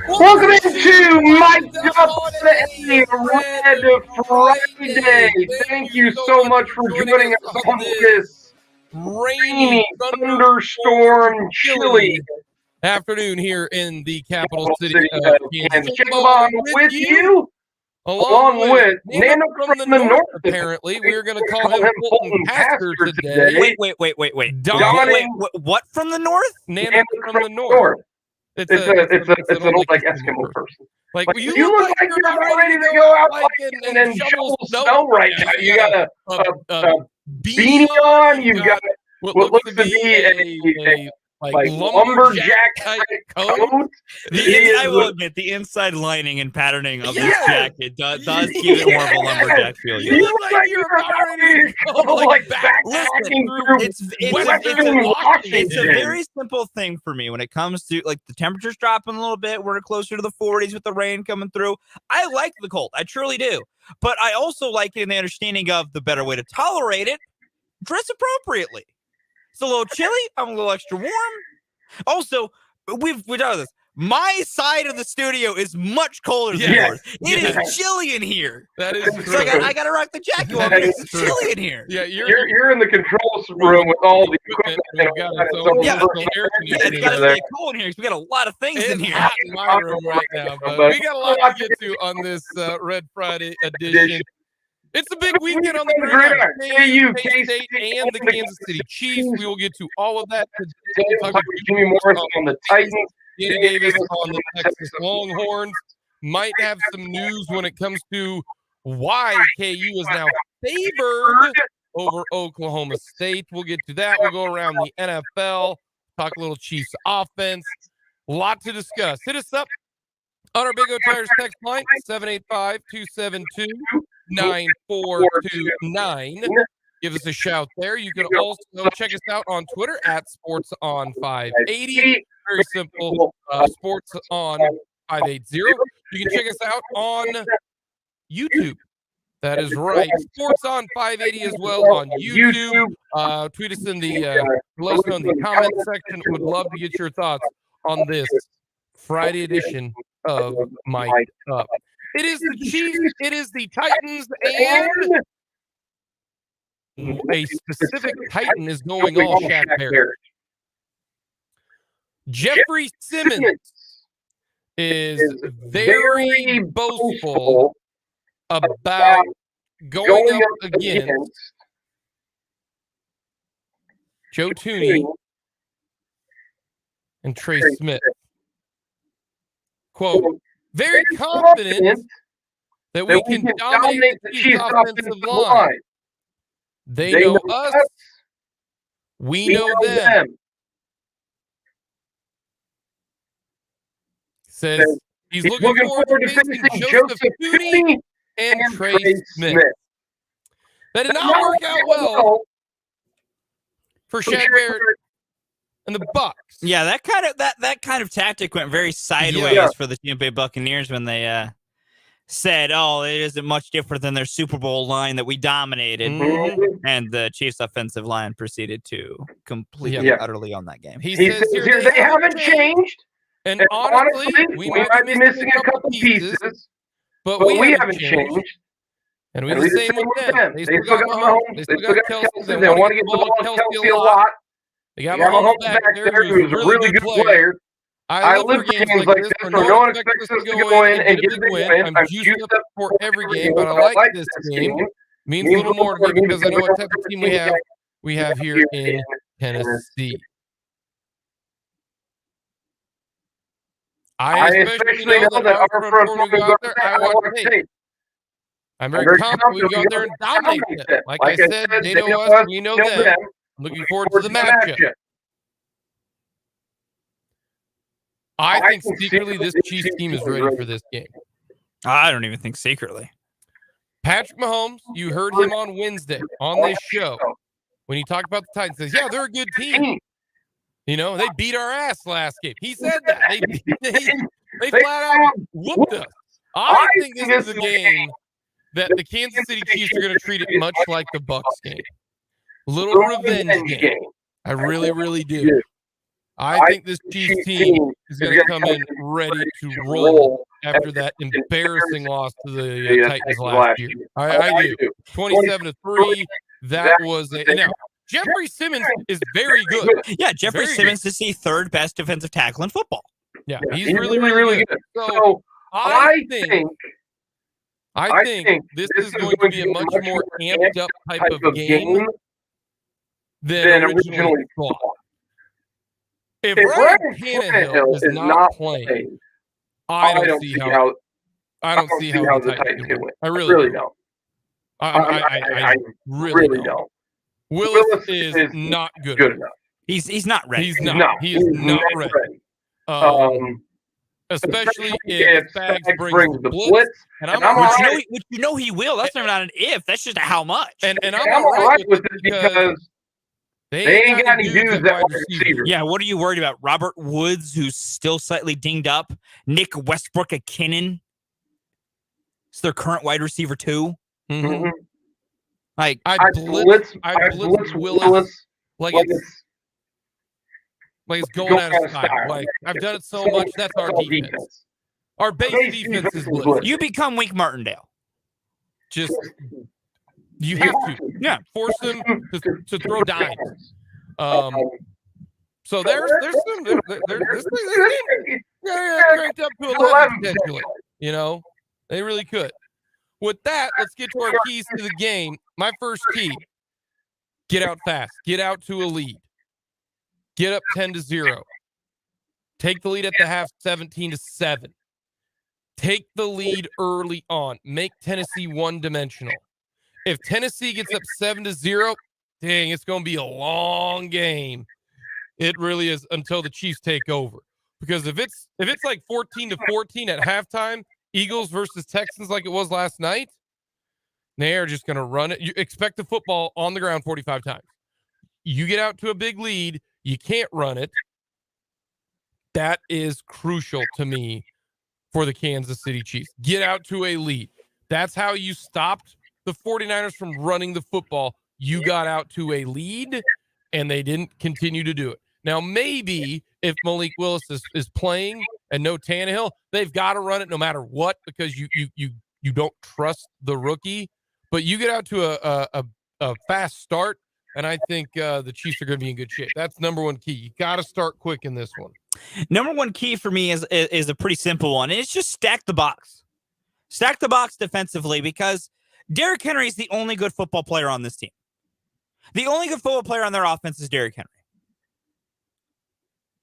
Welcome into Mic'd Up on a Red Friday. Thank you so much for joining us on this rainy, thunderstorm, chilly afternoon here in the capital city of Kansas. Jacob on with you, along with Nano from the north. Apparently, we're going to call him Fulton Pastor today. Wait. What from the north? Nano from the north. It's an old like Eskimo person. Like you look like you're ready to go out and shovel snow right now. You got a beanie on. You've got what looks to be a lumberjack type coat. I will admit, the inside lining and patterning of this jacket does give it more of a lumberjack feel. You look like you're ready to go like backpacking through It's a very simple thing for me when it comes to like the temperature's dropping a little bit. We're closer to the 40s with the rain coming through. I like the cold. I truly do. But I also like it in the understanding of the better way to tolerate it. Dress appropriately. It's a little chilly. I'm a little extra warm. Also, we've done this. My side of the studio is much colder than yours. It is chilly in here. That is true. So I got to rock the jacket while it's chilly in here. Yeah, you're in the controls room with all the equipment. It's got to stay cool in here because we got a lot of things in here. Hot in my room right now, but we got a lot to get to on this Red Friday edition. It's a big weekend on the gridiron. KU, K-State, and the Kansas City Chiefs. We will get to all of that today. We'll talk to Jimmy Morris on the Titans. Danny Davis on the Texas Longhorns. Might have some news when it comes to why KU is now favored over Oklahoma State. We'll get to that. We'll go around the NFL, talk a little Chiefs offense. A lot to discuss. Hit us up on our Big O Tires text line, 785-272-9429. Give us a shout there. You can also check us out on Twitter at SportsOn580. Very simple. Sports on 580. You can check us out on YouTube. That is right. Sports on 580 as well on YouTube. Tweet us in the let us know in the comment section. Would love to get your thoughts on this Friday edition of Mic'd Up. It is the Chiefs, it is the Titans, and a specific Titan is going all Shaq Barrett. Jeffrey Simmons is very boastful about going up against Joe Thuney and Trey Smith. Quote, very confident that we can dominate the Chiefs' offensive line. They know us. We know them. Says he's looking forward to facing Joseph Thuney and Trey Smith. That did not work out well for Shaq Barrett and the Bucks. Yeah, that kind of tactic went very sideways for the Tampa Bay Buccaneers when they said, "Oh, it isn't much different than their Super Bowl line that we dominated," and the Chiefs' offensive line proceeded to completely, utterly own that game. He says here they haven't changed, and honestly, we might be missing a couple pieces, but we haven't changed. And we're the same with them. They still got Mahomes. They still got Kelsey. They want to get the ball to Kelsey a lot. They got Mahomes back there, who's a really good player. I live for games like this where no one expects us to go in and get a big win. I'm juiced up for every game, but I like this game. Means a little more to me because I know what type of team we have here in Tennessee. I especially know that our front four go out there, I want to take. I'm very confident we go out there and dominate them. Like I said, they know us, we know them. I'm looking forward to the matchup. I think secretly this Chiefs team is ready for this game. I don't even think secretly. Patrick Mahomes, you heard him on Wednesday on this show when he talked about the Titans. Says, yeah, they're a good team. You know, they beat our ass last game. He said that. They flat out whooped us. I think this is a game that the Kansas City Chiefs are going to treat it much like the Bucs game. Little revenge game. I really, really do. Yeah. I think this Chiefs team is going to come in ready to roll after that embarrassing loss to the Titans last year. I do. 27-3. That was now. Jeffrey Simmons is very good. Yeah, Jeffrey Simmons is the third best defensive tackle in football. Yeah, he's really, really good. So I think this is going to be a much more amped up type of game than originally thought. If Ryan Tannehill is not playing, I don't see how the Titans can win. I really don't. I really don't. Willis is not good enough. He's not ready. He's not. He is not ready. Especially if Spags brings the blitz. And I'm which you know he will. That's not an if. That's just a how much. And I'm all right with it because they ain't got any dudes that wide receiver. Yeah, what are you worried about? Robert Woods, who's still slightly dinged up. Nick Westbrook-Akinin. It's their current wide receiver too. Mm-hmm. Like I blitz Willis like it's going out of style. Like I've done it so much. That's our defense. Our base defense is blitz. You become Wink Martindale. Just you have to. Yeah, force them to throw dimes. So there's some this cranked up to 11 potentially. You know, they really could. With that, let's get to our keys to the game. My first key: get out fast, get out to a lead, get up 10-0, take the lead at the half 17-7. Take the lead early on. Make Tennessee one-dimensional. If Tennessee gets up 7-0, dang, it's going to be a long game. It really is until the Chiefs take over. Because if it's like 14-14 at halftime, Eagles versus Texans like it was last night, they are just going to run it. You expect the football on the ground 45 times. You get out to a big lead, you can't run it. That is crucial to me for the Kansas City Chiefs. Get out to a lead. That's how you stopped the 49ers from running the football. You got out to a lead, and they didn't continue to do it. Now, maybe if Malik Willis is playing and no Tannehill, they've got to run it no matter what because you don't trust the rookie. But you get out to a fast start, and I think the Chiefs are going to be in good shape. That's number one key. You got to start quick in this one. Number one key for me is a pretty simple one. It's just stack the box. Stack the box defensively because Derrick Henry is the only good football player on this team. The only good football player on their offense is Derrick Henry.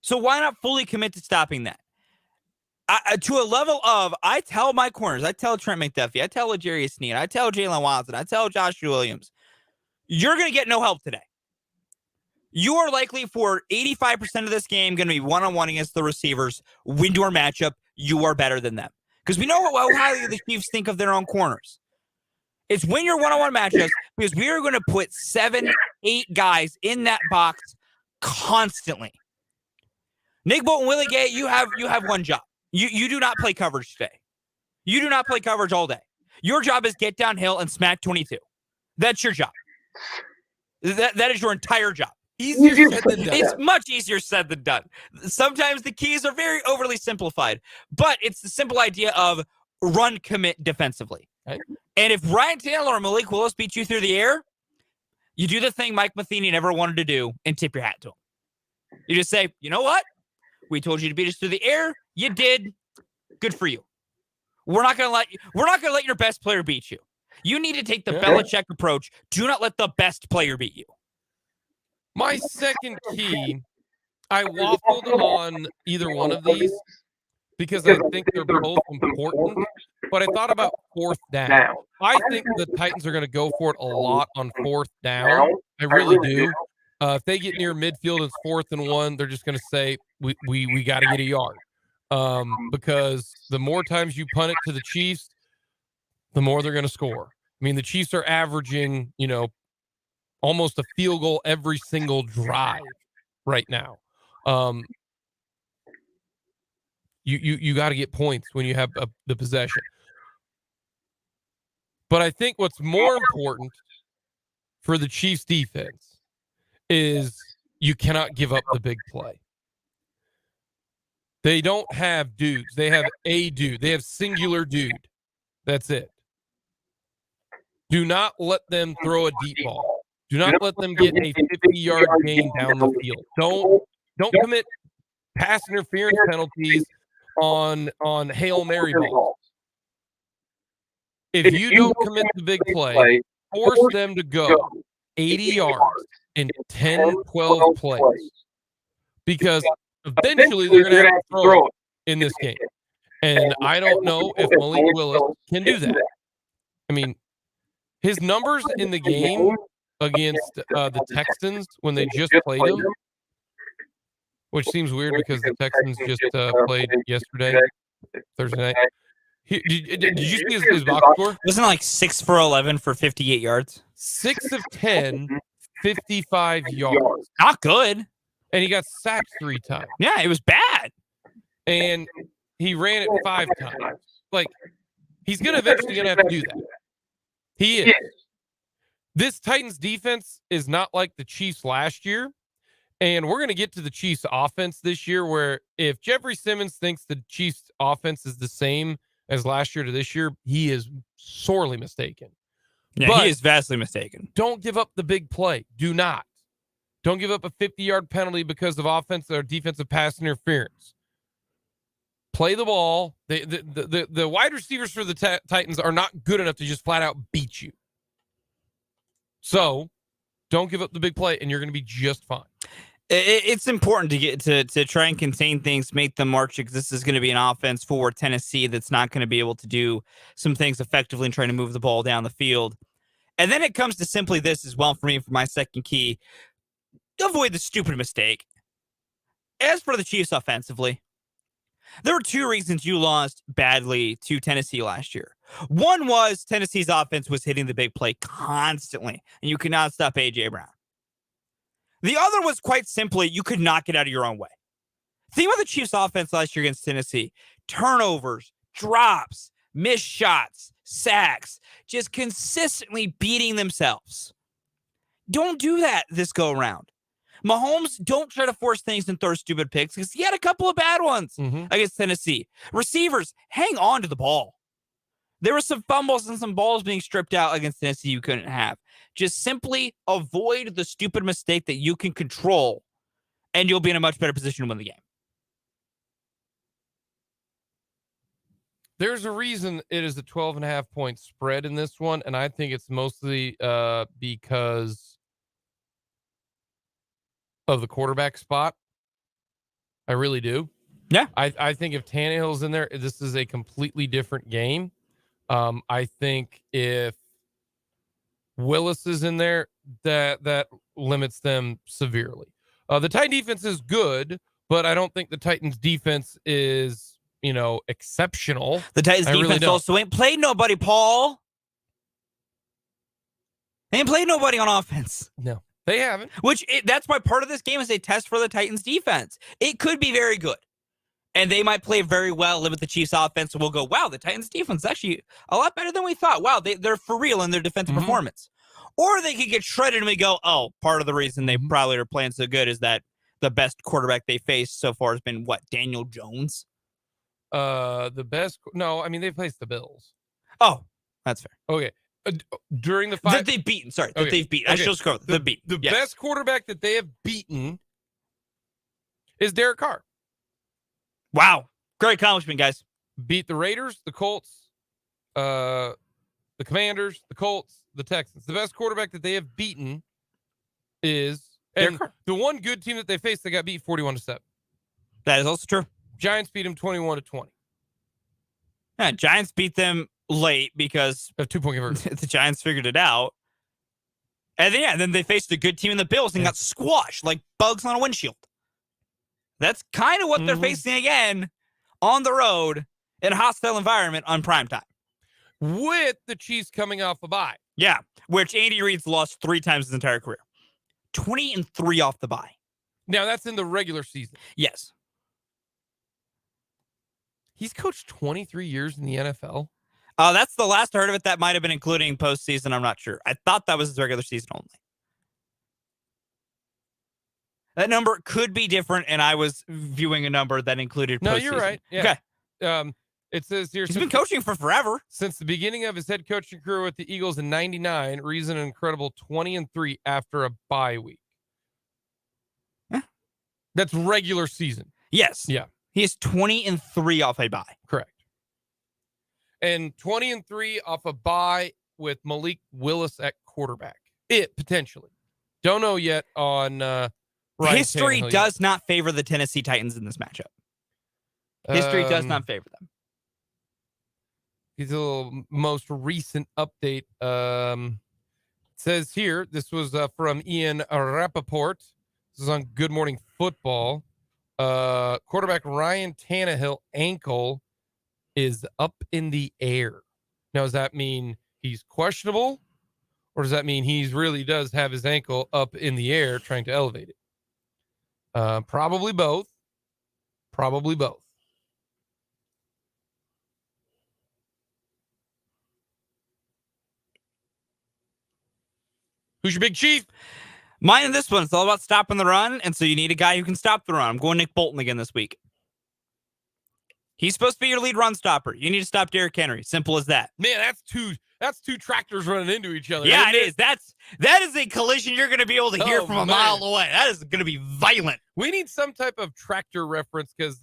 So why not fully commit to stopping that? To a level of, I tell my corners, I tell Trent McDuffie, I tell L'Jarius Sneed, I tell Jalen Watson, I tell Josh Williams, you're going to get no help today. You are likely for 85% of this game going to be one-on-one against the receivers. Win-door matchup, you are better than them. Because we know how highly the Chiefs think of their own corners. It's win your one-on-one matchups because we are going to put 7-8 guys in that box constantly. Nick Bolton, Willie Gay, you have one job. You do not play coverage today. You do not play coverage all day. Your job is get downhill and smack 22. That's your job. That is your entire job. Easier said than done. It's much easier said than done. Sometimes the keys are very overly simplified, but it's the simple idea of run commit defensively. Okay. And if Ryan Tannehill or Malik Willis beat you through the air, you do the thing Mike Matheny never wanted to do and tip your hat to him. You just say, you know what? We told you to beat us through the air. You did. Good for you. We're not gonna let your best player beat you. You need to take the Belichick approach. Do not let the best player beat you. My second key, I waffled on either one of these because I think they're both important, but I thought about fourth down. I think the Titans are going to go for it a lot on fourth down. I really do. If they get near midfield and it's 4th and 1, they're just going to say, we got to get a yard. Because the more times you punt it to the Chiefs, the more they're going to score. I mean, the Chiefs are averaging, almost a field goal every single drive right now. You got to get points when you have the possession. But I think what's more important for the Chiefs defense is you cannot give up the big play. They don't have dudes. They have a dude. They have singular dude. That's it. Do not let them throw a deep ball. Do not let them get a 50-yard gain down the field. Don't commit pass interference penalties on Hail Mary balls. If you don't commit the big play, force them to go 80 yards in 10, 12 plays. Because eventually they're going to have to throw it in this game. And I don't know if Malik Willis can do that. I mean, his numbers in the game against the Texans when they just played him, which seems weird because the Texans just played yesterday, Thursday night. Did you see his box score? Wasn't it like 6 for 11 for 58 yards? 6 of 10, 55 yards. Not good. And he got sacked 3 times. Yeah, it was bad. And he ran it 5 times. Like, he's eventually going to have to do that. He is. This Titans defense is not like the Chiefs last year. And we're going to get to the Chiefs offense this year, where if Jeffrey Simmons thinks the Chiefs offense is the same as last year to this year, he is sorely mistaken. Yeah, but he is vastly mistaken. Don't give up the big play. Do not. Don't give up a 50-yard penalty because of offensive or defensive pass interference. Play the ball. The wide receivers for the Titans are not good enough to just flat out beat you. So don't give up the big play, and you're going to be just fine. It's important to get to try and contain things, make them march, because this is going to be an offense for Tennessee that's not going to be able to do some things effectively in trying to move the ball down the field. And then it comes to simply this as well for me for my second key. Avoid the stupid mistake. As for the Chiefs offensively, there were 2 reasons you lost badly to Tennessee last year. One was Tennessee's offense was hitting the big play constantly, and you could not stop A.J. Brown. The other was quite simply, you could not get out of your own way. Think about the Chiefs offense last year against Tennessee. Turnovers, drops, missed shots, sacks, just consistently beating themselves. Don't do that this go around. Mahomes, don't try to force things and throw stupid picks, because he had a couple of bad ones against Tennessee. Receivers, hang on to the ball. There were some fumbles and some balls being stripped out against Tennessee you couldn't have. Just simply avoid the stupid mistake that you can control, and you'll be in a much better position to win the game. There's a reason it is a 12.5-point spread in this one, and I think it's mostly because of the quarterback spot. I really do. Yeah. I think if Tannehill's in there, this is a completely different game. I think if Willis is in there, that limits them severely. The Titan defense is good, but I don't think the Titans defense is, exceptional. The Titans defense also ain't played nobody, Paul. They ain't played nobody on offense. No, they haven't. That's why part of this game is a test for the Titans defense. It could be very good. And they might play very well, live with the Chiefs offense, and we'll go, wow, the Titans defense is actually a lot better than we thought. Wow, they're for real in their defensive performance. Or they could get shredded and we go, oh, part of the reason they probably are playing so good is that the best quarterback they faced so far has been, Daniel Jones? The best? No, I mean, they faced the Bills. Oh, that's fair. Okay. During the 5... That they've beaten. Sorry, that they've beaten. Okay. I should go. The best quarterback that they have beaten is Derek Carr. Wow. Great accomplishment, guys. Beat the Raiders, the Colts, the Commanders, the Colts, the Texans. The best quarterback that they have beaten is the one good team that they faced that got beat 41-7. That is also true. Giants beat them 21-20. Yeah, Giants beat them late because of 2-point conversion. The Giants figured it out. And then they faced a good team in the Bills and got squashed like bugs on a windshield. That's kind of what they're facing again on the road in a hostile environment on primetime. With the Chiefs coming off a bye. Yeah, which Andy Reid's lost 3 times his entire career. 20-3 off the bye. Now, that's in the regular season. Yes. He's coached 23 years in the NFL. That's the last I heard of it. That might have been including postseason. I'm not sure. I thought that was his regular season only. That number could be different, and I was viewing a number that included No, postseason. you're right. Yeah. Okay. It says here He's been coaching for forever. since the beginning of his head coaching career with the Eagles in '99. Reason an incredible 20-3 after a bye week. Yeah. That's regular season. Yes. Yeah. He is 20-3 off a bye. Correct. And 20-3 off a bye with Malik Willis at quarterback. It potentially. Don't know yet on Ryan History Tannehill does not favor the Tennessee Titans in this matchup. yet. History does not favor them. He's a little most recent update. Says here, this was from Ian Rappaport. This is on Good Morning Football. Quarterback Ryan Tannehill ankle is up in the air. Now, does that mean he's questionable? Or does that mean he really does have his ankle up in the air trying to elevate it? Probably both. Probably both. Who's your big chief? Mine in this one, it's all about stopping the run, and so you need a guy who can stop the run. I'm going Nick Bolton again this week. He's supposed to be your lead run stopper. You need to stop Derrick Henry. Simple as that. Man, that's two tractors running into each other. Yeah, it is. That is a collision you're going to be able to hear Oh, from a man. mile away. That is going to be violent. We need some type of tractor reference because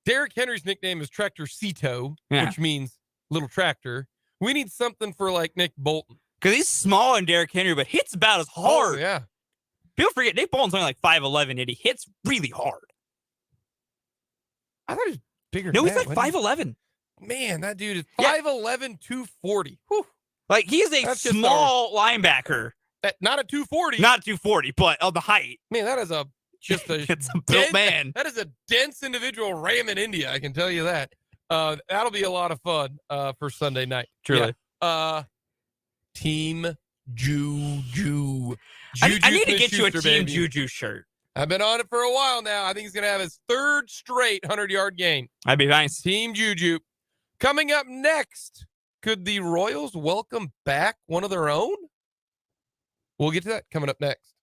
Derrick Henry's nickname is Tractor Cito, Yeah. which means little tractor. We need something for like Nick Bolton. Because he's small and Derrick Henry, but hits about as hard. Oh, yeah. People forget Nick Bolton's only like 5'11", and he hits really hard. I thought he was bigger. No, than he's that, like wasn't 5'11". he? Man, that dude is Yeah. 5'11", 240. Whew. Like, he is a That's just small linebacker. Not a 240. Not 240, but of the height. Man, that is just a It's a built dense- man. That is a dense individual ramming India. I can tell you that. That'll be a lot of fun for Sunday night. Truly. Yeah. Team Juju. I need to Juju get you a Smith-Schuster, Team baby. Juju shirt. I've been on it for a while now. I think he's going to have his third straight 100-yard game. That'd be nice. Team Juju. Coming up next, could the Royals welcome back one of their own? We'll get to that coming up next.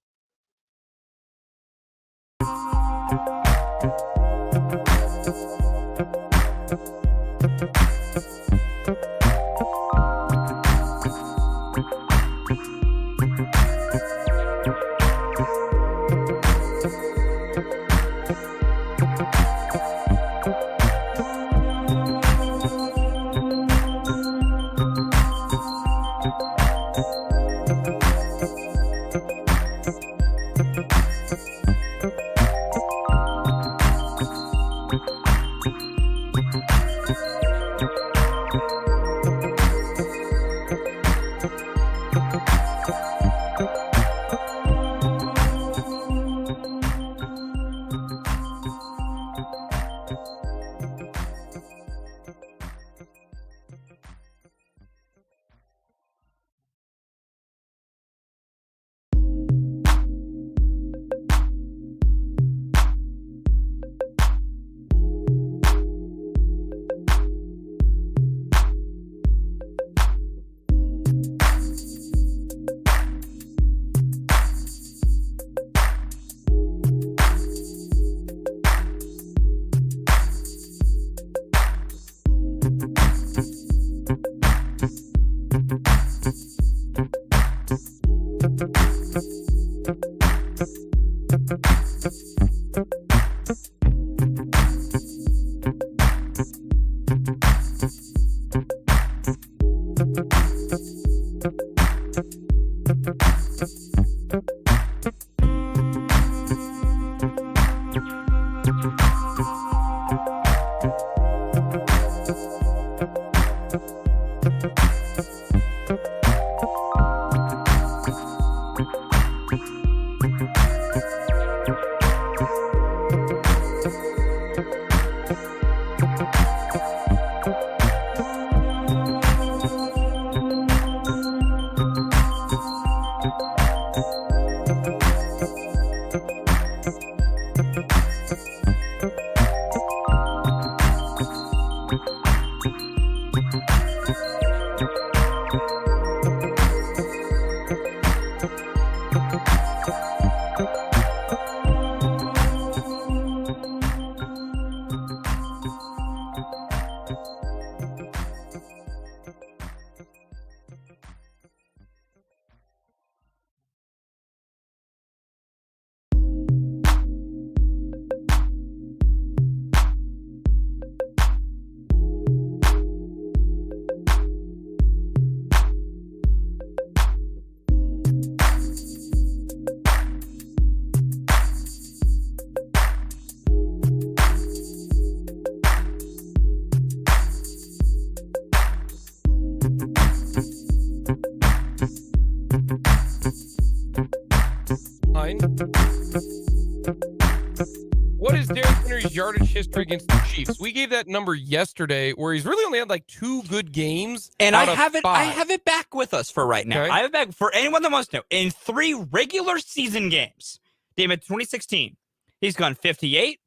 What is Derrick Henry's yardage history against the Chiefs? We gave that number yesterday, where he's really only had like 2 good games. And out I of have it. 5. I have it back with us for right now. Okay. I have it back for anyone that wants to know. In 3 regular season games, David, 2016, he's gone 58,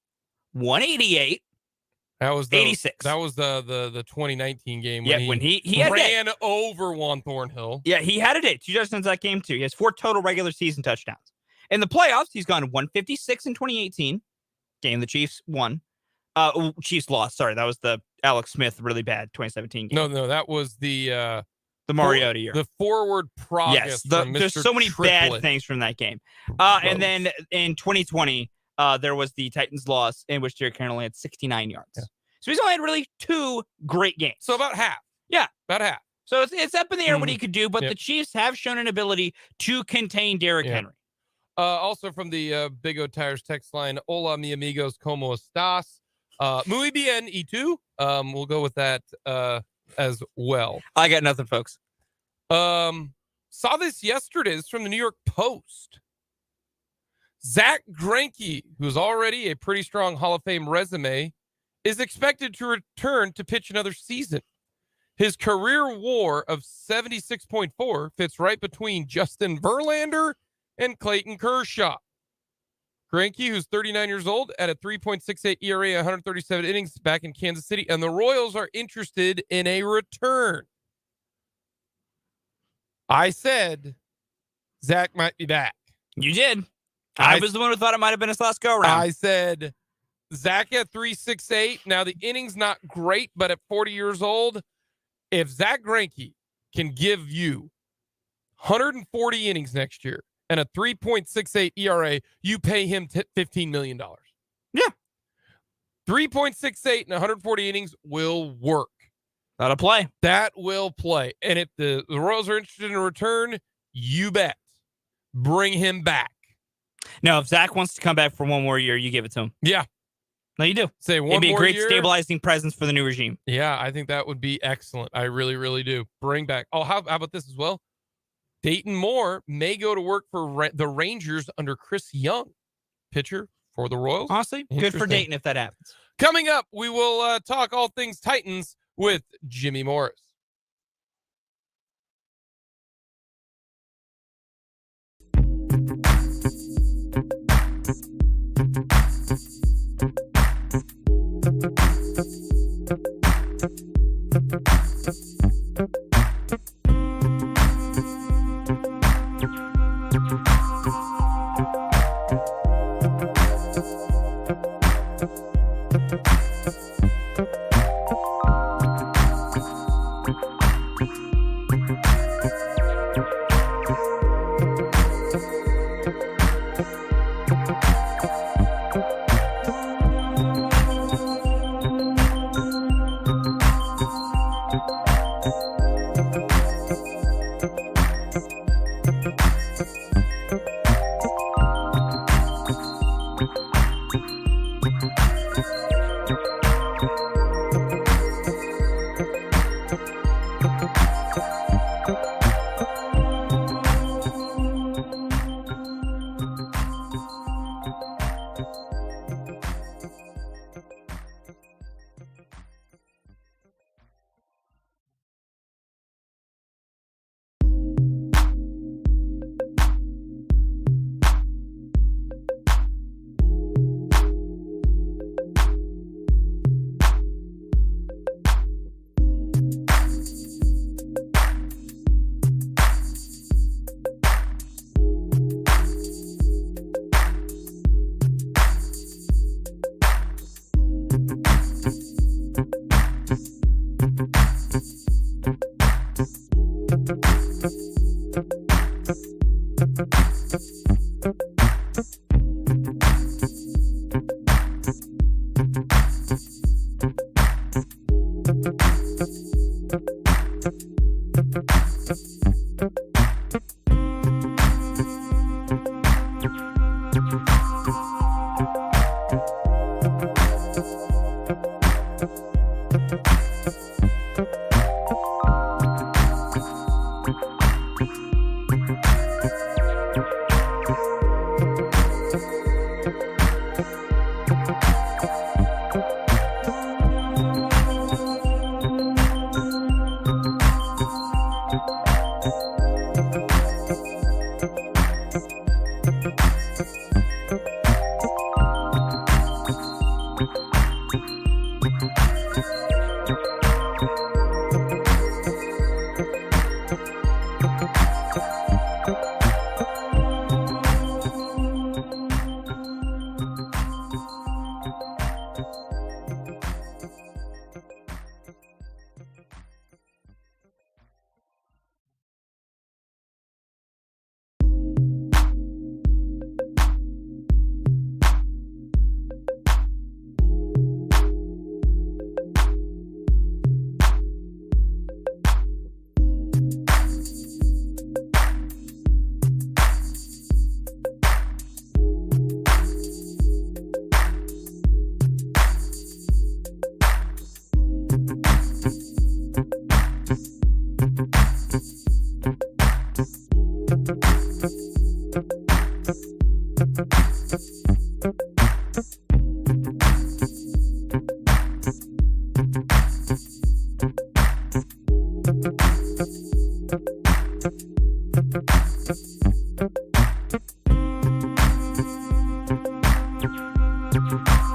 188, That was the 86. That was the 2019 game. Yeah, when he had a day. ran over Juan Thornhill. Yeah, he had a day. 2 touchdowns that game too. He has 4 total regular season touchdowns. In the playoffs, he's gone 156 in 2018. Game the Chiefs won. Chiefs lost. Sorry, that was the Alex Smith really bad 2017 game. No, that was the Mariota year. The forward progress. Yes, from there's Mr. so many bad Triplett. things from that game. And then in 2020, there was the Titans loss in which Derrick Henry only had 69 yards. Yeah. So he's only had really 2 great games. So about half. Yeah. About half. So it's up in the air what Mhm. he could do, but Yep. the Chiefs have shown an ability to contain Derrick Yeah. Henry. Also from the Big O Tires text line, hola mi amigos, como estás? Muy bien, y tú? We'll go with that as well. I got nothing, folks. Saw this yesterday. This is from the New York Post. Zach Greinke, who's already a pretty strong Hall of Fame resume, is expected to return to pitch another season. His career WAR of 76.4 fits right between Justin Verlander and Clayton Kershaw. Greinke, who's 39 years old, at a 3.68 ERA, 137 innings back in Kansas City, and the Royals are interested in a return. I said Zach might be back. You did. I was the one who thought it might have been his last go around. I said Zach at 3.68. Now the innings not great, but at 40 years old, if Zach Greinke can give you 140 innings next year and a 3.68 ERA, you pay him $15 million. Yeah. 3.68 and 140 innings will work. That'll play. That will play. And if the Royals are interested in a return, you bet. Bring him back. No, if Zach wants to come back for one more year, you give it to him. Yeah. No, you do. Say one It'd be a more great year. stabilizing presence for the new regime. Yeah, I think that would be excellent. I really, really do. Bring back. Oh, how about this as well? Dayton Moore may go to work for the Rangers under Chris Young, pitcher for the Royals. Honestly, good for Interesting. Dayton if that happens. Coming up, we will talk all things Titans with Jimmy Morris.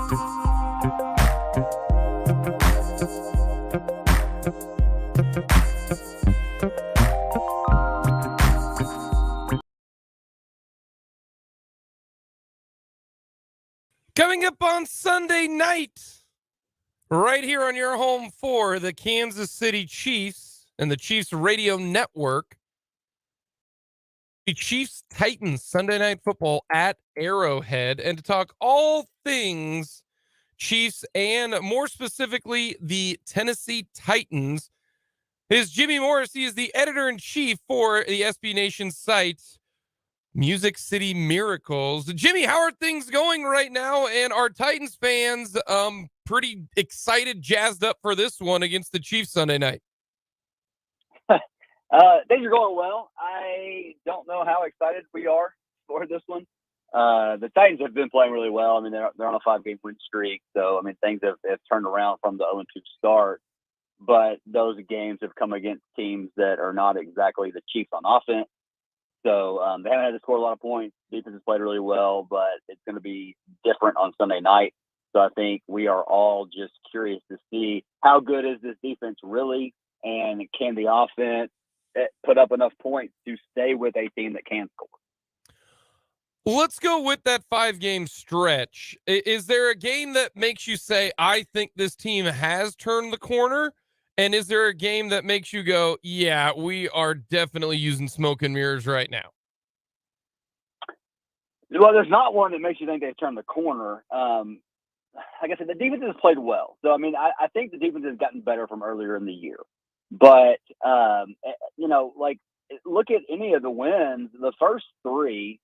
Coming up on Sunday night, right here on your home for the Kansas City Chiefs and the Chiefs Radio Network, the Chiefs Titans Sunday Night Football at Arrowhead. And to talk all things Chiefs and more specifically the Tennessee Titans is Jimmy Morris. He is the editor-in-chief for the SB Nation site, Music City Miracles. Jimmy, how are things going right now? And are Titans fans pretty excited, jazzed up for this one against the Chiefs Sunday night? Things are going well. I don't know how excited we are for this one. The Titans have been playing really well. I mean, they're on a 5-game win streak. So, I mean, things have turned around from the 0-2 start. But those games have come against teams that are not exactly the Chiefs on offense. So they haven't had to score a lot of points. Defense has played really well, but it's going to be different on Sunday night. So I think we are all just curious to see how good is this defense really, and can the offense put up enough points to stay with a team that can score. Let's go with that 5-game stretch. Is there a game that makes you say, I think this team has turned the corner? And is there a game that makes you go, yeah, we are definitely using smoke and mirrors right now? Well, there's not one that makes you think they've turned the corner. Like I said, the defense has played well. So, I mean, I think the defense has gotten better from earlier in the year. But, like, look at any of the wins. The first 3,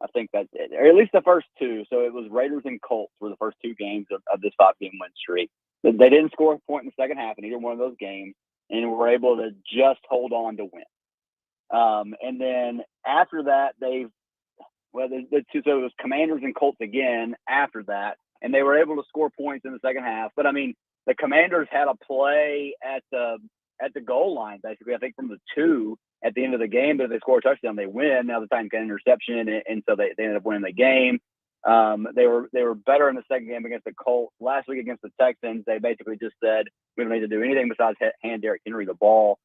I think that's it, or at least the first 2. So it was Raiders and Colts were the first 2 games of this 5-game win streak. They didn't score a point in the second half in either one of those games, and were able to just hold on to win. And then after that, so it was Commanders and Colts again after that, and they were able to score points in the second half. But I mean, the Commanders had a play at the goal line, basically, I think from the 2 at the end of the game, but if they score a touchdown, they win. Now the Titans got an interception, and so they ended up winning the game. They were better in the second game against the Colts. Last week against the Texans, they basically just said, we don't need to do anything besides hand Derrick Henry the ball.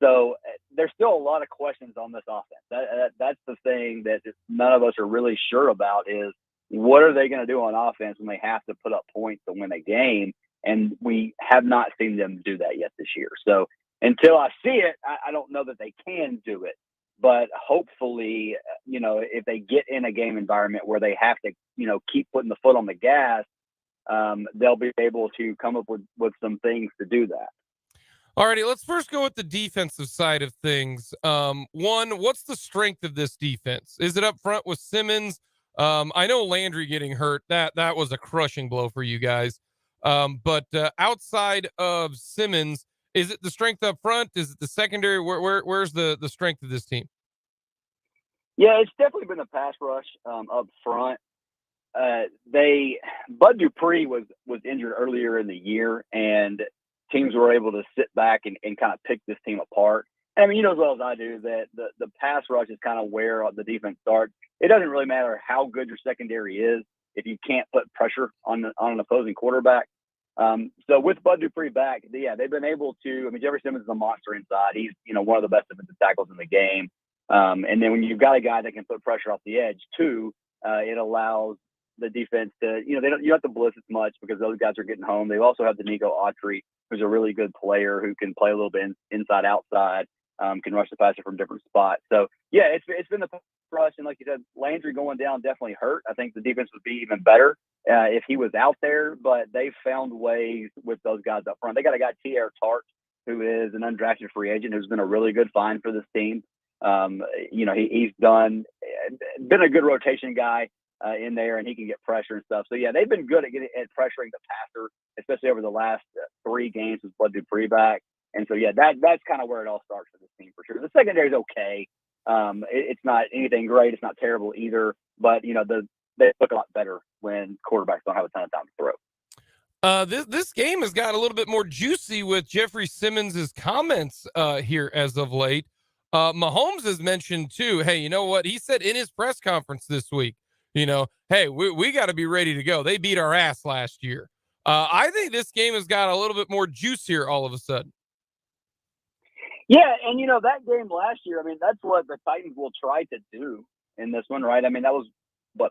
So there's still a lot of questions on this offense. That's the thing that none of us are really sure about, is what are they going to do on offense when they have to put up points to win a game? And we have not seen them do that yet this year. So until I see it, I don't know that they can do it. But hopefully, if they get in a game environment where they have to, keep putting the foot on the gas, they'll be able to come up with some things to do that. All righty, let's first go with the defensive side of things. One, what's the strength of this defense? Is it up front with Simmons? I know Landry getting hurt. That was a crushing blow for you guys. But outside of Simmons, is it the strength up front? Is it the secondary? Where's the strength of this team? Yeah, it's definitely been the pass rush up front. Bud Dupree was injured earlier in the year, and teams were able to sit back and kind of pick this team apart. And I mean, you know as well as I do that the pass rush is kind of where the defense starts. It doesn't really matter how good your secondary is if you can't put pressure on an opposing quarterback. So with Bud Dupree back, they've been able to. I mean, Jeffrey Simmons is a monster inside. He's one of the best defensive tackles in the game. And then when you've got a guy that can put pressure off the edge too, it allows the defense to you don't have to blitz as much because those guys are getting home. They also have Danico Autry, who's a really good player who can play a little bit inside outside, can rush the passer from different spots. So yeah, it's been the rush, and like you said, Landry going down definitely hurt. I think the defense would be even better if he was out there, but they found ways with those guys up front. They got a guy, T.R. Tart, who is an undrafted free agent who's been a really good find for this team. He's been a good rotation guy in there, and he can get pressure and stuff. So yeah, they've been good at pressuring the passer, especially over the last 3 games with Bud Dupree back. And so yeah, that's kind of where it all starts for this team for sure. The secondary is okay. It's not anything great. It's not terrible either, but they look a lot better when quarterbacks don't have a ton of time to throw. This game has got a little bit more juicy with Jeffrey Simmons' comments here as of late. Mahomes has mentioned too, hey, you know what? He said in his press conference this week, Hey, we got to be ready to go. They beat our ass last year. I think this game has got a little bit more juice here all of a sudden. Yeah, and that game last year, I mean, that's what the Titans will try to do in this one, right? I mean, that was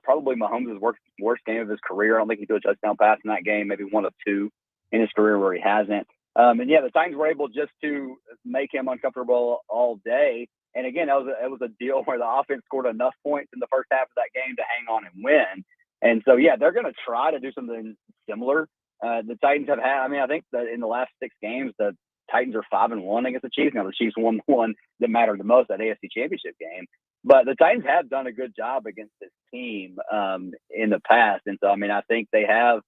probably Mahomes' worst game of his career. I don't think he threw a touchdown pass in that game, maybe one of two in his career where he hasn't. And yeah, the Titans were able just to make him uncomfortable all day. And again, it was a deal where the offense scored enough points in the first half of that game to hang on and win. And so, yeah, they're going to try to do something similar. The Titans have had, I mean, I think that in the last 6 games, the Titans are 5-1 against the Chiefs. Now the Chiefs won the one that mattered the most, that AFC Championship game. But the Titans have done a good job against this team in the past, and so I mean I think they have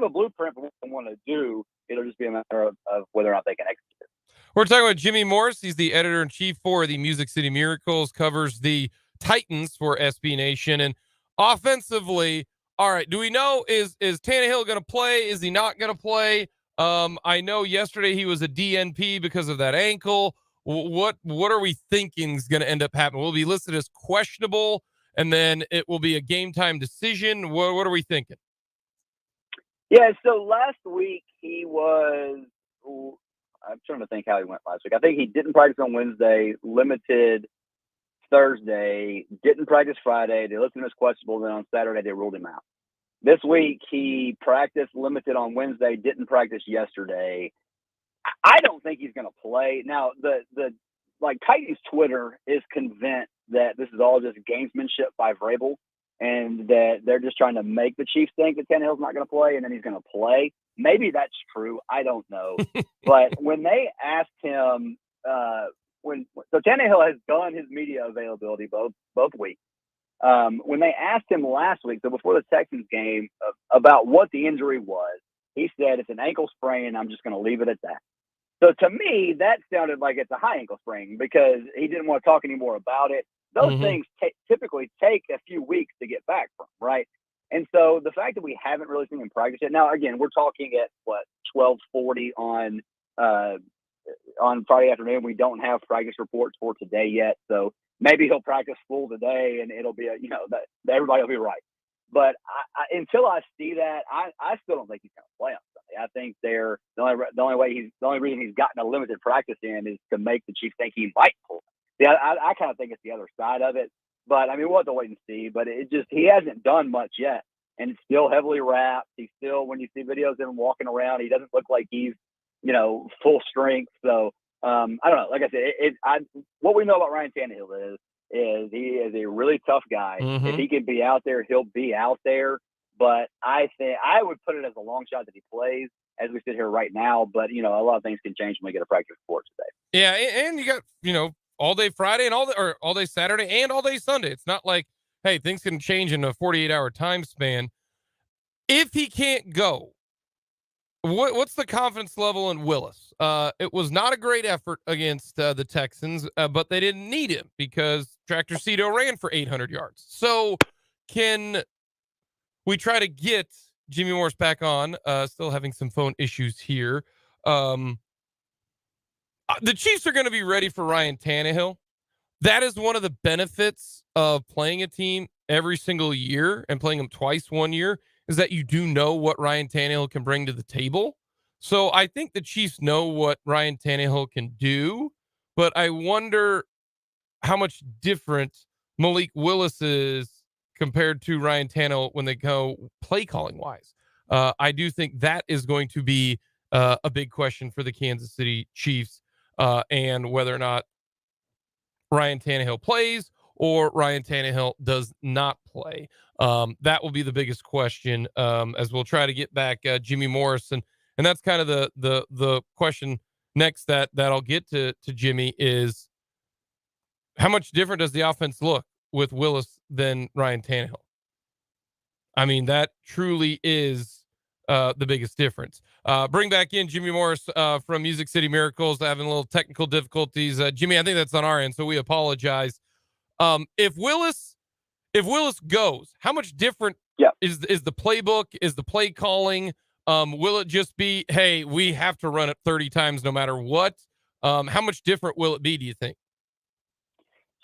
a blueprint for what they want to do. It'll just be a matter of whether or not they can execute it. We're talking about Jimmy Morris. He's the editor-in-chief for the Music City Miracles, covers the Titans for SB Nation, and offensively, all right. Do we know is Tannehill going to play? Is he not going to play? I know yesterday he was a DNP because of that ankle. What are we thinking is going to end up happening? Will it be listed as questionable, and then it will be a game time decision? What are we thinking? Yeah, so last week he was. I'm trying to think how he went last week. I think he didn't practice on Wednesday, limited Thursday, didn't practice Friday. They listed him as questionable. Then on Saturday they ruled him out. This week he practiced limited on Wednesday, didn't practice yesterday. I don't think he's going to play. Now, the Titans Twitter is convinced that this is all just gamesmanship by Vrabel and that they're just trying to make the Chiefs think that Tannehill's not going to play and then he's going to play. Maybe that's true. I don't know. But when they asked him, so Tannehill has done his media availability both weeks. When they asked him last week, so before the Texans game, about what the injury was, he said it's an ankle sprain. I'm just going to leave it at that. So to me, that sounded like it's a high ankle sprain because he didn't want to talk anymore about it. Those things typically take a few weeks to get back from, right? And so the fact that we haven't really seen him practice yet. Now, again, we're talking at 12:40 on Friday afternoon. We don't have practice reports for today yet, so maybe he'll practice full today, and it'll be that everybody will be right. But until I see that, I still don't think he's going to play on Sunday. I think the only reason he's gotten a limited practice in is to make the Chiefs think he might pull. Yeah, I kind of think it's the other side of it. But I mean, we'll have to wait and see. But he hasn't done much yet, and it's still heavily wrapped. He's still, when you see videos of him walking around, he doesn't look like he's full strength. So I don't know. Like I said, what we know about Ryan Tannehill is he is a really tough guy. If he can be out there, he'll be out there. But I think I would put it as a long shot that he plays as we sit here right now. But a lot of things can change when we get a practice report today. Yeah, and you got all day Friday and all day Saturday and all day Sunday. It's not like, hey, things can change in a 48-hour time span. If he can't go, what's the confidence level in Willis? It was not a great effort against the Texans, but they didn't need him because Tractor Cito ran for 800 yards. So can we try to get Jimmy Morris back on? Still having some phone issues here. The Chiefs are going to be ready for Ryan Tannehill. That is one of the benefits of playing a team every single year and playing them twice one year is that you do know what Ryan Tannehill can bring to the table. So I think the Chiefs know what Ryan Tannehill can do, but I wonder how much different Malik Willis is compared to Ryan Tannehill when they go play calling wise. I do think that is going to be a big question for the Kansas City Chiefs. And whether or not Ryan Tannehill plays or Ryan Tannehill does not play. That will be the biggest question as we'll try to get back Jimmy Morris. And that's kind of the question next that I'll get to Jimmy is how much different does the offense look with Willis than Ryan Tannehill? I mean, that truly is the biggest difference. Bring back in Jimmy Morris from Music City Miracles, having a little technical difficulties. Jimmy, I think that's on our end, so we apologize. If Willis goes, how much different is the playbook? Is the play calling? Will it just be, hey, we have to run it 30 times no matter what? How much different will it be, do you think?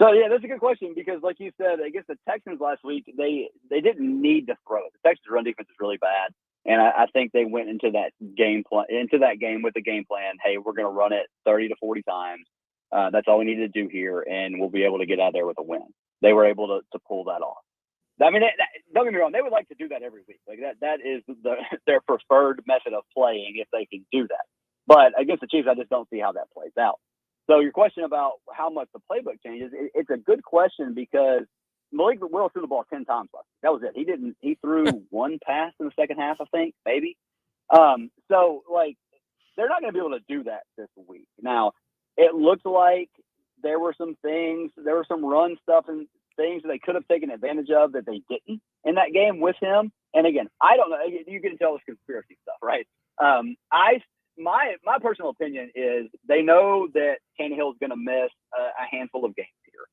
So yeah, that's a good question because, like you said, against the Texans last week, they didn't need to throw it. The Texans' run defense is really bad, and I think they went into that game with the game plan. Hey, we're going to run it 30 to 40 times. That's all we need to do here, and we'll be able to get out of there with a win. They were able to pull that off. I mean, don't get me wrong; they would like to do that every week. Like that is their preferred method of playing if they can do that. But against the Chiefs, I just don't see how that plays out. So your question about how much the playbook changes, it's a good question because Malik Willis threw the ball 10 times last week. That was it. He threw one pass in the second half, I think, maybe. So like they're not going to be able to do that this week. Now, it looks like there were some run stuff and things that they could have taken advantage of that they didn't in that game with him. And again, I don't know. You can tell it's conspiracy stuff, right? My personal opinion is they know that Tannehill is going to miss a handful of games here,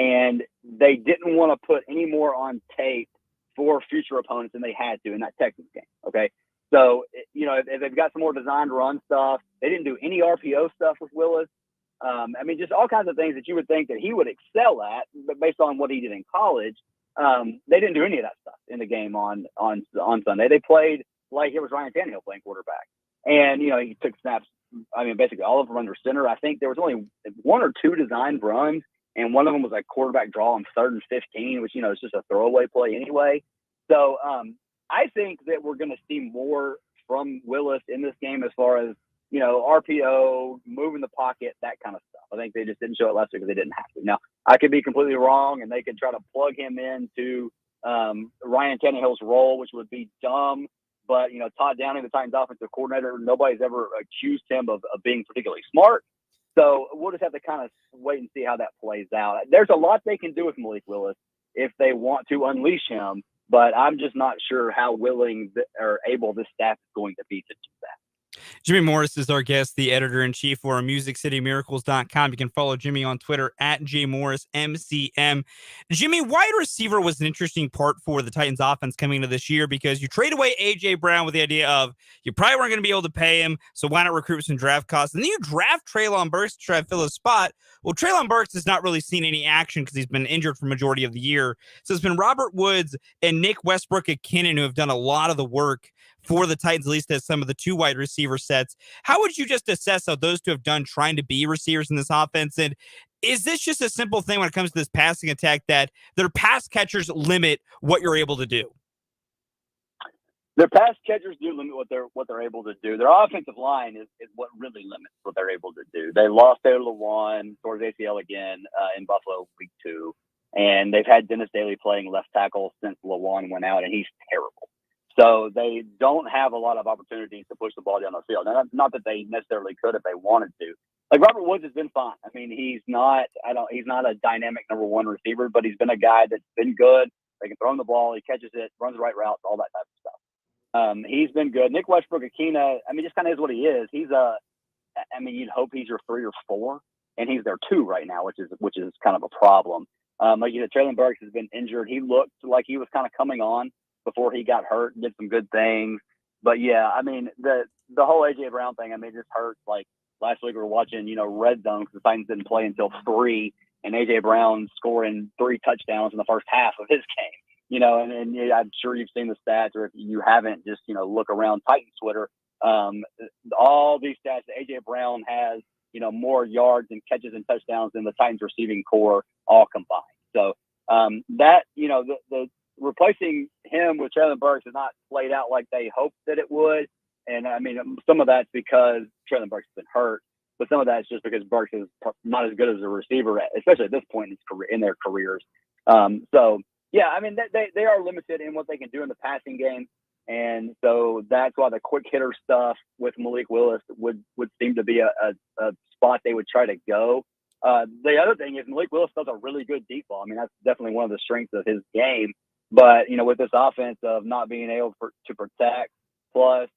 and they didn't want to put any more on tape for future opponents than they had to in that Texans game. Okay, so if they've got some more designed run stuff, they didn't do any RPO stuff with Willis. I mean, just all kinds of things that you would think that he would excel at, but based on what he did in college, they didn't do any of that stuff in the game on Sunday. They played like it was Ryan Tannehill playing quarterback. And, he took snaps. I mean, basically all of them under center. I think there was only one or two designed runs, and one of them was a quarterback draw on 3rd and 15, which, is just a throwaway play anyway. So I think that we're going to see more from Willis in this game as far as, RPO, moving the pocket, that kind of stuff. I think they just didn't show it last week because they didn't have to. Now, I could be completely wrong, and they could try to plug him into Ryan Tannehill's role, which would be dumb. But, Todd Downing, the Titans offensive coordinator, nobody's ever accused him of being particularly smart. So we'll just have to kind of wait and see how that plays out. There's a lot they can do with Malik Willis if they want to unleash him, but I'm just not sure how willing or able this staff is going to be to do that. Jimmy Morris is our guest, the editor-in-chief for MusicCityMiracles.com. You can follow Jimmy on Twitter at JMorrisMCM. Jimmy, wide receiver was an interesting part for the Titans offense coming into this year because you trade away A.J. Brown with the idea of you probably weren't going to be able to pay him, so why not recruit some draft costs? And then you draft Treylon Burks to try to fill his spot. Well, Treylon Burks has not really seen any action because he's been injured for the majority of the year. So it's been Robert Woods and Nick Westbrook-Ikhine who have done a lot of the work for the Titans, at least as some of the two wide receiver sets. How would you just assess how those two have done trying to be receivers in this offense? And is this just a simple thing when it comes to this passing attack that their pass catchers limit what you're able to do? Their pass catchers do limit what they're able to do. Their offensive line is what really limits what they're able to do. They lost Taylor Lewan towards ACL again in Buffalo week 2, and they've had Dennis Daly playing left tackle since Lewan went out, and he's terrible. So they don't have a lot of opportunities to push the ball down the field. Now, not that they necessarily could if they wanted to. Like Robert Woods has been fine. I mean, he's not a dynamic number one receiver, but he's been a guy that's been good. They can throw him the ball, he catches it, runs the right routes, all that type of stuff. He's been good. Nick Westbrook-Ikhine, I mean, just kind of is what he is. He's you'd hope he's your 3 or 4, and he's their 2 right now, which is kind of a problem. Like you said, Treylon Burks has been injured. He looked like he was kind of coming on before he got hurt and did some good things. But yeah, I mean, the whole A.J. Brown thing, I mean, it just hurts. Like last week we were watching, Red Zone because the Titans didn't play until 3, and A.J. Brown scoring 3 touchdowns in the first half of his game. And I'm sure you've seen the stats, or if you haven't, just, look around Titans Twitter. All these stats, A.J. Brown has, more yards and catches and touchdowns than the Titans receiving core all combined. So that, the replacing him with Treylon Burks has not played out like they hoped that it would. And I mean, some of that's because Treylon Burks has been hurt, but some of that's just because Burks is not as good as a receiver, especially at this point in their careers. So yeah, I mean, they are limited in what they can do in the passing game. And so that's why the quick hitter stuff with Malik Willis would seem to be a spot they would try to go. The other thing is Malik Willis does a really good deep ball. I mean, that's definitely one of the strengths of his game. But, with this offense of not being able to protect, plus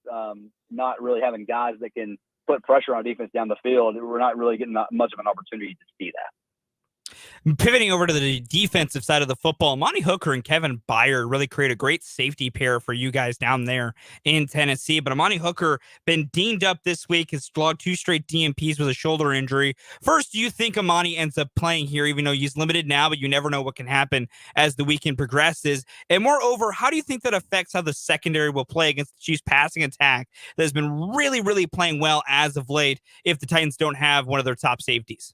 not really having guys that can put pressure on defense down the field, we're not really getting much of an opportunity to see that. Pivoting over to the defensive side of the football, Amani Hooker and Kevin Byard really create a great safety pair for you guys down there in Tennessee. But Amani Hooker been dinged up this week, has logged 2 straight DMPs with a shoulder injury. First, do you think Amani ends up playing here, even though he's limited now, but you never know what can happen as the weekend progresses? And moreover, how do you think that affects how the secondary will play against the Chiefs passing attack that has been really, really playing well as of late if the Titans don't have one of their top safeties?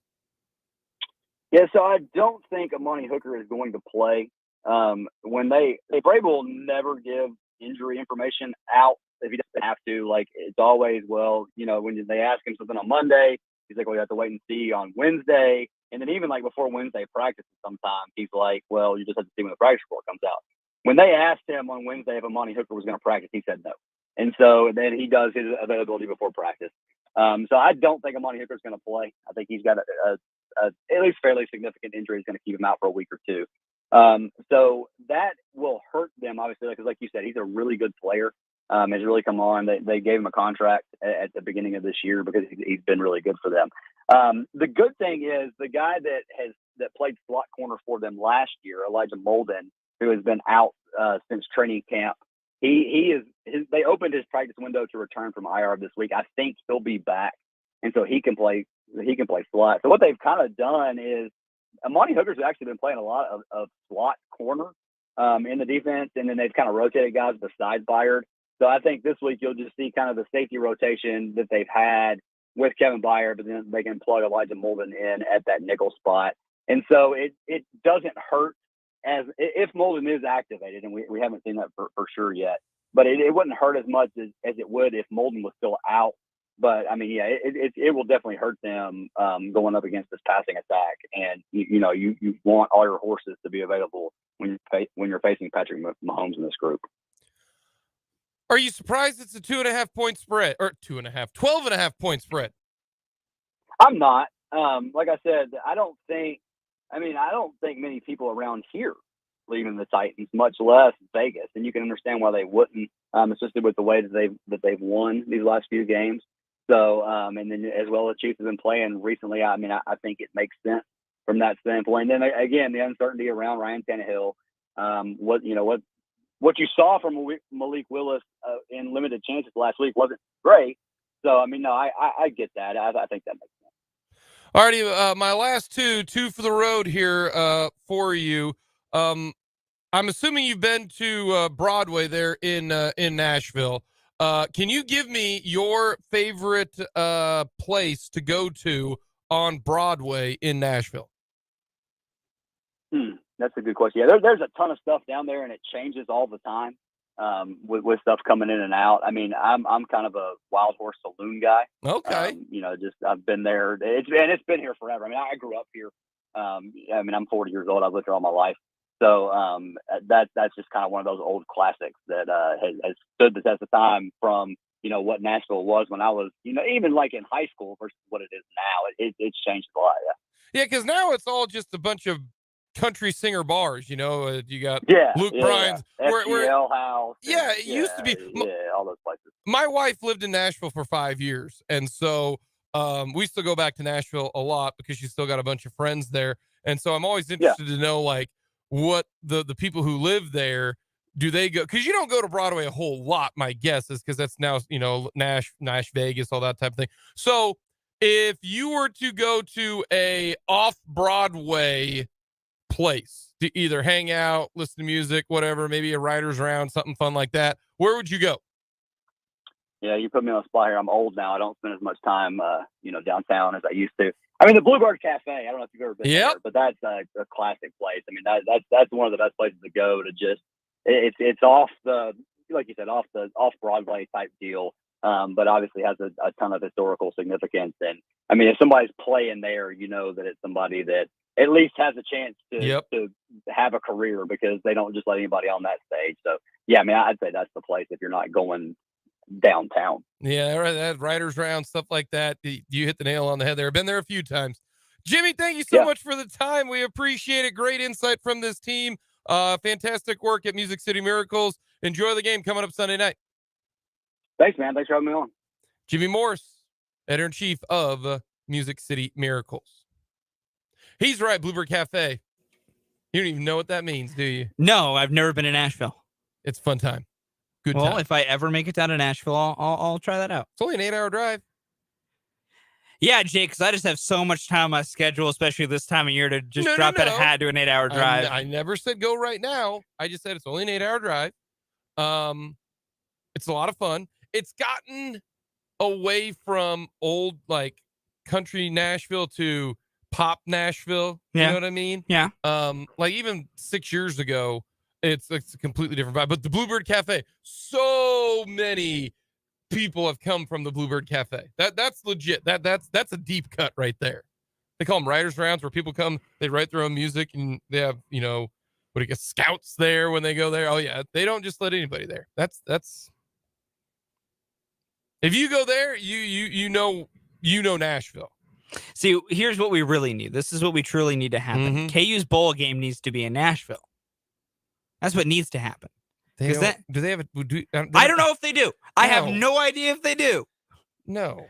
Yeah, so I don't think Amani Hooker is going to play. When Vrabel will never give injury information out if he doesn't have to. Like, it's always, well, when they ask him something on Monday, he's like, well, you have to wait and see on Wednesday. And then even like before Wednesday practice, sometimes he's like, well, you just have to see when the practice report comes out. When they asked him on Wednesday if Amani Hooker was going to practice, he said no. And so then he does his availability before practice. So I don't think Amani Hooker is going to play. I think he's got at least fairly significant injury is going to keep him out for a week or two. So that will hurt them, obviously, because like you said, he's a really good player. Has really come on. They gave him a contract at the beginning of this year because he's been really good for them. The good thing is the guy that played slot corner for them last year, Elijah Molden, who has been out since training camp. They opened his practice window to return from IR this week. I think he'll be back, and so he can play slot. So what they've kind of done is Amani Hooker's actually been playing a lot of slot corner in the defense, and then they've kind of rotated guys besides Byard. So I think this week you'll just see kind of the safety rotation that they've had with Kevin Byard, but then they can plug Elijah Molden in at that nickel spot. And so it doesn't hurt as if Molden is activated, and we haven't seen that for sure yet. But it wouldn't hurt as much as it would if Molden was still out. But I mean, yeah, it will definitely hurt them going up against this passing attack. And you want all your horses to be available when you're facing Patrick Mahomes in this group. Are you surprised it's a 2.5 point spread or 12.5 point spread? I'm not. Like I said, I don't think many people around here leaving the Titans, much less Vegas, and you can understand why they wouldn't, especially with the way that they've won these last few games. So, and then as well as Chiefs have been playing recently, I mean, I think it makes sense from that standpoint. And then again, the uncertainty around Ryan Tannehill, what you saw from Malik Willis in limited chances last week wasn't great. So, I mean, no, I get that. I think that makes sense. Alrighty, my last two for the road here for you. I'm assuming you've been to Broadway there in Nashville. Can you give me your favorite place to go to on Broadway in Nashville? That's a good question. Yeah, there's a ton of stuff down there, and it changes all the time with stuff coming in and out. I mean, I'm kind of a Wild Horse Saloon guy. Okay. I've been there. It's been here forever. I mean, I grew up here. I'm 40 years old. I've lived here all my life. So that's just kind of one of those old classics that has stood the test of time from what Nashville was when I was even like in high school versus what it is now. It's changed a lot. Yeah, because now it's all just a bunch of country singer bars. You got Luke Bryan's FGL House. Yeah, it used to be. All those places. My wife lived in Nashville for 5 years, and so we still go back to Nashville a lot because she's still got a bunch of friends there, and so I'm always interested to know like what the people who live there, do they go, because you don't go to Broadway a whole lot, my guess is, because that's now Nash Vegas, all that type of thing. So if you were to go to a off Broadway place to either hang out, listen to music, whatever, maybe a writer's round, something fun like that, where would you go? Yeah, you put me on the spot here. I'm old now. I don't spend as much time downtown as I used to. I mean, the Bluebird Cafe, I don't know if you've ever been there, but that's a classic place. I mean, that's one of the best places to go to just, it's off the, like you said, off Broadway type deal. But obviously has a ton of historical significance. And I mean, if somebody's playing there, that it's somebody that at least has a chance to have a career, because they don't just let anybody on that stage. So yeah, I mean, I'd say that's the place if you're not going downtown. Yeah, that writers round, stuff like that. You hit the nail on the head there. I've been there a few times. Jimmy, thank you so much for the time. We appreciate it. Great insight from this team. Fantastic work at Music City Miracles. Enjoy the game coming up Sunday night. Thanks, man. Thanks for having me on. Jimmy Morse, editor-in-chief of Music City Miracles. He's right. Bluebird Cafe. You don't even know what that means, do you? No, I've never been to Nashville. It's a fun time. Good Well, time. if I ever make it down to Nashville, I'll try that out. It's only an 8-hour drive. Yeah, Jake, because I just have so much time on my schedule, especially this time of year, to just drop at a hat, do an 8-hour drive. I never said go right now. I just said it's only an 8-hour drive. It's a lot of fun. It's gotten away from old like country Nashville to pop Nashville. You know what I mean? Yeah. Like even 6 years ago, it's a completely different vibe. But the Bluebird Cafe, so many people have come from the Bluebird Cafe. That's legit. That's a deep cut right there. They call them writers' rounds, where people come, they write their own music, and they have, scouts there when they go there. Oh yeah, they don't just let anybody there. That's if you go there, you know Nashville. See, here's what we really need. This is what we truly need to happen. KU's bowl game needs to be in Nashville. That's what needs to happen. Do they have I don't know if they do. I have no idea if they do. No.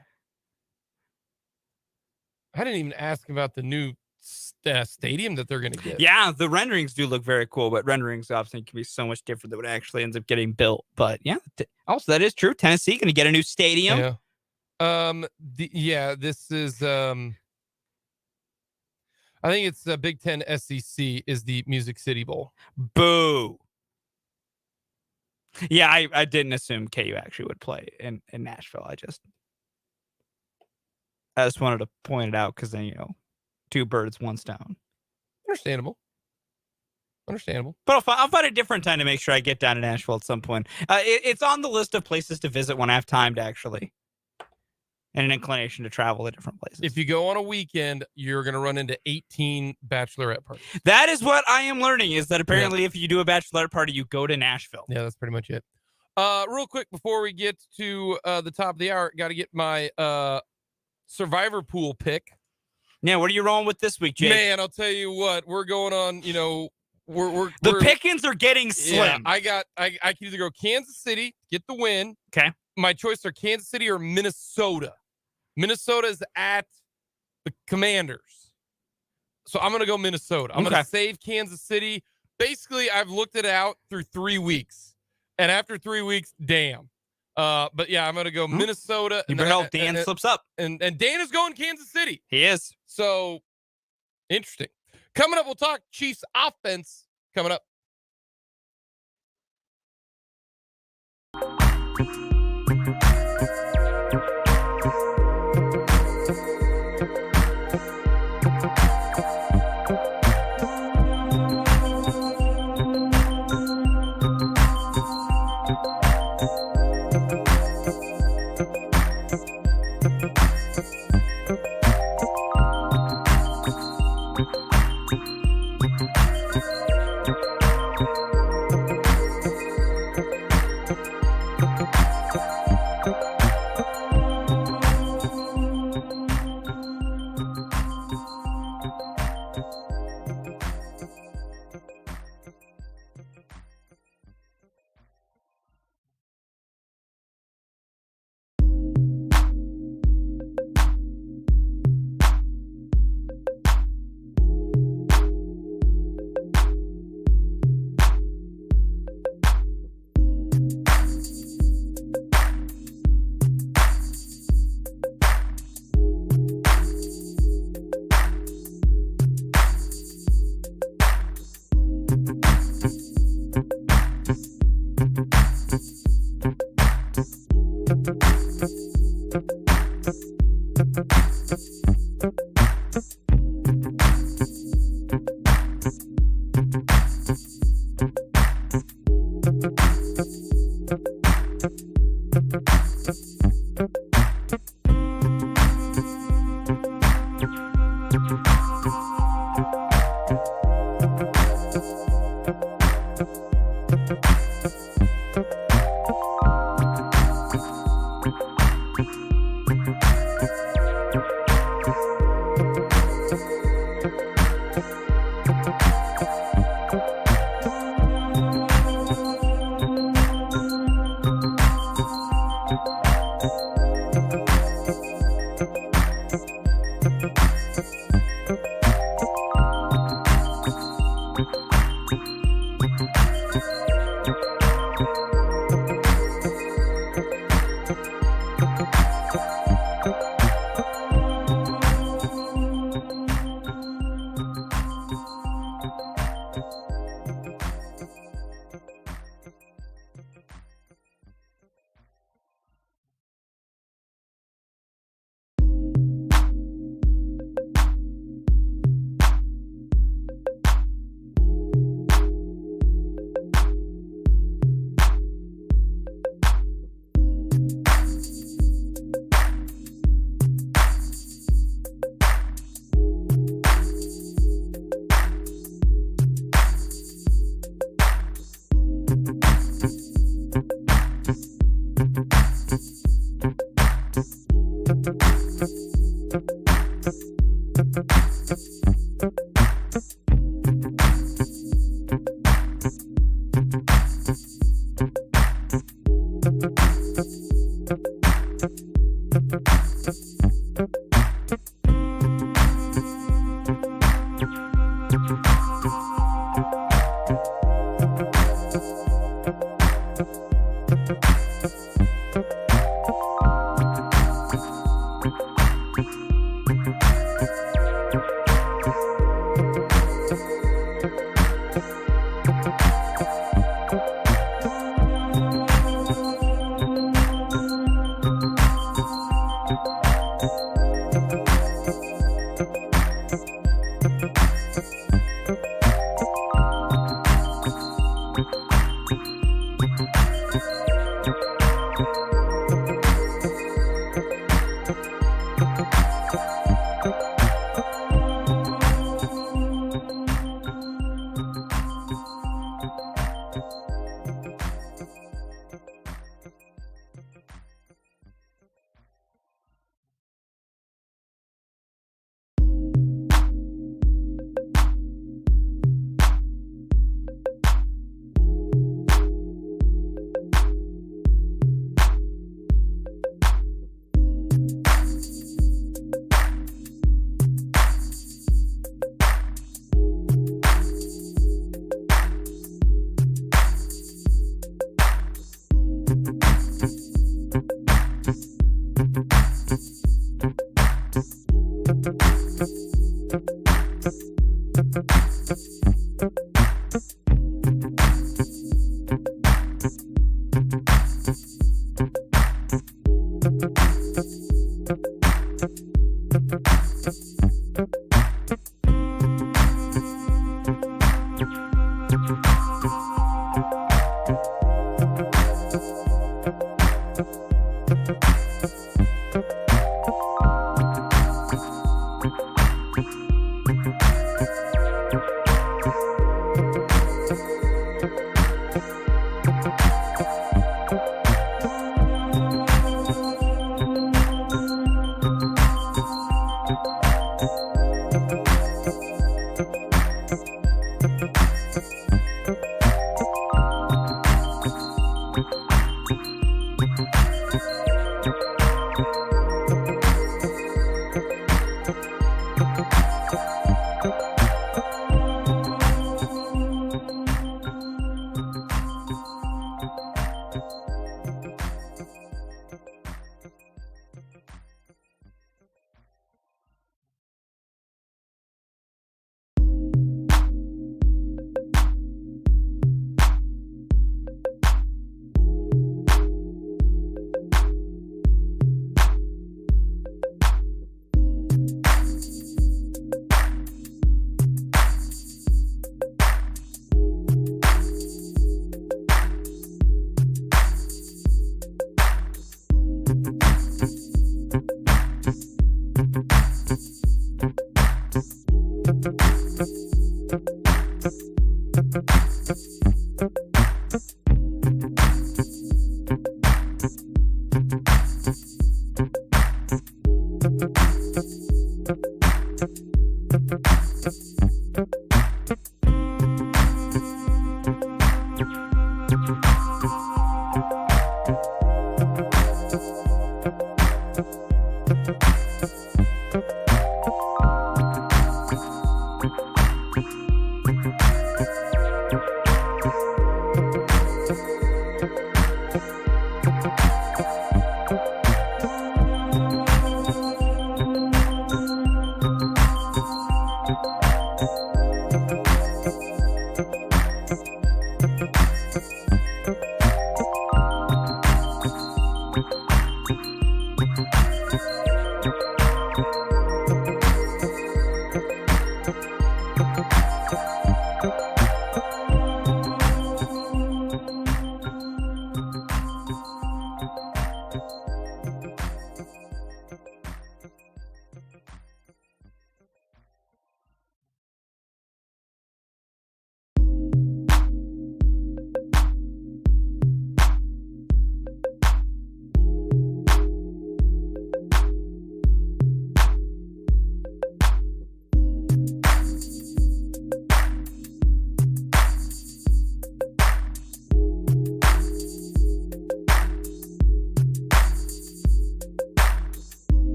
I didn't even ask about the new stadium that they're going to get. Yeah, the renderings do look very cool, but renderings obviously can be so much different than what actually ends up getting built. But yeah, also that is true. Tennessee going to get a new stadium. Yeah. This is I think it's the Big Ten SEC is the Music City Bowl. Boo. Yeah, I didn't assume KU actually would play in Nashville. I just wanted to point it out because then, two birds, one stone. Understandable. But I'll find a different time to make sure I get down to Nashville at some point. It's on the list of places to visit when I have time to actually, and an inclination to travel to different places. If you go on a weekend, you're going to run into 18 bachelorette parties. That is what I am learning, is that apparently if you do a bachelorette party, you go to Nashville. Yeah, that's pretty much it. Real quick, before we get to the top of the hour, got to get my Survivor Pool pick. Yeah, what are you rolling with this week, Jake? Man, I'll tell you what, we're going on, we're pickings are getting slim. Yeah, I can either go Kansas City, get the win. Okay. My choice are Kansas City or Minnesota. Minnesota is at the Commanders. So I'm going to go Minnesota. I'm going to save Kansas City. Basically, I've looked it out through 3 weeks. And after 3 weeks, damn. But yeah, I'm going to go Minnesota. You better hope Dan slips up. And Dan is going Kansas City. He is. So, interesting. Coming up, we'll talk Chiefs offense coming up.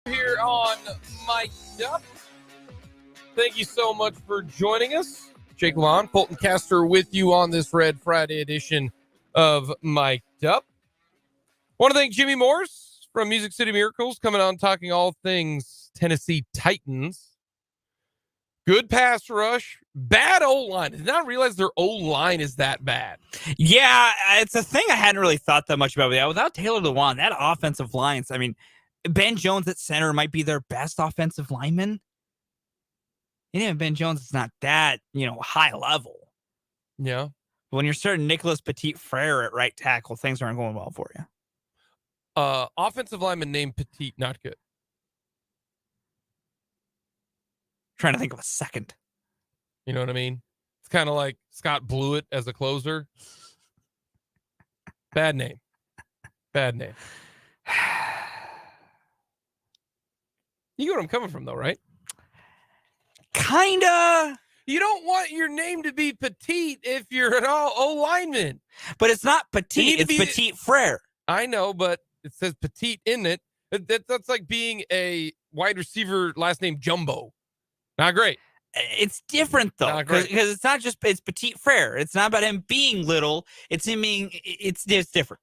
Here on Mic'd Up. Thank you so much for joining us. Jake Lon, Colton Castor with you on this Red Friday edition of Mic'd Up. Want to thank Jimmy Morse from Music City Miracles coming on talking all things Tennessee Titans. Good pass rush, bad O-line. Did not realize their O-line is that bad. Yeah, it's a thing I hadn't really thought that much about. Without Taylor Lewan, that offensive line, I mean, Ben Jones at center might be their best offensive lineman. And even Ben Jones is not that, high level. Yeah. But when you're starting Nicholas Petit-Frere at right tackle, things aren't going well for you. Offensive lineman named Petit, not good. Trying to think of a second. You know what I mean? It's kind of like Scott Blewett as a closer. Bad name. Bad name. You get what I'm coming from, though, right? Kinda. You don't want your name to be Petite if you're an O-lineman. But it's not Petite, it's Petit-Frere. I know, but it says Petite in it. That's like being a wide receiver last name Jumbo. Not great. It's different, though, because it's not just, it's Petit-Frere. It's not about him being little. It's him being, it's different.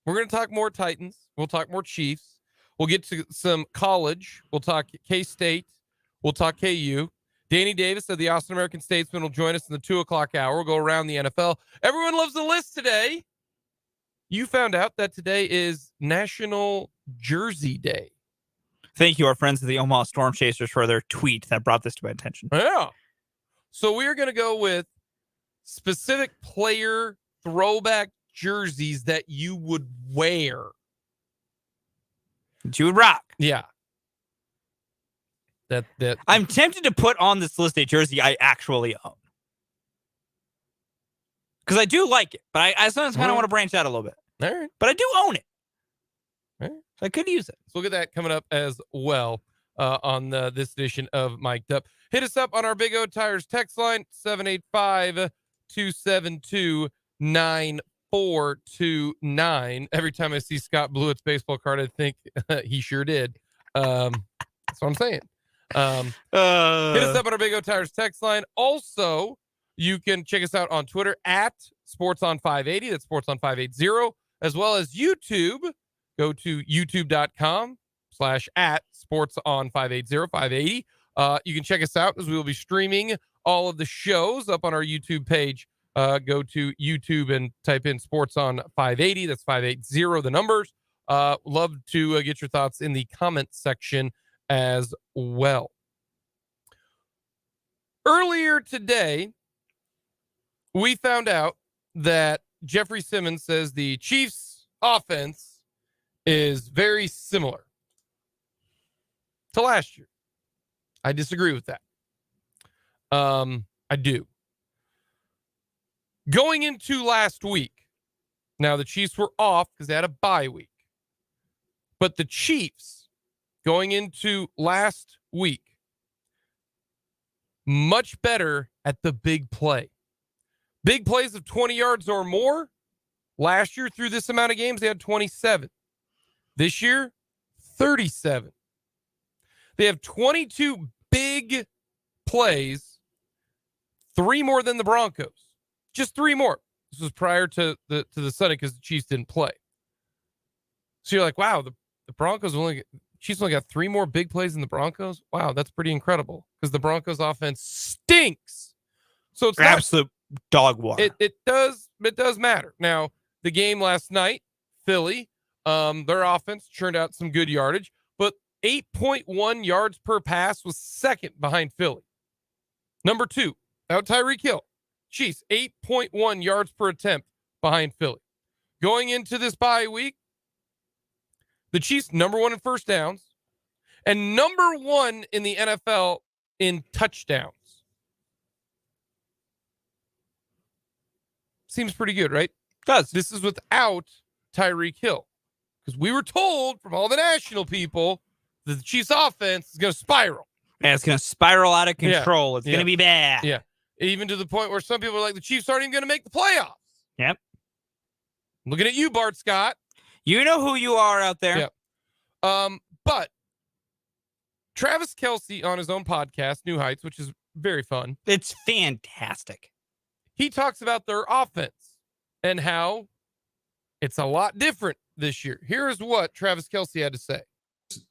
We're going to talk more Titans. We'll talk more Chiefs. We'll get to some college. We'll talk K-State. We'll talk KU. Danny Davis of the Austin American Statesman will join us in the 2 o'clock hour. We'll go around the NFL. Everyone loves the list today. You found out that today is National Jersey Day. Thank you, our friends at the Omaha Storm Chasers, for their tweet that brought this to my attention. Yeah. So we're going to go with specific player throwback jerseys that you would wear. That you would rock. Yeah. That I'm tempted to put on this list a jersey I actually own. Because I do like it, but I sometimes kind of want to branch out a little bit. All right. But I do own it. All right. So I could use it. So we'll get that coming up as well on this edition of Mic'd Up. Hit us up on our Big O Tires text line, 785-272-9429. Every time I see Scott Blewett's baseball card, I think he sure did. That's what I'm saying. Hit us up on our Big O Tires text line. Also, you can check us out on Twitter at SportsOn580. That's SportsOn580, as well as YouTube. Go to youtube.com/@SportsOn580. You can check us out as we will be streaming all of the shows up on our YouTube page. Go to YouTube and type in Sports on 580. That's 580, the numbers. Love to get your thoughts in the comment section as well. Earlier today, we found out that Jeffrey Simmons says the Chiefs' offense is very similar to last year. I disagree with that. I do. Going into last week, now the Chiefs were off because they had a bye week. But the Chiefs, going into last week, much better at the big play. Big plays of 20 yards or more. Last year, through this amount of games, they had 27. This year, 37. They have 22 big plays, 3 more than the Broncos. Just 3 more. This was prior to the Sunday because the Chiefs didn't play. So you're like, wow, the Broncos Chiefs only got 3 more big plays than the Broncos. Wow, that's pretty incredible because the Broncos offense stinks. So it's absolute dog water. It does matter. Now, the game last night, Philly, their offense churned out some good yardage, but 8.1 yards per pass was second behind Philly. Number 2, out Tyreek Hill. Chiefs, 8.1 yards per attempt behind Philly. Going into this bye week, the Chiefs, number 1 in first downs and number 1 in the NFL in touchdowns. Seems pretty good, right? Does. This is without Tyreek Hill. Because we were told from all the national people that the Chiefs offense is going to spiral. Yeah, it's going to spiral out of control. It's going to be bad. Yeah. Even to the point where some people are like, the Chiefs aren't even going to make the playoffs. Yep. Looking at you, Bart Scott. You know who you are out there. Yep. But Travis Kelce on his own podcast, New Heights, which is very fun. It's fantastic. He talks about their offense and how it's a lot different this year. Here's what Travis Kelce had to say.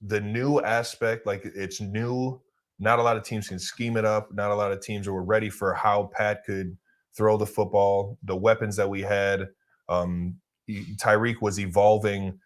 The new aspect, like it's new. Not a lot of teams can scheme it up. Not a lot of teams were ready for how Pat could throw the football, the weapons that we had. Tyreek was evolving.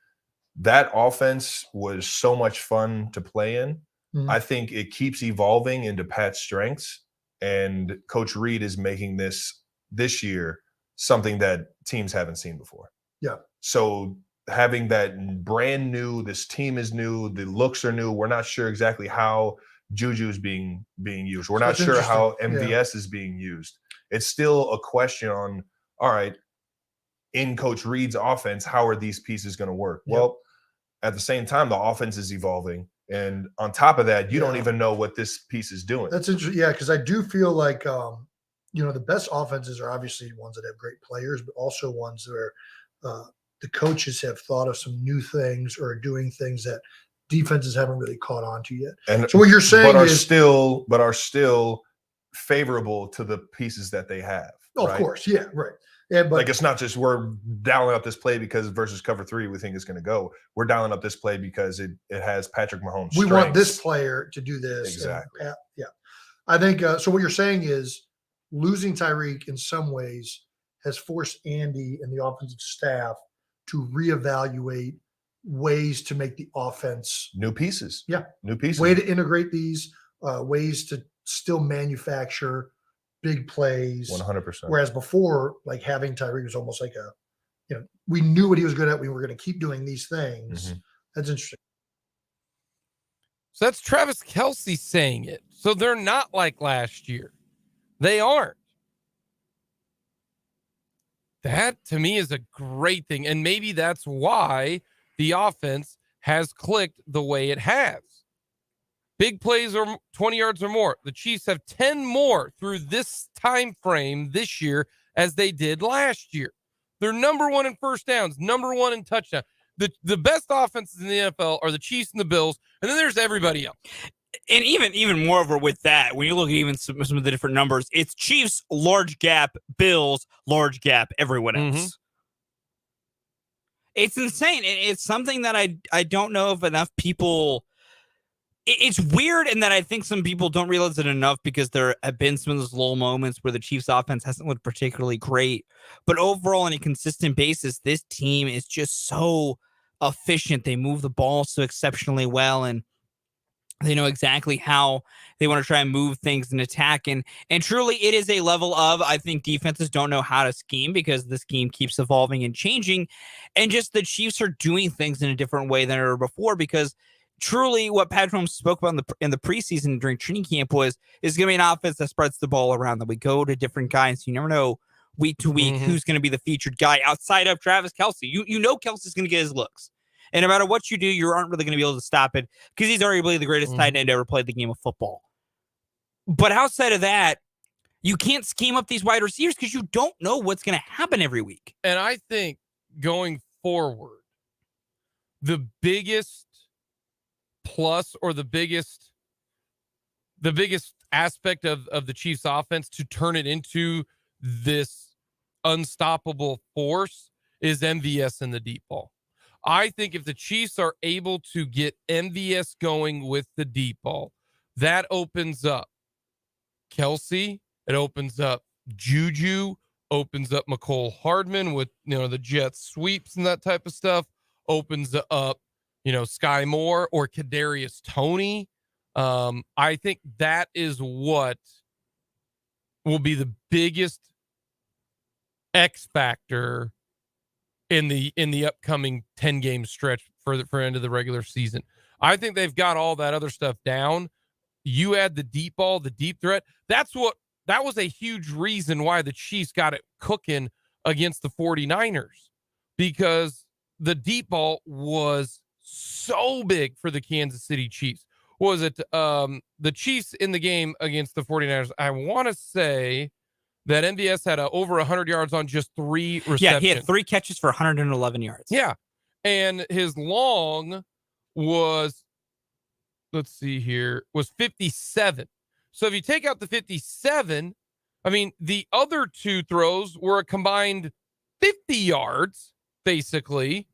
That offense was so much fun to play in. Mm-hmm. I think it keeps evolving into Pat's strengths. And Coach Reid is making this year something that teams haven't seen before. Yeah. So having that brand new, this team is new, the looks are new. We're not sure exactly how Juju is being used. We're not sure how MVS is being used. It's still a question on, all right, in Coach Reid's offense, how are these pieces going to work? Yep. Well, at the same time, the offense is evolving. And on top of that, you don't even know what this piece is doing. That's interesting. Yeah, because I do feel like, the best offenses are obviously ones that have great players, but also ones where the coaches have thought of some new things or are doing things that defenses haven't really caught on to yet. And so what you're saying are still favorable to the pieces that they have. Oh, right? Of course. Yeah, right. Yeah, but like it's not just we're dialing up this play because versus cover 3 we think it's going to go. We're dialing up this play because it has Patrick Mahomes. We want this player to do this. Exactly. Yeah. I think so. What you're saying is losing Tyreek in some ways has forced Andy and the offensive staff to reevaluate ways to make the offense new pieces. Yeah. New pieces. Way to integrate these, ways to still manufacture big plays. 100%. Whereas before, like having Tyreek was almost like we knew what he was good at. We were going to keep doing these things. Mm-hmm. That's interesting. So that's Travis Kelce saying it. So they're not like last year. They aren't. That to me is a great thing. And maybe that's why the offense has clicked the way it has. Big plays or 20 yards or more. The Chiefs have 10 more through this time frame this year as they did last year. They're number 1 in first downs, number 1 in touchdown. The best offenses in the NFL are the Chiefs and the Bills, and then there's everybody else. And even moreover with that, when you look at even some of the different numbers, it's Chiefs, large gap, Bills, large gap, everyone else. Mm-hmm. It's insane. It's something that I don't know if enough people... It's weird in that I think some people don't realize it enough because there have been some of those lull moments where the Chiefs offense hasn't looked particularly great. But overall, on a consistent basis, this team is just so efficient. They move the ball so exceptionally well, and they know exactly how they want to try and move things and attack. And truly, it is a level of, I think defenses don't know how to scheme because the scheme keeps evolving and changing. And just the Chiefs are doing things in a different way than ever before because truly, what Patrick Mahomes spoke about in the preseason during training camp is going to be an offense that spreads the ball around, that we go to different guys. You never know week to week who's going to be the featured guy outside of Travis Kelce. You know Kelce's going to get his looks. And no matter what you do, you aren't really going to be able to stop it because he's arguably the greatest tight end to ever played the game of football. But outside of that, You can't scheme up these wide receivers because you don't know what's going to happen every week. And I think going forward, the biggest plus or the biggest aspect of the Chiefs offense to turn it into this unstoppable force is MVS in the deep ball. I think if the Chiefs are able to get MVS going with the deep ball, that opens up Kelsey, it opens up Juju, opens up McCole Hardman with, the jet sweeps and that type of stuff, opens up, Sky Moore or Kadarius Toney. I think that is what will be the biggest X factor in the upcoming 10-game stretch for end of the regular season. I think they've got all that other stuff down. You add the deep ball, the deep threat. That was a huge reason why the Chiefs got it cooking against the 49ers, because the deep ball was so big for the Kansas City Chiefs. Was it the Chiefs in the game against the 49ers? I want to say that MVS had over 100 yards on just 3 receptions. Yeah, he had 3 catches for 111 yards. Yeah. And his long was, let's see here, was 57. So if you take out the 57, I mean, the other 2 throws were a combined 50 yards, basically.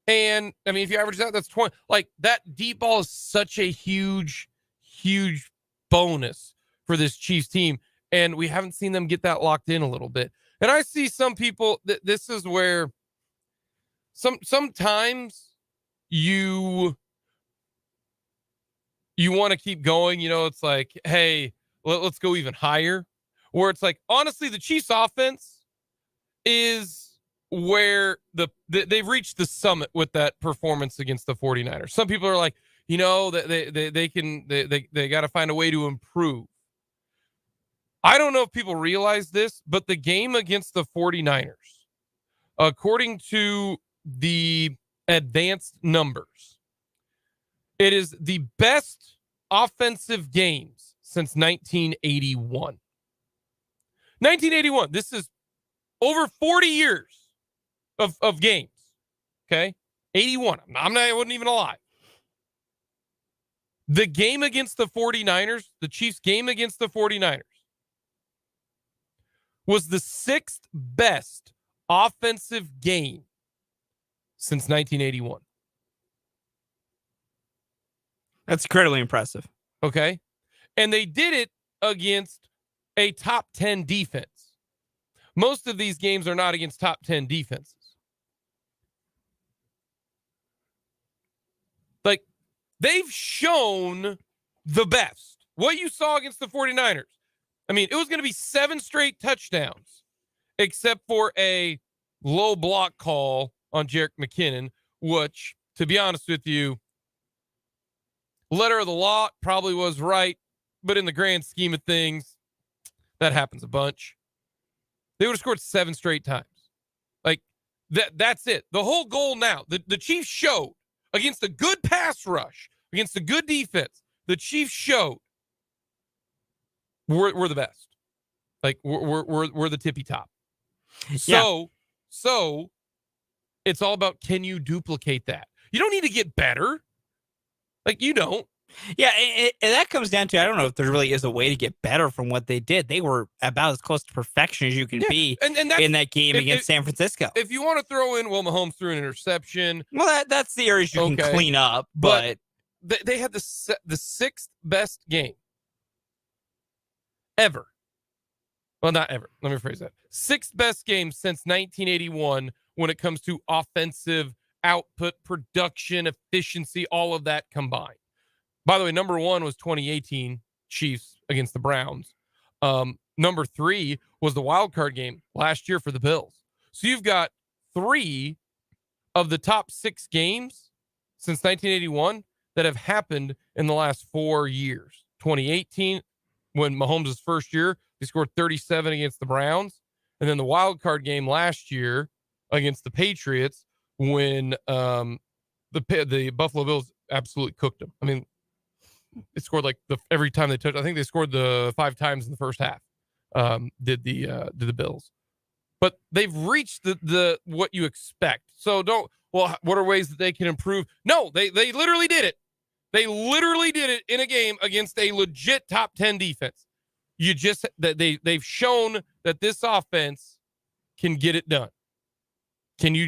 And I mean, if you average that, that's 20. Like, that deep ball is such a huge, huge bonus for this Chiefs team. And we haven't seen them get that locked in a little bit. And I see some people that this is where sometimes you want to keep going. It's like, hey, let's go even higher. Where it's like, honestly, the Chiefs offense is where they've reached the summit with that performance against the 49ers. Some people are like, that they got to find a way to improve. I don't know if people realize this, but the game against the 49ers, according to the advanced numbers, it is the best offensive games since 1981. 1981. This is over 40 years of games. Okay. 81. I wasn't even alive. The game against the 49ers, the Chiefs game against the 49ers, was the 6th best offensive game since 1981. That's incredibly impressive. Okay. And they did it against a top 10 defense. Most of these games are not against top 10 defenses. Like, they've shown the best. What you saw against the 49ers. I mean, it was going to be 7 straight touchdowns, except for a low block call on Jerick McKinnon, which, to be honest with you, letter of the law probably was right, but in the grand scheme of things, that happens a bunch. They would have scored 7 straight times. Like, that's it. The whole goal now, the Chiefs showed against a good pass rush, against a good defense, the Chiefs showed we're the best. Like, we're the tippy top. So it's all about, can you duplicate that? You don't need to get better. Like, you don't. Yeah, and that comes down to, I don't know if there really is a way to get better from what they did. They were about as close to perfection as you can be and in that game against San Francisco. If you want to throw in, Mahomes threw an interception. Well, that's the areas you can clean up. But they had the 6th best game ever. Well, not ever. Let me rephrase that. 6th best game since 1981 when it comes to offensive output, production, efficiency, all of that combined. By the way, number 1 was 2018 Chiefs against the Browns. Number 3 was the wild card game last year for the Bills. So you've got 3 of the top 6 games since 1981 that have happened in the last 4 years. 2018, when Mahomes' first year, he scored 37 against the Browns. And then the wild card game last year against the Patriots, when the Buffalo Bills absolutely cooked them. I mean, it scored like every time they touched. I think they scored the 5 times in the first half. did the Bills. But they've reached the what you expect. So what are ways that they can improve? No, they literally did it. They literally did it in a game against a legit top 10 defense. They've shown that this offense can get it done. Can you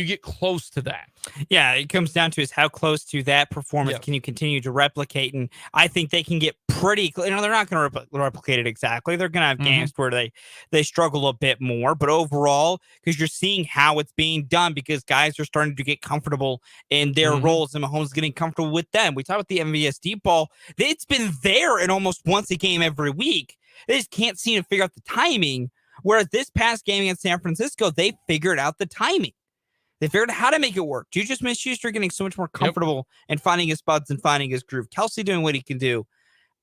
get close to that? Yeah, it comes down to is how close to that performance can you continue to replicate? And I think they can get pretty, they're not going to replicate it exactly. They're going to have games where they struggle a bit more, but overall, because you're seeing how it's being done, because guys are starting to get comfortable in their roles and Mahomes is getting comfortable with them. We talk about the MVS deep ball. It's been there in almost once a game every week. They just can't seem to figure out the timing. Whereas this past game against San Francisco, they figured out the timing. They figured out how to make it work. Juju Smith-Schuster getting so much more comfortable and finding his spots and finding his groove. Kelsey doing what he can do.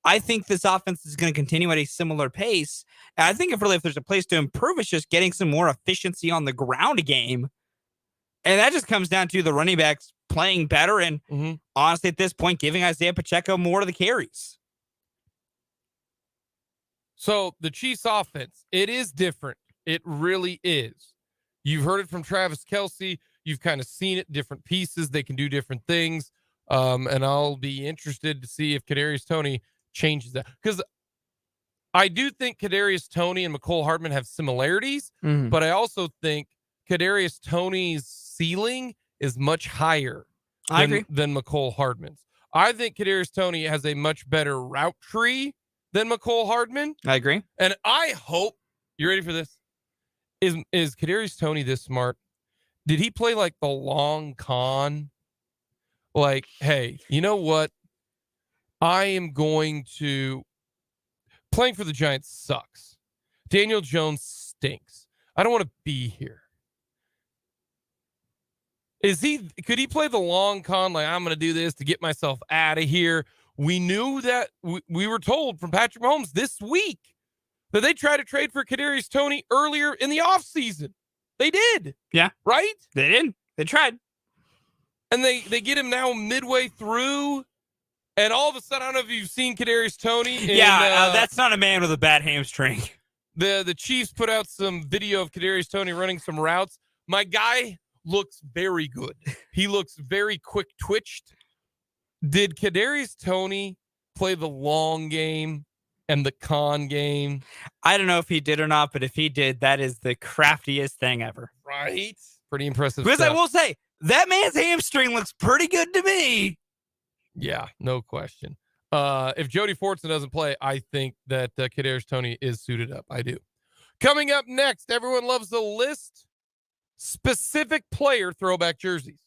I think this offense is going to continue at a similar pace. And I think if there's a place to improve, it's just getting some more efficiency on the ground game. And that just comes down to the running backs playing better and honestly at this point giving Isaiah Pacheco more of the carries. So the Chiefs offense, it is different. It really is. You've heard it from Travis Kelce. You've kind of seen it, different pieces. They can do different things. And I'll be interested to see if Kadarius Toney changes that. Because I do think Kadarius Toney and Mecole Hardman have similarities, but I also think Kadarius Toney's ceiling is much higher than Mecole Hardman's. I think Kadarius Toney has a much better route tree than Mecole Hardman. I agree. And I hope, you ready for this? Is Kadarius Toney this smart? Did he play like the long con? Like, hey, you know what? I am going to... Playing for the Giants sucks. Daniel Jones stinks. I don't want to be here. Could he play the long con? Like, I'm going to do this to get myself out of here. We knew that we were told from Patrick Mahomes this week that they tried to trade for Kadarius Toney earlier in the offseason. They did. Yeah. Right? They did. They tried. And they get him now midway through. And all of a sudden, I don't know if you've seen Kadarius Toney. That's not a man with a bad hamstring. The Chiefs put out some video of Kadarius Toney running some routes. My guy looks very good. He looks very quick twitched. Did Kadarius Toney play the long game and the con game? I don't know if he did or not, but if he did, that is the craftiest thing ever. Right? Pretty impressive Because stuff. I will say, that man's hamstring looks pretty good to me. Yeah, no question. If Jody Fortson doesn't play, I think that Kadarius Toney is suited up. I do. Coming up next, everyone loves the list. Specific player throwback jerseys.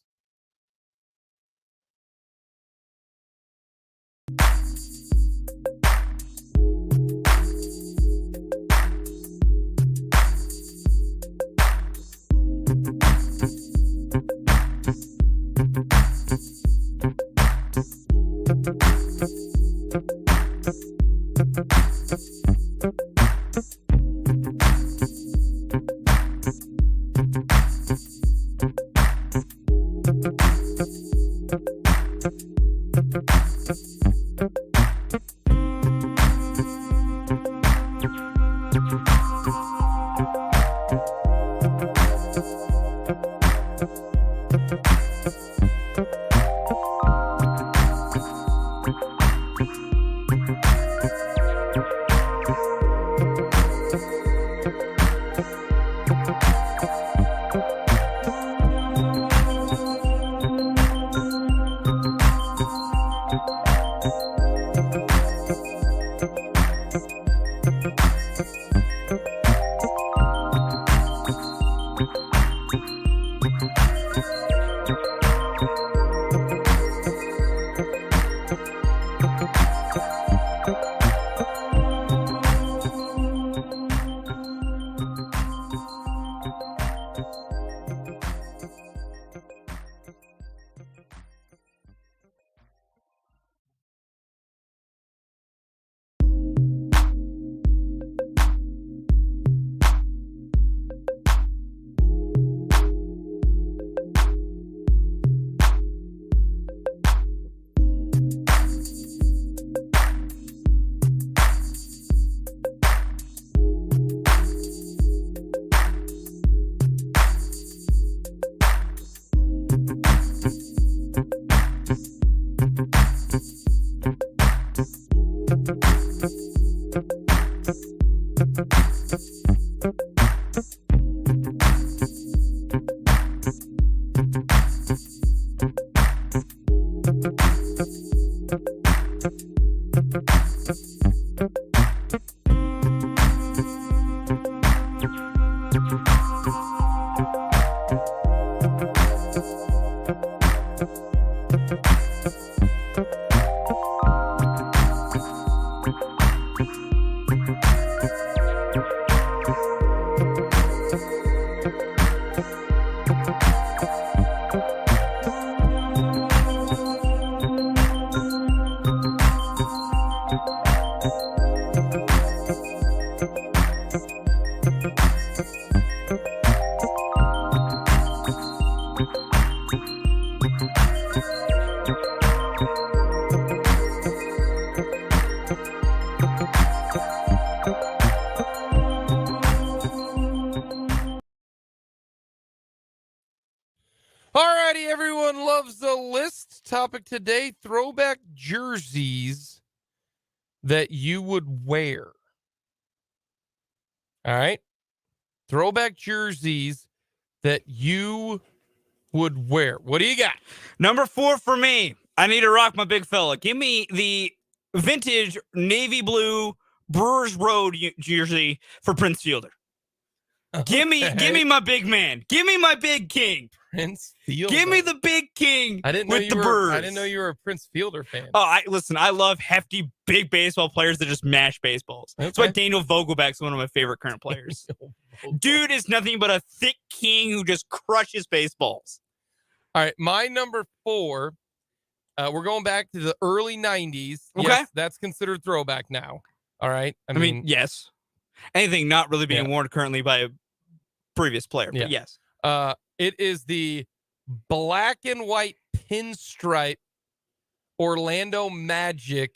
Alrighty, everyone loves the list. Topic today, throwback jerseys that you would wear. All right. Throwback jerseys that you would wear. What do you got? Number 4 for me. I need to rock my big fella. Give me the vintage navy blue Brewers Road jersey for Prince Fielder. Give me my big man. Give me my big king. Prince Fielder. Give me the big king with the Brewers. I didn't know you were a Prince Fielder fan. Oh, listen, I love hefty, big baseball players that just mash baseballs. Okay. That's why Daniel Vogelback's one of my favorite current players. Dude is nothing but a thick king who just crushes baseballs. All right, my number 4, we're going back to the early 90s. Okay. Yes, that's considered throwback now. All right. I mean, yes. Anything not really being worn currently by a previous player, but yes. It is the black and white pinstripe Orlando Magic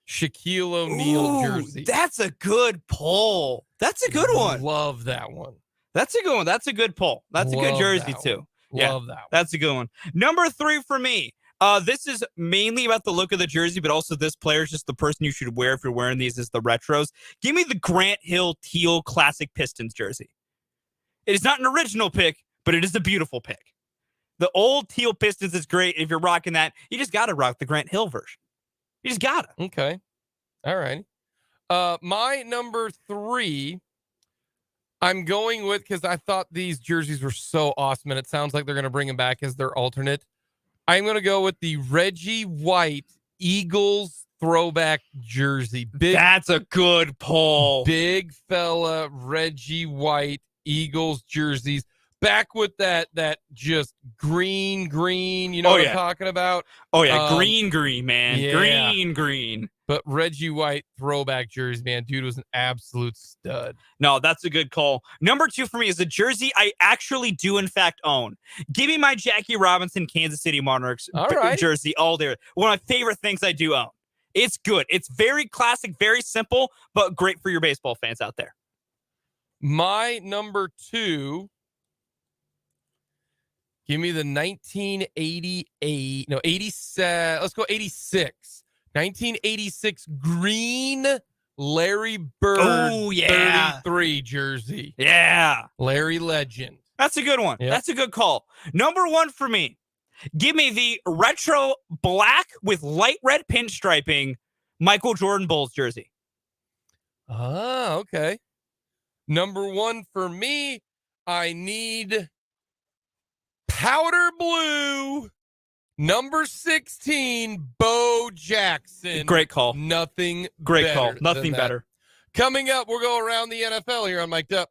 Shaquille O'Neal jersey. That's a good pull. That's a good one. Love that one. That's a good one. That's a good pull. That's a good jersey too. Love that one. That's a good one. Number 3 for me. This is mainly about the look of the jersey, but also this player is just the person you should wear if you're wearing these is the retros. Give me the Grant Hill Teal Classic Pistons jersey. It is not an original pick, but it is a beautiful pick. The old teal Pistons is great. If you're rocking that, you just got to rock the Grant Hill version. You just got to. Okay. All right. My number 3, I'm going with, because I thought these jerseys were so awesome, and it sounds like they're going to bring them back as their alternate. I'm going to go with the Reggie White Eagles throwback jersey. That's a good pull. Big fella Reggie White Eagles jerseys. Back with that just green, you know what I'm talking about? Oh, yeah, green, man. Yeah. Green. But Reggie White throwback jersey, man, dude was an absolute stud. No, that's a good call. Number 2 for me is a jersey I actually do, in fact, own. Give me my Jackie Robinson Kansas City Monarchs jersey all there. One of my favorite things I do own. It's good. It's very classic, very simple, but great for your baseball fans out there. My number 2... give me the 1988, no, 87, let's go 86. 1986 green Larry Bird 33 jersey. Yeah. Larry Legend. That's a good one. Yep. That's a good call. Number 1 for me. Give me the retro black with light red pinstriping Michael Jordan Bulls jersey. Ah, okay. Number 1 for me, I need powder blue, number 16, Bo Jackson. Great call. Nothing Great call. Nothing better. Coming up, we'll go around the NFL here on Mic'd Up.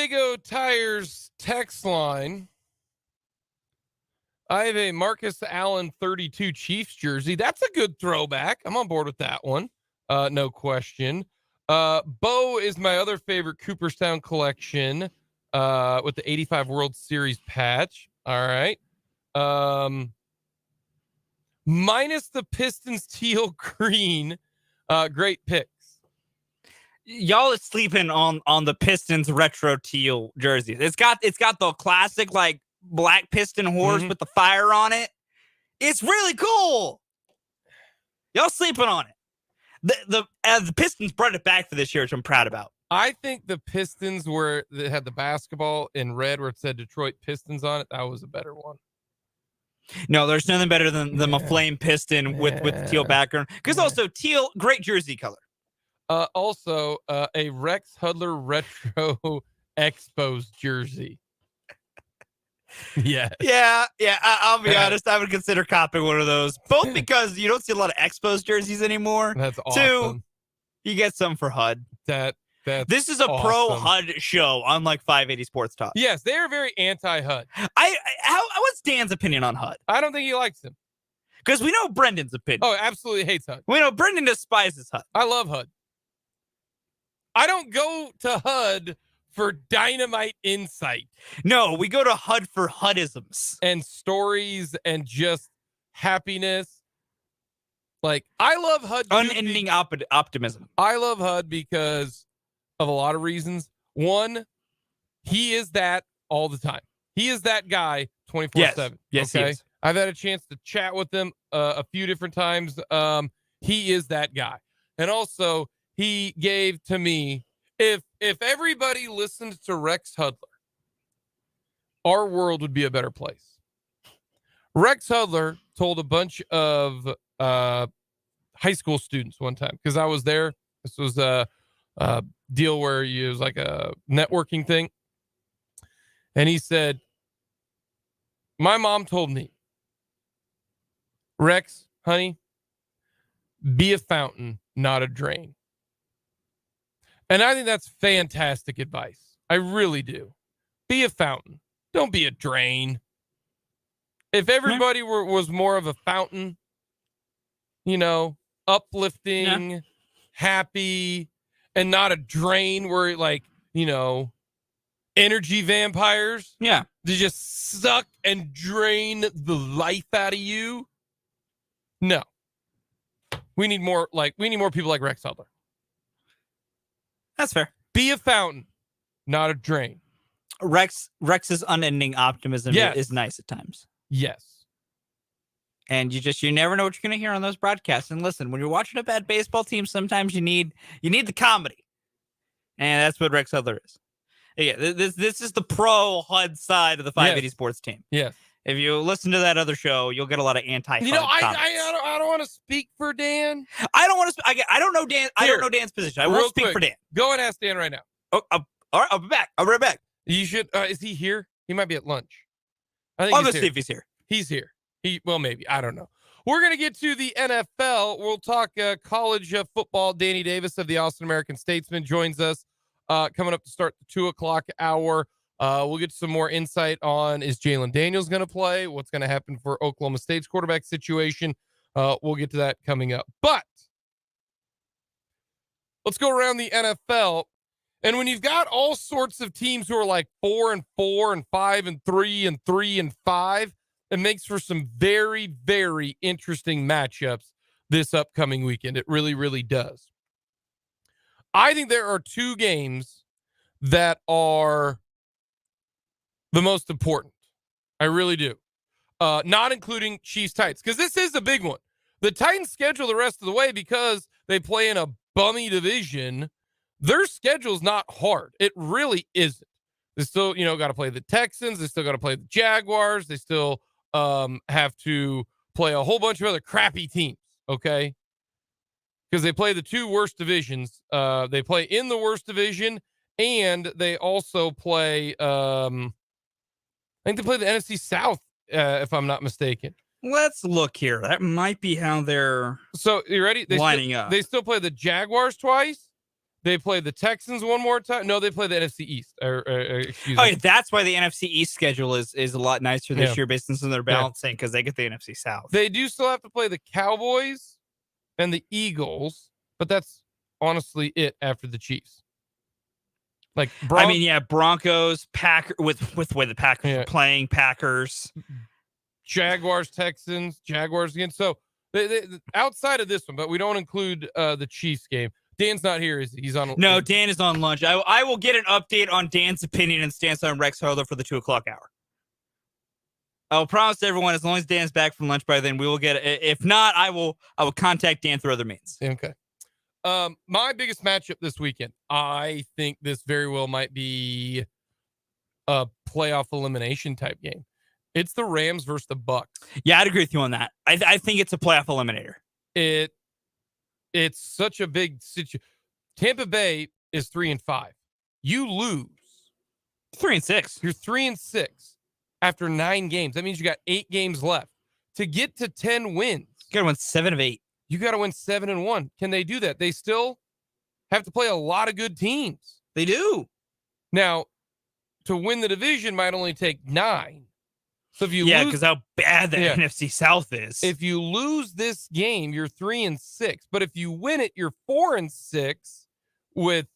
Big O Tires text line. I have a Marcus Allen 32 Chiefs jersey. That's a good throwback. I'm on board with that one. No question. Bo is my other favorite Cooperstown collection with the 85 World Series patch. All right. Minus the Pistons teal green. Great picks. Y'all is sleeping on the Pistons retro teal jersey. It's got the classic like black piston horse with the fire on it. It's really cool. Y'all sleeping on it. The Pistons brought it back for this year, which I'm proud about. I think the Pistons that had the basketball in red where it said Detroit Pistons on it, that was a better one. No, there's nothing better than the flame piston with the teal background. Because also teal, great jersey color. Also, a Rex Hudler retro Expos jersey. Yeah. I'll be honest. I would consider copping one of those, both because you don't see a lot of Expos jerseys anymore. That's awesome. Two, you get some for HUD. This is a pro HUD show, unlike 580 Sports Talk. Yes, they are very anti-HUD. What's Dan's opinion on HUD? I don't think he likes him. Because we know Brendan's opinion. Oh, absolutely hates HUD. We know Brendan despises HUD. I love HUD. I don't go to HUD for dynamite insight. No, we go to HUD for HUDisms. And stories and just happiness. Like, I love HUD. Unending optimism. I love HUD because of a lot of reasons. One, he is that all the time. He is that guy 24/7. Yes, okay? he is. I've had a chance to chat with him a few different times. He is that guy. And also, he gave to me, if everybody listened to Rex Hudler, our world would be a better place. Rex Hudler told a bunch of high school students one time, because I was there. This was a deal where it was like a networking thing. And he said, my mom told me, Rex, honey, be a fountain, not a drain. And I think that's fantastic advice. I really do. Be a fountain. Don't be a drain. If everybody was more of a fountain, uplifting, happy, and not a drain where energy vampires. Yeah. They just suck and drain the life out of you. No. We need more people like Rex Hudler. That's fair. Be a fountain, not a drain. Rex's unending optimism is nice at times. Yes. And you never know what you're going to hear on those broadcasts. And listen, when you're watching a bad baseball team, sometimes you need the comedy. And that's what Rex Hudler is. Yeah, this is the pro HUD side of the 580 Sports team. Yes. If you listen to that other show, you'll get a lot of anti-HUD I don't want to speak for Dan. I don't want to. I don't know Dan. I don't know Dan's position. I won't speak for Dan. Go and ask Dan right now. Oh, all right, I'll be back. I'll be right back. You should. Is he here? He might be at lunch. I'll go see if he's here. He's here. Maybe. I don't know. We're going to get to the NFL. We'll talk college football. Danny Davis of the Austin American Statesman joins us coming up to start the 2:00 hour. We'll get some more insight on, is Jalen Daniels going to play? What's going to happen for Oklahoma State's quarterback situation? We'll get to that coming up. But let's go around the NFL. And when you've got all sorts of teams who are like 4-4 and 5-3 and 3-5, it makes for some very, very interesting matchups this upcoming weekend. It really, really does. I think there are two games that are the most important. I really do. Not including Chiefs Titans, because this is a big one. The Titans schedule the rest of the way because they play in a bummy division. Their schedule's not hard. It really isn't. They still, got to play the Texans. They still got to play the Jaguars. They still have to play a whole bunch of other crappy teams, okay? Because they play the two worst divisions. They play in the worst division, and they also play, I think they play the NFC South, if I'm not mistaken. Let's look here. That might be how they're So, you ready? lining up. They still play the Jaguars twice. They play the Texans one more time. No, they play the NFC East. Excuse me. Yeah, that's why the NFC East schedule is a lot nicer this year based on some of their balancing, because they get the NFC South. They do still have to play the Cowboys and the Eagles, but that's honestly it after the Chiefs. Like, Broncos, Packers, with the way the Packers are playing, Packers, Jaguars, Texans, Jaguars again. So they outside of this one, but we don't include the Chiefs game. Dan's not here. He's on. No, Dan is on lunch. I will get an update on Dan's opinion and stance on Rex Harlow for the 2:00 hour. I will promise everyone, as long as Dan's back from lunch by then, we will get it. If not, I will contact Dan through other means. Okay. My biggest matchup this weekend, I think this very well might be a playoff elimination type game. It's the Rams versus the Bucks. Yeah, I'd agree with you on that. I think it's a playoff eliminator. It's such a big situation. Tampa Bay is 3-5. You lose 3-6. You're 3-6 after 9 games. That means you got 8 games left. To get to 10 wins, You got to win 7 of 8. You got to win 7-1. Can they do that? They still have to play a lot of good teams. They do. Now, to win the division might only take 9. So if you lose, because how bad the NFC South is. If you lose this game, you're 3-6. But if you win it, you're 4-6 with.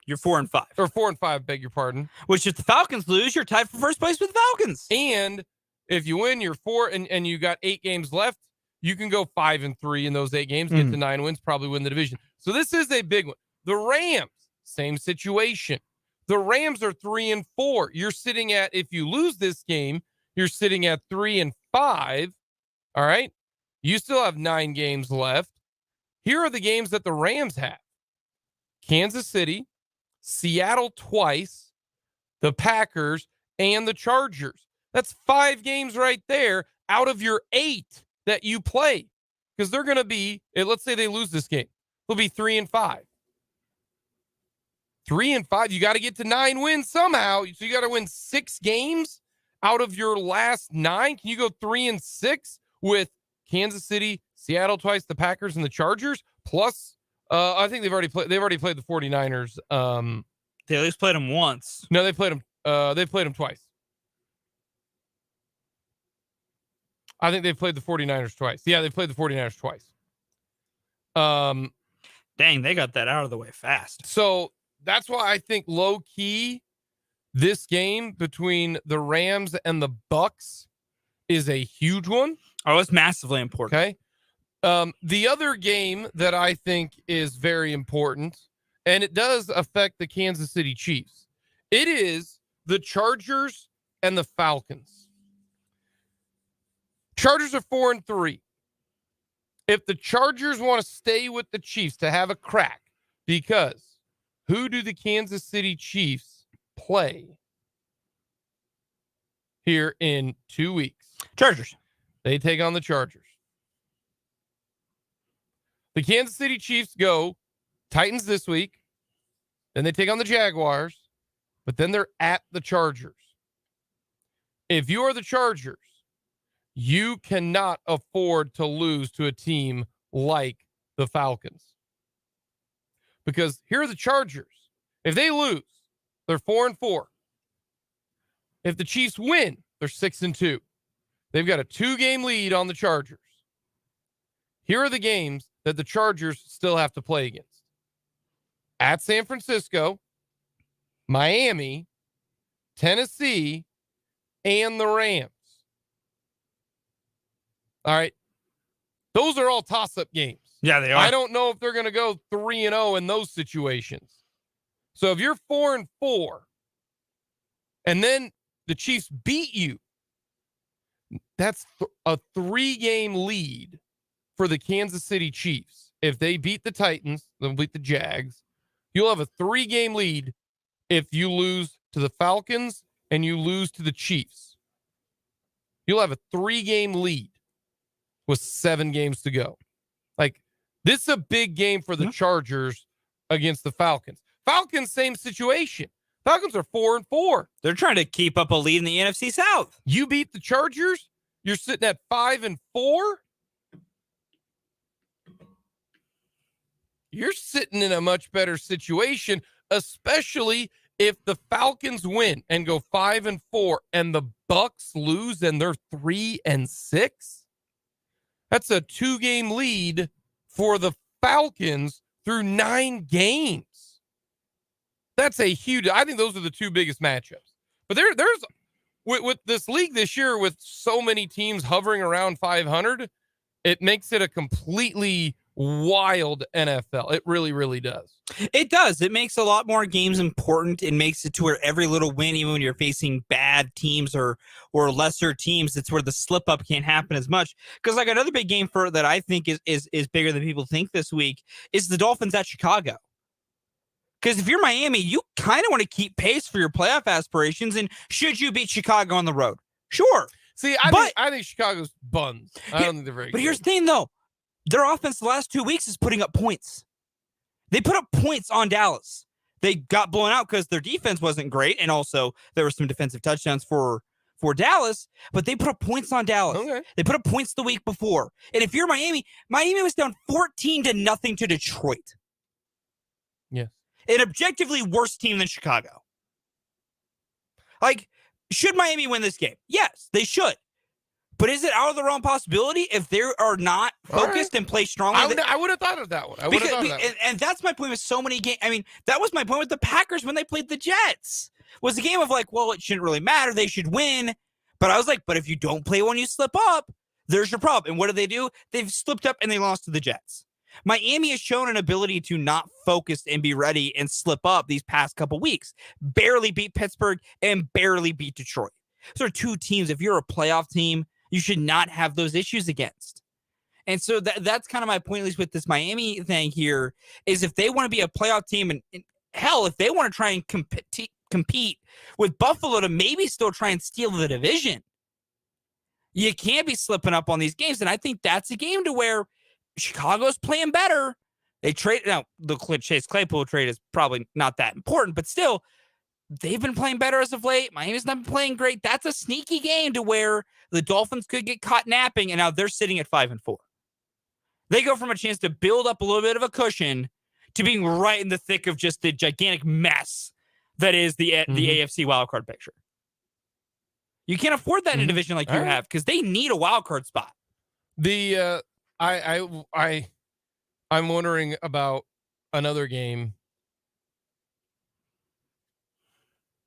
You're 4-5. Or 4-5, beg your pardon. Which if the Falcons lose, you're tied for first place with the Falcons. And if you win, you're 4 and you got 8 games left, you can go 5-3 in those 8 games, get to 9 wins, probably win the division. So this is a big one. The Rams, same situation. The Rams are 3-4. You're sitting at, if you lose this game, you're sitting at 3-5. All right. You still have 9 games left. Here are the games that the Rams have: Kansas City, Seattle twice, the Packers, and the Chargers. That's 5 games right there out of your 8 that you play. Because they're going to be, let's say they lose this game, they'll be 3-5. 3-5. You got to get to 9 wins somehow. So you got to win 6 games out of your last 9. Can you go 3-6 with Kansas City, Seattle twice, the Packers, and the Chargers? Plus, I think they've already played the 49ers. They at least played them once. No, they played them. They played them twice. I think they've played the 49ers twice. Yeah, they played the 49ers twice. Dang, they got that out of the way fast. So that's why I think low key, this game between the Rams and the Bucks is a huge one. Oh, it's massively important. Okay. The other game that I think is very important, and it does affect the Kansas City Chiefs, it is the Chargers and the Falcons. Chargers are 4-3. If the Chargers want to stay with the Chiefs to have a crack, because who do the Kansas City Chiefs play here in 2 weeks? Chargers. They take on the Chargers. The Kansas City Chiefs go Titans this week. Then they take on the Jaguars. But then they're at the Chargers. If you are the Chargers, you cannot afford to lose to a team like the Falcons. Because here are the Chargers. If they lose, they're 4-4. If the Chiefs win, they're 6-2. They've got a 2-game lead on the Chargers. Here are the games that the Chargers still have to play against. At San Francisco, Miami, Tennessee, and the Rams. All right. Those are all toss-up games. Yeah, they are. I don't know if they're going to go 3-0 in those situations. So if you're 4-4 and then the Chiefs beat you, that's a 3-game lead for the Kansas City Chiefs. If they beat the Titans, they'll beat the Jags. You'll have a 3-game lead if you lose to the Falcons and you lose to the Chiefs. You'll have a 3-game lead with 7 games to go. Like, this is a big game for the Chargers against the Falcons. Falcons, same situation. Falcons are 4-4. They're trying to keep up a lead in the NFC South. You beat the Chargers, you're sitting at 5-4. You're sitting in a much better situation, especially if the Falcons win and go 5-4 and the Bucks lose and they're 3-6. That's a 2-game lead for the Falcons through 9 games. That's a huge, I think those are the 2 biggest matchups. But there's with this league this year, with so many teams hovering around 500, it makes it a completely wild NFL. It really, really does. It does. It makes a lot more games important. It makes it to where every little win, even when you're facing bad teams or lesser teams, it's where the slip up can't happen as much. Because like another big game for that I think is bigger than people think this week is the Dolphins at Chicago. Because if you're Miami, you kind of want to keep pace for your playoff aspirations. And should you beat Chicago on the road? Sure. See, I think Chicago's buns. I don't think they're very good. But here's the thing, though. Their offense the last 2 weeks is putting up points. They put up points on Dallas. They got blown out because their defense wasn't great. And also there were some defensive touchdowns for Dallas, but they put up points on Dallas. Okay. They put up points the week before. And if you're Miami was down 14-0 to Detroit. Yes. An objectively worse team than Chicago. Like, should Miami win this game? Yes, they should. But is it out of the realm possibility if they are not focused and play strongly? I would have thought of that one. And that's my point with so many games. I mean, that was my point with the Packers when they played the Jets. Was a game of like, well, it shouldn't really matter. They should win. But I was like, but if you don't play when you slip up, there's your problem. And what do? They've slipped up and they lost to the Jets. Miami has shown an ability to not focus and be ready and slip up these past couple weeks. Barely beat Pittsburgh and barely beat Detroit. Those are 2 teams. If you're a playoff team, you should not have those issues against. And so that's kind of my point, at least with this Miami thing here, is if they want to be a playoff team, and hell, if they want to try and compete with Buffalo to maybe still try and steal the division, you can't be slipping up on these games. And I think that's a game to where Chicago's playing better. They trade now. The Chase Claypool trade is probably not that important, but still, they've been playing better as of late. Miami's not been playing great. That's a sneaky game to where the Dolphins could get caught napping, and now they're sitting at 5-4. They go from a chance to build up a little bit of a cushion to being right in the thick of just the gigantic mess that is the AFC wildcard picture. You can't afford that in a division like you have because they need a wildcard spot. I'm wondering about another game.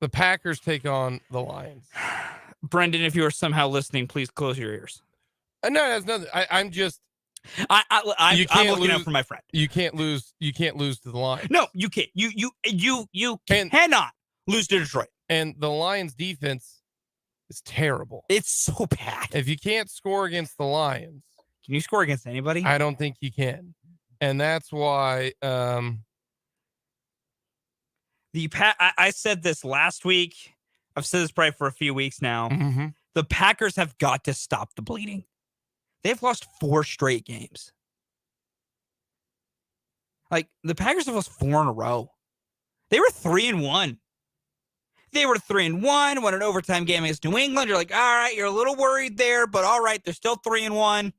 The Packers take on the Lions. Brendan, if you are somehow listening, please close your ears. No, that's nothing. I'm I'm looking out for my friend. You can't lose. You can't lose to the Lions. No, you can't. You cannot lose to Detroit. And the Lions' defense is terrible. It's so bad. If you can't score against the Lions, can you score against anybody? I don't think you can. And that's why I said this last week. I've said this probably for a few weeks now. Mm-hmm. The Packers have got to stop the bleeding. They've lost 4 straight games. Like, the Packers have lost 4 in a row. They were 3-1. They were 3-1, won an overtime game against New England. You're like, all right, you're a little worried there, but all right, they're still 3-1.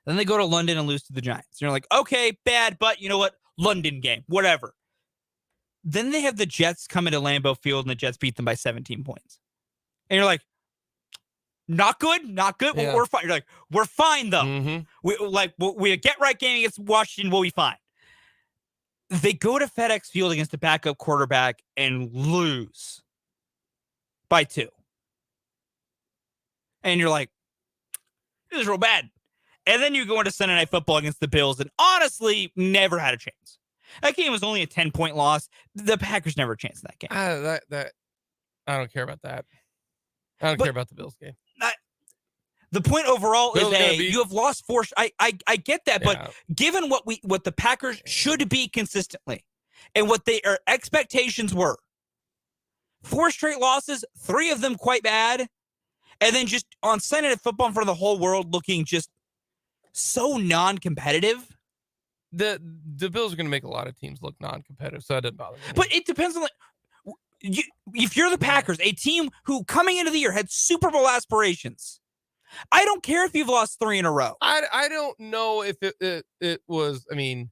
Then they go to London and lose to the Giants. You're like, okay, bad, but you know what? London game, whatever. Then they have the Jets come into Lambeau Field and the Jets beat them by 17 points. And you're like, not good, not good. Yeah. We're fine. You're like, we're fine though. Mm-hmm. We get right game against Washington, we'll be fine. They go to FedEx Field against a backup quarterback and lose by 2. And you're like, this is real bad. And then you go into Sunday Night Football against the Bills and honestly never had a chance. That game was only a 10-point loss. The Packers never had a chance in that game. I don't care about that. I don't care about the Bills game. The point overall Bills is you have lost 4. I get that, Yeah. but given what the Packers should be consistently and what their expectations were, 4 straight losses, 3 of them quite bad, and then just on Sunday Night Football in front of the whole world looking just so non-competitive. The Bills are going to make a lot of teams look non-competitive, so that doesn't bother me. But it depends on if you're the Packers, a team who coming into the year had Super Bowl aspirations. I don't care if you've lost 3 in a row. I don't know if it was. I mean,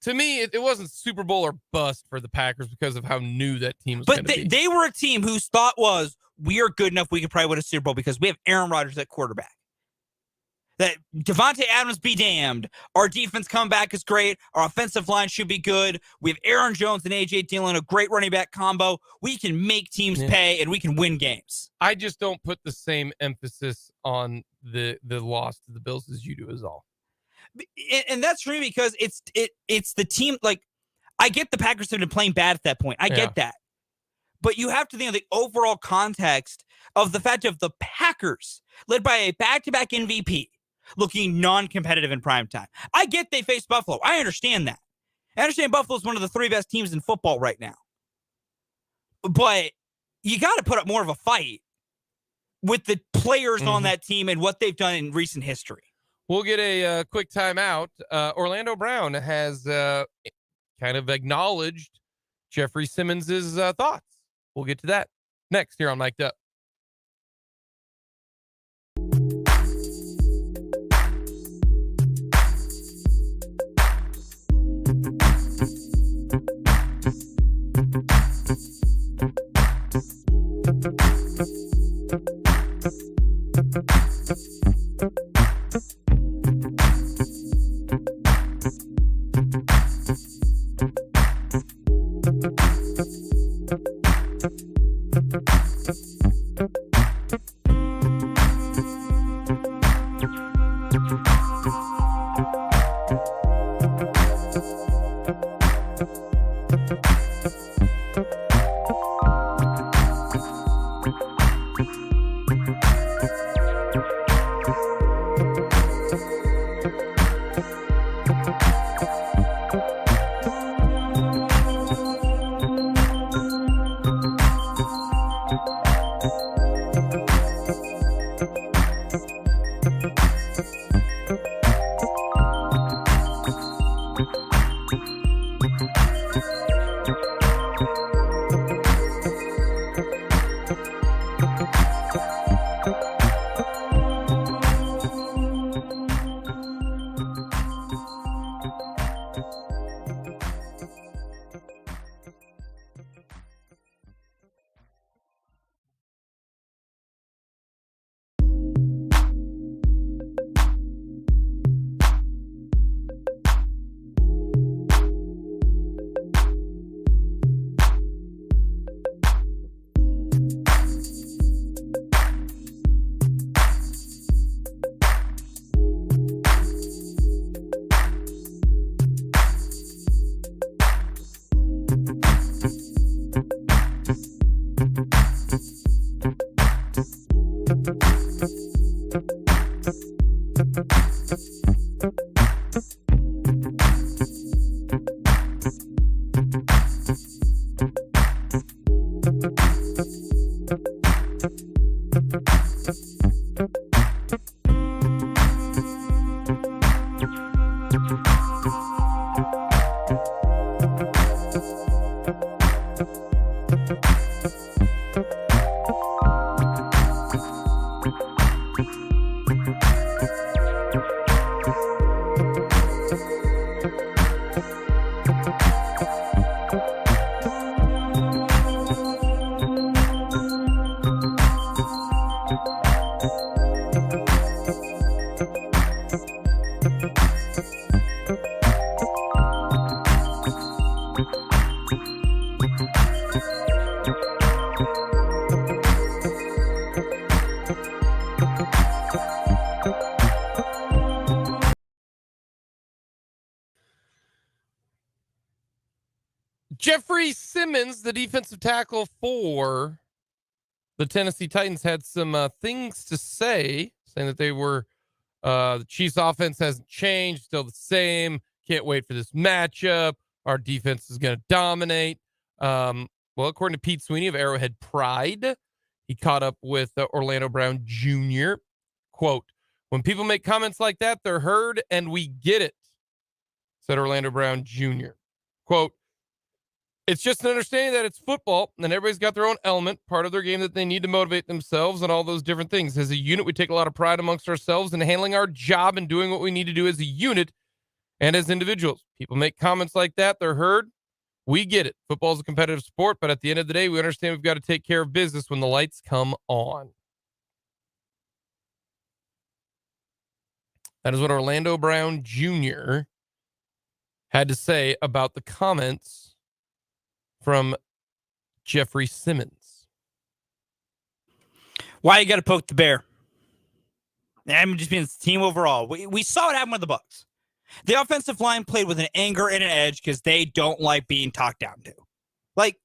to me, it wasn't Super Bowl or bust for the Packers because of how new that team was. But they were a team whose thought was, we are good enough, we could probably win a Super Bowl because we have Aaron Rodgers at quarterback. That Devontae Adams be damned. Our defense comeback is great. Our offensive line should be good. We have Aaron Jones and A.J. Dillon, a great running back combo. We can make teams pay, and we can win games. I just don't put the same emphasis on the loss to the Bills as you do is all. And that's for me because it's the team. Like, I get the Packers have been playing bad at that point. I get that. But you have to think of the overall context of the fact of the Packers, led by a back-to-back MVP, looking non-competitive in primetime. I get they face Buffalo. I understand that. I understand Buffalo's one of the 3 best teams in football right now. But you got to put up more of a fight with the players on that team and what they've done in recent history. We'll get a quick timeout. Orlando Brown has kind of acknowledged Jeffrey Simmons' thoughts. We'll get to that next here on Mic'd Up. Jeffrey Simmons, the defensive tackle for the Tennessee Titans, had some things to say, saying that they were the Chiefs' offense hasn't changed, still the same. Can't wait for this matchup. Our defense is going to dominate. Well, according to Pete Sweeney of Arrowhead Pride, he caught up with Orlando Brown Jr. Quote, when people make comments like that, they're heard and we get it, said Orlando Brown Jr. Quote, it's just an understanding that it's football and everybody's got their own element, part of their game that they need to motivate themselves and all those different things. As a unit, we take a lot of pride amongst ourselves in handling our job and doing what we need to do as a unit and as individuals. People make comments like that, they're heard. We get it. Football is a competitive sport, but at the end of the day, we understand we've got to take care of business when the lights come on. That is what Orlando Brown Jr. had to say about the comments from Jeffrey Simmons. Why you got to poke the bear? I'm just being the team overall. We saw what happened with the Bucs. The offensive line played with an anger and an edge because they don't like being talked down to. Like,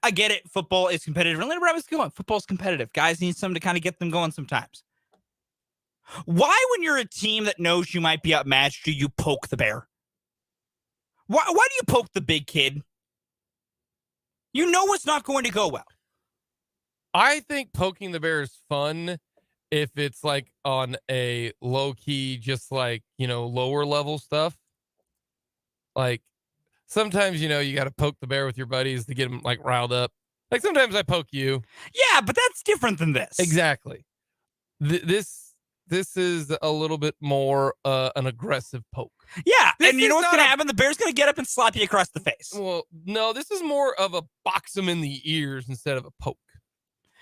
I get it. Football is competitive. Orlando Brown is going. Football's competitive. Guys need something to kind of get them going sometimes. Why, when you're a team that knows you might be outmatched, do you poke the bear? Why do you poke the big kid? You know it's not going to go well. I think poking the bear is fun if it's like on a low key, just like, lower level stuff. Like sometimes, you got to poke the bear with your buddies to get them like riled up. Like sometimes I poke you. Yeah, but that's different than this. Exactly. This is a little bit more an aggressive poke. Yeah, This and you is know what's not going to a- happen? The bear's going to get up and slap you across the face. Well, no, this is more of a box them in the ears instead of a poke.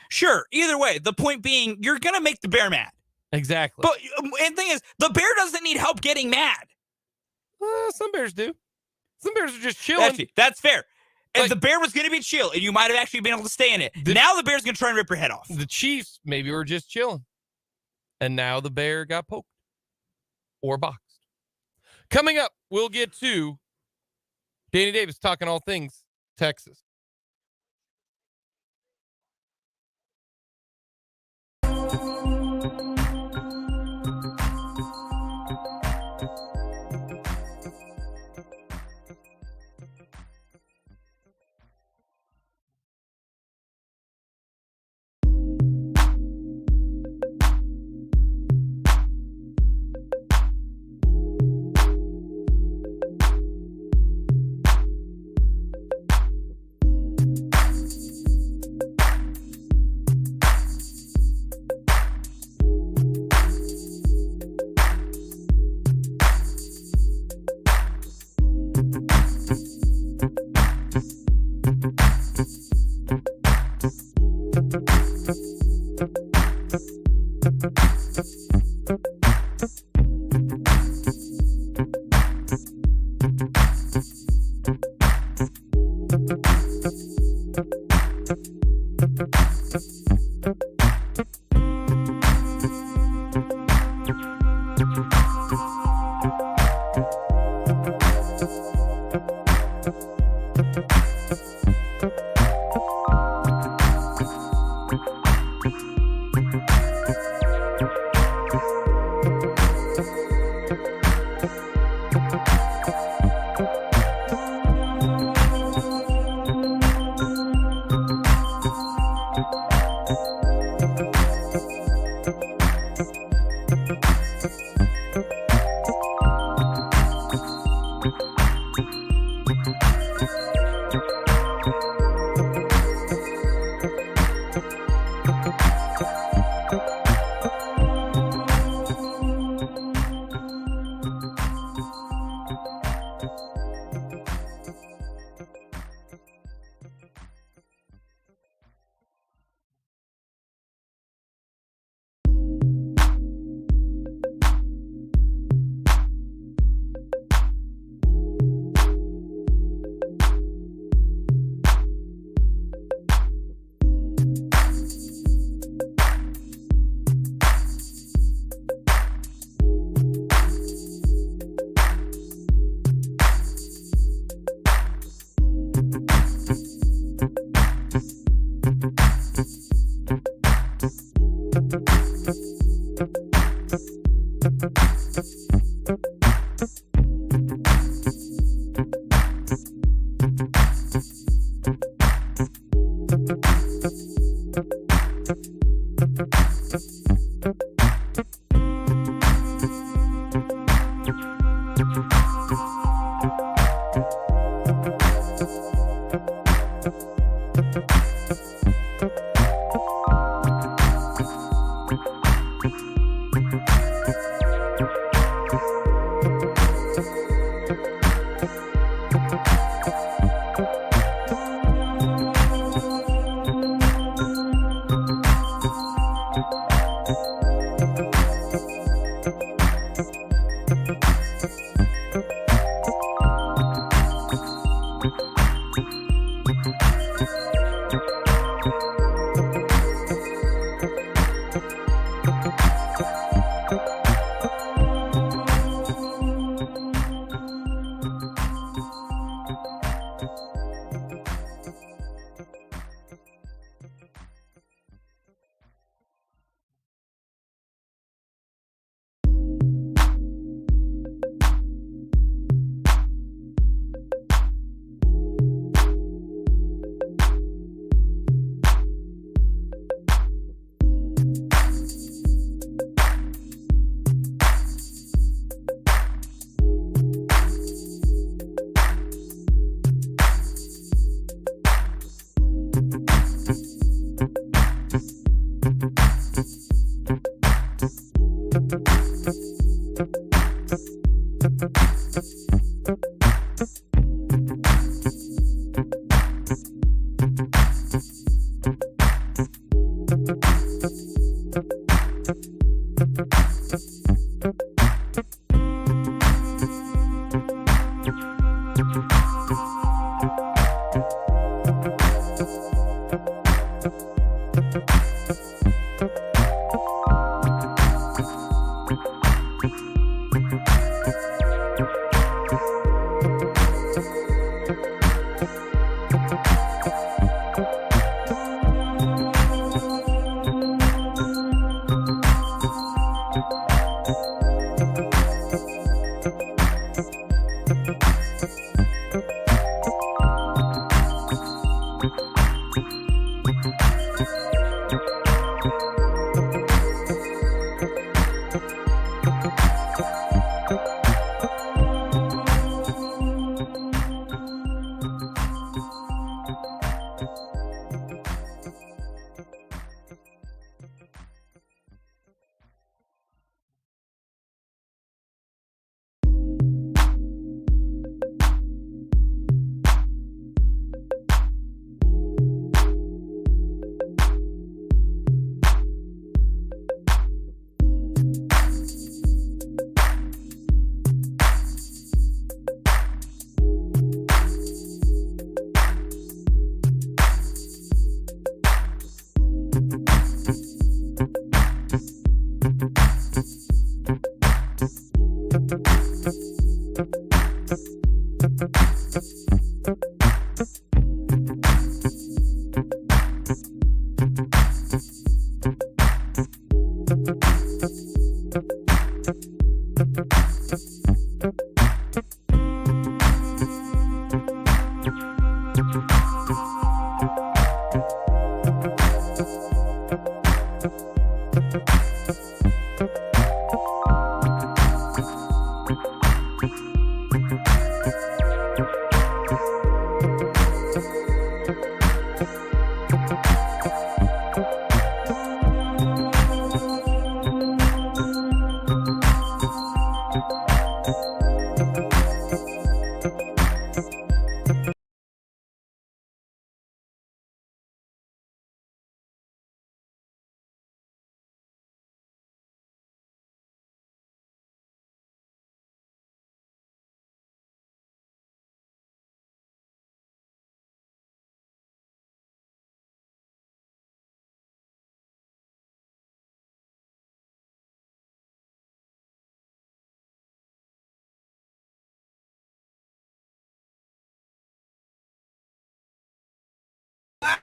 Sure, either way, the point being, you're going to make the bear mad. Exactly. But and the thing is, the bear doesn't need help getting mad. Some bears do. Some bears are just chilling. That's fair. If Like- the bear was going to be chill, and you might have actually been able to stay in it, now the bear's going to try and rip your head off. The Chiefs maybe were just chilling. And now the bear got poked or boxed. Coming up, we'll get to Danny Davis talking all things Texas.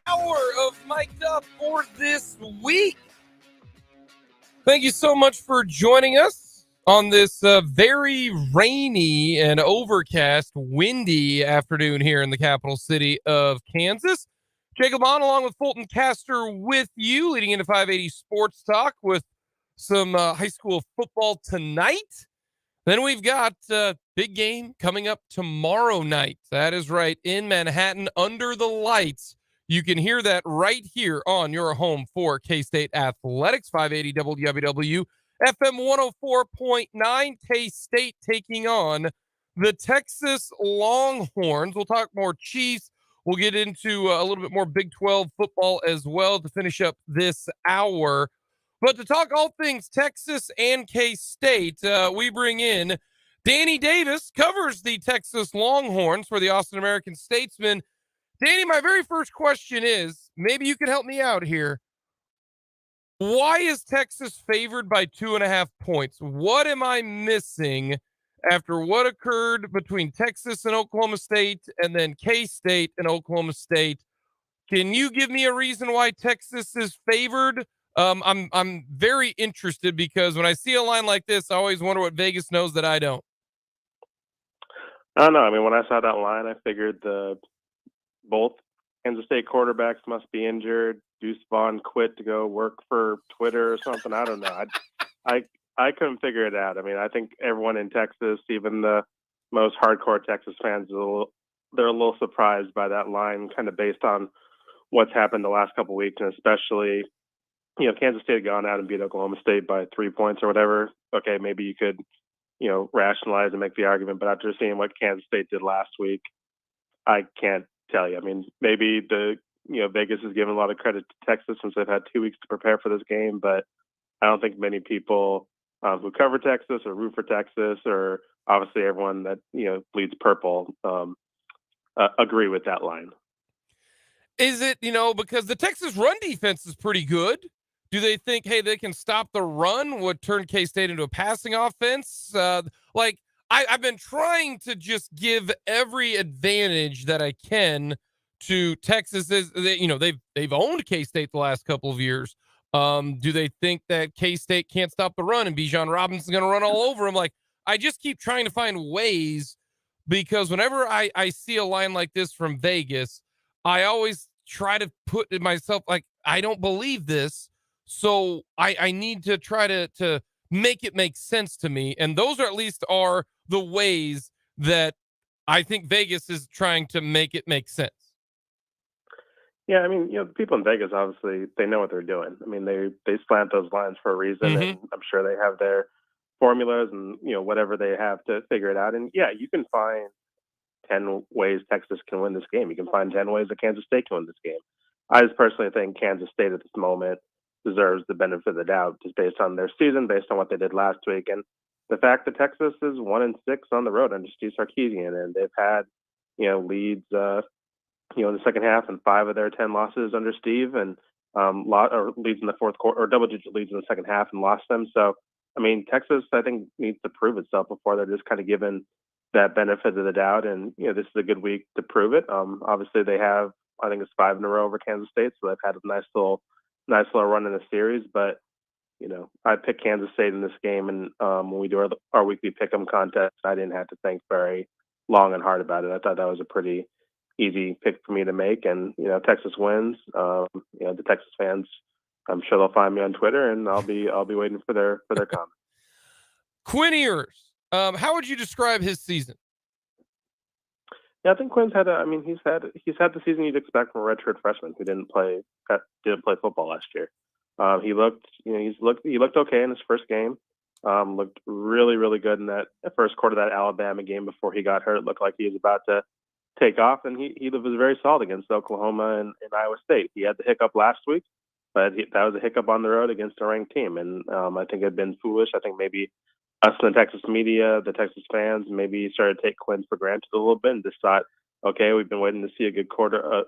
Hour of Mic'd Up for this week. Thank you so much for joining us on this very rainy and overcast, windy afternoon here in the capital city of Kansas. Jacob on along with Fulton Caster with you, leading into 580 Sports Talk with some high school football tonight. Then we've got a big game coming up tomorrow night. That is right, in Manhattan, under the lights. You can hear that right here on your home for K-State Athletics, 580 WWW, FM 104.9, K-State taking on the Texas Longhorns. We'll talk more Chiefs. We'll get into a little bit more Big 12 football as well to finish up this hour. But to talk all things Texas and K-State, we bring in Danny Davis, covers the Texas Longhorns for the Austin American-Statesman. Danny, my very first question is, maybe you can help me out here. Why is Texas favored by 2.5 points? What am I missing after what occurred between Texas and Oklahoma State and then K-State and Oklahoma State? Can you give me a reason why Texas is favored? I'm very interested because when I see a line like this, I always wonder what Vegas knows that I don't. I don't know. I mean, when I saw that line, I figured both Kansas State quarterbacks must be injured. Deuce Vaughn quit to go work for Twitter or something. I don't know. I couldn't figure it out. I mean, I think everyone in Texas, even the most hardcore Texas fans, they're a little surprised by that line, kind of based on what's happened the last couple of weeks, and especially, Kansas State had gone out and beat Oklahoma State by 3 points or whatever. Okay, maybe you could, rationalize and make the argument, but after seeing what Kansas State did last week, I can't tell you. I mean, maybe Vegas is giving a lot of credit to Texas since they've had 2 weeks to prepare for this game, but I don't think many people who cover Texas or root for Texas, or obviously everyone that bleeds purple, agree with that line. Is it, because the Texas run defense is pretty good? Do they think, hey, they can stop the run, would turn K-State into a passing offense? I've been trying to just give every advantage that I can to Texas. They've owned K-State the last couple of years. Do they think that K-State can't stop the run and Bijan Robinson's going to run all over them? I just keep trying to find ways, because whenever I see a line like this from Vegas, I always try to put it myself, I don't believe this. So I need to try to make it make sense to me. And those are at least are the ways that I think Vegas is trying to make it make sense. Yeah, I mean, people in Vegas, obviously, they know what they're doing. I mean, they slant those lines for a reason, and I'm sure they have their formulas and, whatever they have to figure it out. And, yeah, you can find 10 ways Texas can win this game. You can find 10 ways that Kansas State can win this game. I just personally think Kansas State at this moment deserves the benefit of the doubt, just based on their season, based on what they did last week, and the fact that Texas is 1-6 on the road under Steve Sarkisian, and they've had leads in the second half, and 5 of their 10 losses under Steve, and leads in the fourth quarter, or double-digit leads in the second half, and lost them. So, I mean, Texas, I think, needs to prove itself before they're just kind of given that benefit of the doubt. And this is a good week to prove it. Obviously, they have, I think it's 5 in a row over Kansas State, so they've had a nice little run in the series. But I picked Kansas State in this game, and when we do our weekly pick'em contest, I didn't have to think very long and hard about it. I thought that was a pretty easy pick for me to make, and Texas wins. The Texas fans, I'm sure they'll find me on Twitter, and I'll be waiting for their comment. Quinn Ewers, how would you describe his season? Yeah, I think Quinn's had he's had the season you'd expect from a redshirt freshman who didn't play football last year. He looked okay in his first game. Looked really, really good in that first quarter of that Alabama game before he got hurt. Looked like he was about to take off, and he was very solid against Oklahoma and Iowa State. He had the hiccup last week, but that was a hiccup on the road against a ranked team, and I think it had been foolish. I think maybe us in the Texas media, the Texas fans, maybe started to take Quinn for granted a little bit and just thought, okay, we've been waiting to see a good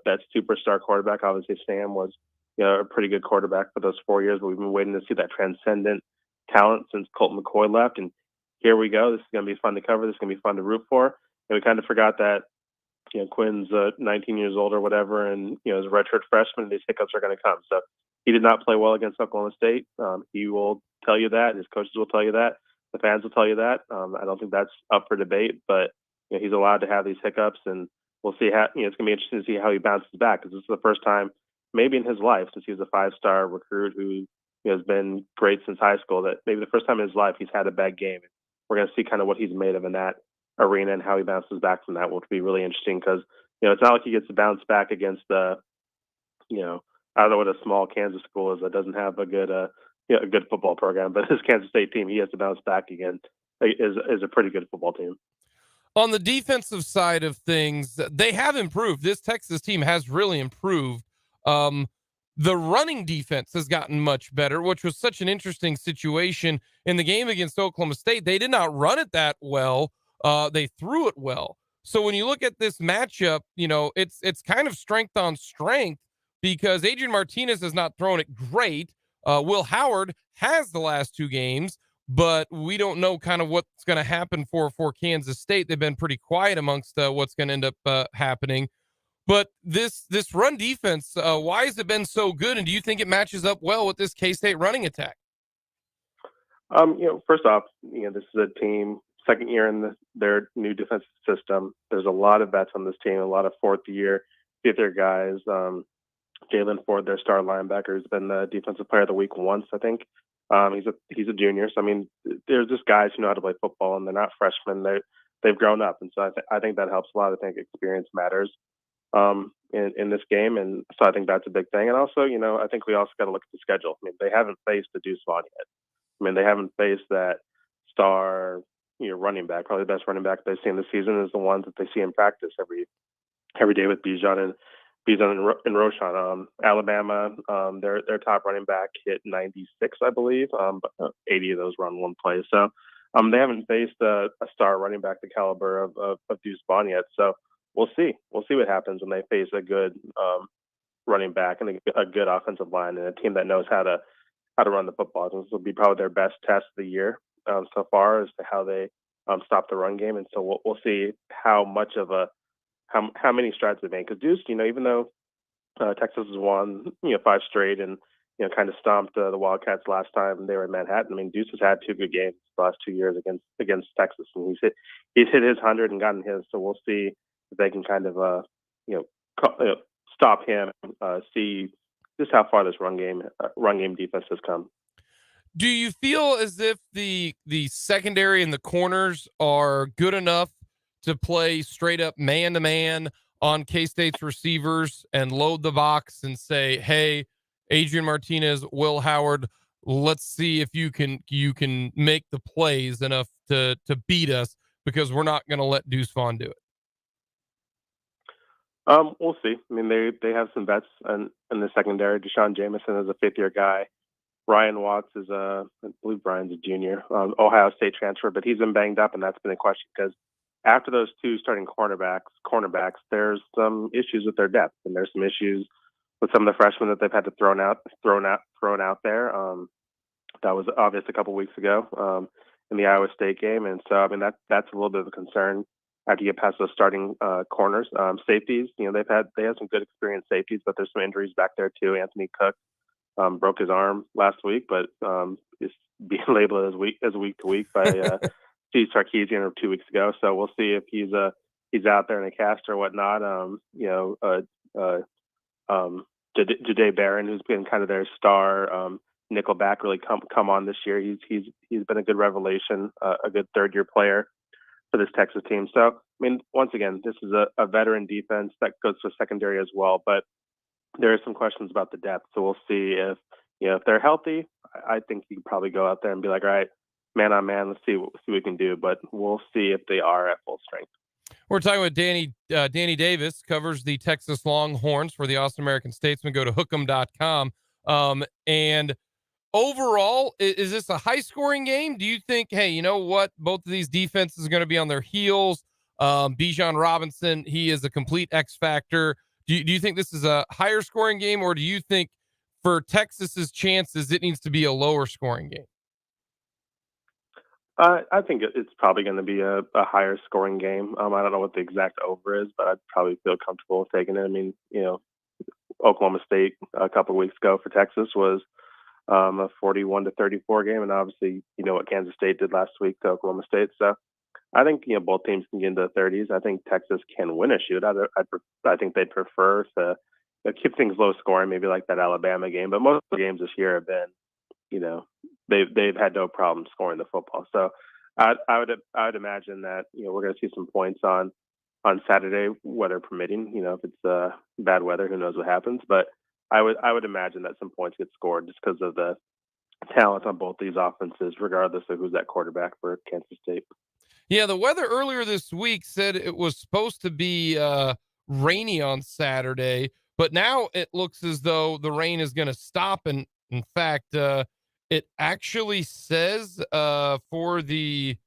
that superstar quarterback. Obviously, Sam was a pretty good quarterback for those 4 years, but we've been waiting to see that transcendent talent since Colt McCoy left, and here we go. This is going to be fun to cover. This is going to be fun to root for, and we kind of forgot that Quinn's 19 years old or whatever, and as a redshirt freshman, these hiccups are going to come. So he did not play well against Oklahoma State. He will tell you that. His coaches will tell you that. The fans will tell you that. I don't think that's up for debate, but he's allowed to have these hiccups, and we'll see how it's going to be interesting to see how he bounces back, because this is the first time maybe in his life since he was a 5-star recruit who has been great since high school, that maybe the first time in his life he's had a bad game. We're going to see kind of what he's made of in that arena and how he bounces back from that, which will be really interesting, because it's not like he gets to bounce back against the I don't know what a small Kansas school is that doesn't have a good a good football program, but his Kansas State team he has to bounce back against is a pretty good football team. On the defensive side of things, they have improved. This Texas team has really improved. The running defense has gotten much better, which was such an interesting situation in the game against Oklahoma State. They did not run it that well. They threw it well. So when you look at this matchup, it's kind of strength on strength, because Adrian Martinez has not thrown it great. Will Howard has the last 2 games, but we don't know kind of what's going to happen for Kansas State. They've been pretty quiet amongst what's going to end up happening. But this run defense, why has it been so good? And do you think it matches up well with this K-State running attack? First off, this is a team second year in their new defensive system. There's a lot of vets on this team, a lot of 4th-year, 5th-year guys. Jalen Ford, their star linebacker, has been the defensive player of the week once, I think. He's a junior, so there's just guys who know how to play football, and they're not freshmen. They've grown up, and so I think that helps a lot. I think experience matters in this game, and so I think that's a big thing. And also, I think we also got to look at the schedule. They haven't faced the Deuce Vaughn yet. They haven't faced that star, running back. Probably the best running back they've seen this season is the ones that they see in practice every day with Bijan and Roschon. Alabama, their top running back hit 96, I believe, but 80 of those were on one play. So they haven't faced a star running back the caliber of Deuce Vaughn yet. So we'll see. We'll see what happens when they face a good running back and a good offensive line and a team that knows how to run the football. This will be probably their best test of the year so far as to how they stop the run game. And so we'll see how much of how many strides they make. Because Deuce, even though Texas has won 5 straight and kind of stomped the Wildcats last time they were in Manhattan. Deuce has had 2 good games the last 2 years against Texas, and he's hit his 100 and gotten his. So we'll see if they can kind of stop him. See just how far this run game defense has come. Do you feel as if the secondary and the corners are good enough to play straight up man-to-man on K-State's receivers and load the box and say, hey, Adrian Martinez, Will Howard, let's see if you can make the plays enough to beat us, because we're not going to let Deuce Vaughn do it? We'll see. They have some vets in the secondary. Deshaun Jameson is a 5th-year guy. Ryan Watts is I believe Brian's a junior, Ohio State transfer, but he's been banged up, and that's been a question because after those 2 starting cornerbacks, there's some issues with their depth, and there's some issues with some of the freshmen that they've had to thrown out there. That was obvious a couple weeks ago in the Iowa State game, and so that's a little bit of a concern after you get past those starting corners. Safeties, they have some good experienced safeties, but there's some injuries back there too. Anthony Cook broke his arm last week, but is being labeled as week to week by Steve Sarkisian 2 weeks ago. So we'll see if he's out there in a cast or whatnot. Jahdae Barron, who's been kind of their star nickelback, really come on this year. He's been a good revelation, a good 3rd-year player for this Texas team. So once again, this is a veteran defense that goes to secondary as well, but there are some questions about the depth. So we'll see if they're healthy. I think you can probably go out there and be like, all right, man on man, let's see what we can do. But we'll see if they are at full strength. We're talking with Danny Davis, covers the Texas Longhorns for the Austin American Statesman. Go to hook'em.com. And overall, is this a high-scoring game? Do you think, hey, you know what, both of these defenses are going to be on their heels? Bijan Robinson, he is a complete X factor. Do you think this is a higher scoring game, or do you think for Texas's chances it needs to be a lower scoring game? I think it's probably going to be a higher scoring game. I don't know what the exact over is, but I'd probably feel comfortable with taking it. Oklahoma State a couple of weeks ago for Texas was a 41-34 game, and obviously what Kansas State did last week to Oklahoma State. So I think both teams can get into the 30s. I think Texas can win a shootout. I think they'd prefer to keep things low scoring, maybe like that Alabama game. But most of the games this year have been, they've had no problem scoring the football. So I would imagine that we're going to see some points on Saturday, weather permitting. If it's bad weather, who knows what happens. But I would imagine that some points get scored just because of the talent on both these offenses, regardless of who's that quarterback for Kansas State. Yeah, the weather earlier this week said it was supposed to be rainy on Saturday, but now it looks as though the rain is going to stop. And in fact, it actually says for the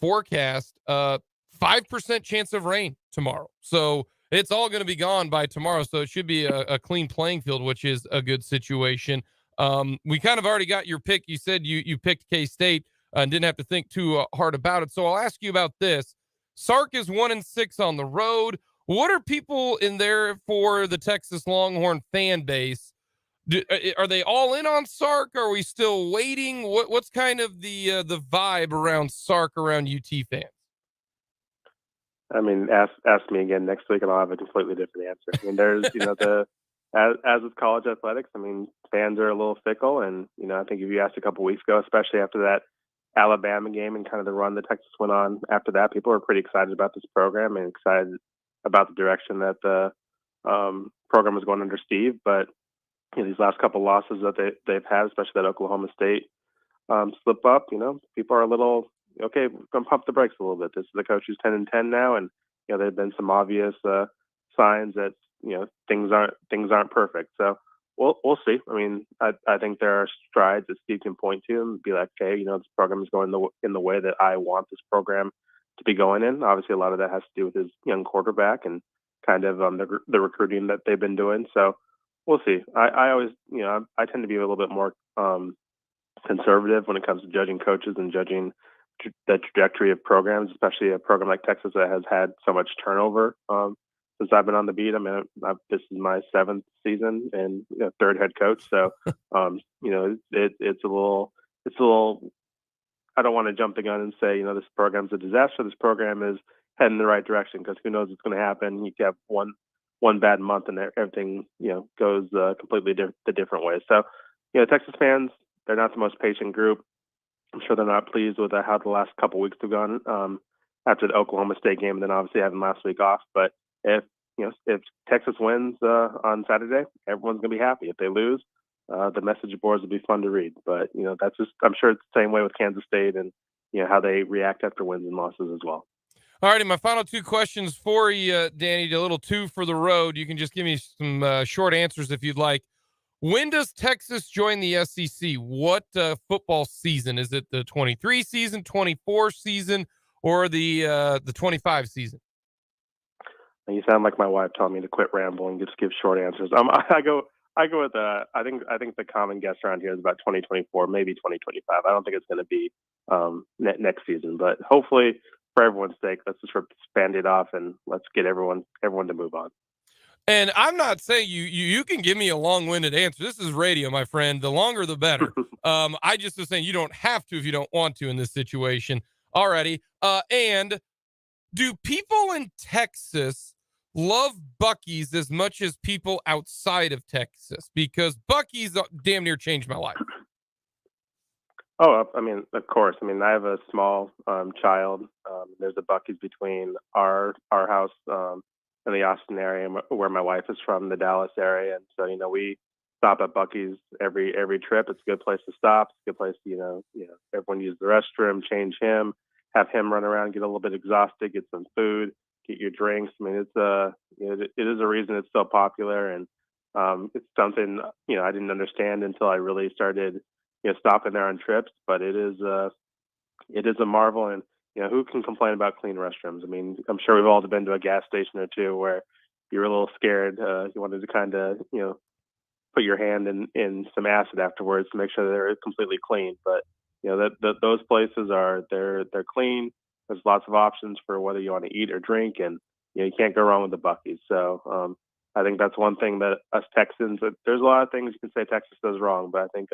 forecast, 5% chance of rain tomorrow. So it's all going to be gone by tomorrow. So it should be a clean playing field, which is a good situation. We kind of already got your pick. You said you picked K-State and didn't have to think too hard about it. So I'll ask you about this. Sark is 1-6 on the road. What are people in there for the Texas Longhorn fan base? Are they all in on Sark? Or are we still waiting? What's kind of the vibe around Sark around UT fans? I mean, ask me again next week, and I'll have a completely different answer. I mean, there's as with college athletics, I mean, fans are a little fickle, and I think if you asked a couple weeks ago, especially after that Alabama game and kind of the run that Texas went on after that, people were pretty excited about this program and excited about the direction that the program was going under Steve. But these last couple losses that they've had, especially that Oklahoma State slip up, people are a little okay. We're gonna pump the brakes a little bit. This is the coach who's 10-10 now, and there've been some obvious signs that things aren't perfect. So we'll see. I mean, I think there are strides that Steve can point to and be like, okay, this program is going in the way that I want this program to be going in. Obviously, a lot of that has to do with his young quarterback and kind of the recruiting that they've been doing. So we'll see. I always, I tend to be a little bit more conservative when it comes to judging coaches and judging the trajectory of programs, especially a program like Texas that has had so much turnover since I've been on the beat. I mean, this is my 7th season and 3rd head coach. So, it's a little, I don't want to jump the gun and say, this program's a disaster. This program is heading in the right direction, because who knows what's going to happen. You can have one bad month and everything, goes completely the different way. So, Texas fans, they're not the most patient group. I'm sure they're not pleased with how the last couple weeks have gone after the Oklahoma State game, and then obviously having last week off. But if Texas wins on Saturday, everyone's gonna be happy. If they lose, the message boards will be fun to read. But that's just, I'm sure it's the same way with Kansas State and how they react after wins and losses as well. All righty, my final 2 questions for you, Danny. A little 2 for the road. You can just give me some short answers if you'd like. When does Texas join the SEC? What football season? Is it the 23 season, 24 season, or the 25 season? You sound like my wife telling me to quit rambling, just give short answers. I go with I think the common guess around here is about 2024, maybe 2025. I don't think it's going to be next season, but hopefully, for everyone's sake, let's just expand it off and let's get everyone to move on. And I'm not saying you can give me a long-winded answer. This is radio, my friend. The longer, the better. I just was saying you don't have to if you don't want to in this situation. Alrighty. And do people in Texas love Buc-ee's as much as people outside of Texas? Because Buc-ee's damn near changed my life. Oh, I mean, of course. I mean, I have a small child. There's a Buc-ee's between our house in the Austin area where my wife is from, the Dallas area. And so, we stop at Buc-ee's every trip. It's a good place to stop. It's a good place to, everyone use the restroom, change him, have him run around, get a little bit exhausted, get some food, get your drinks. I mean, it's it is a reason it's so popular. And it's something, I didn't understand until I really started, stopping there on trips, but it is a marvel. And, who can complain about clean restrooms? I mean, I'm sure we've all been to a gas station or two where you were a little scared. You wanted to kind of, put your hand in some acid afterwards to make sure they're completely clean. But, those places they're clean. There's lots of options for whether you want to eat or drink, and you can't go wrong with the Buc-ee's. So I think that's one thing that us Texans, there's a lot of things you can say Texas does wrong, but I think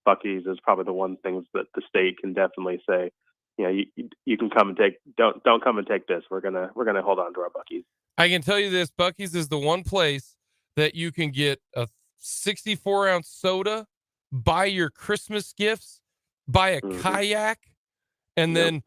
Buc-ee's is probably the one thing that the state can definitely say you can come and take. Don't come and take this. We're gonna hold on to our Buc-ee's. I can tell you this: Buc-ee's is the one place that you can get a 64-ounce soda, buy your Christmas gifts, buy a kayak, and then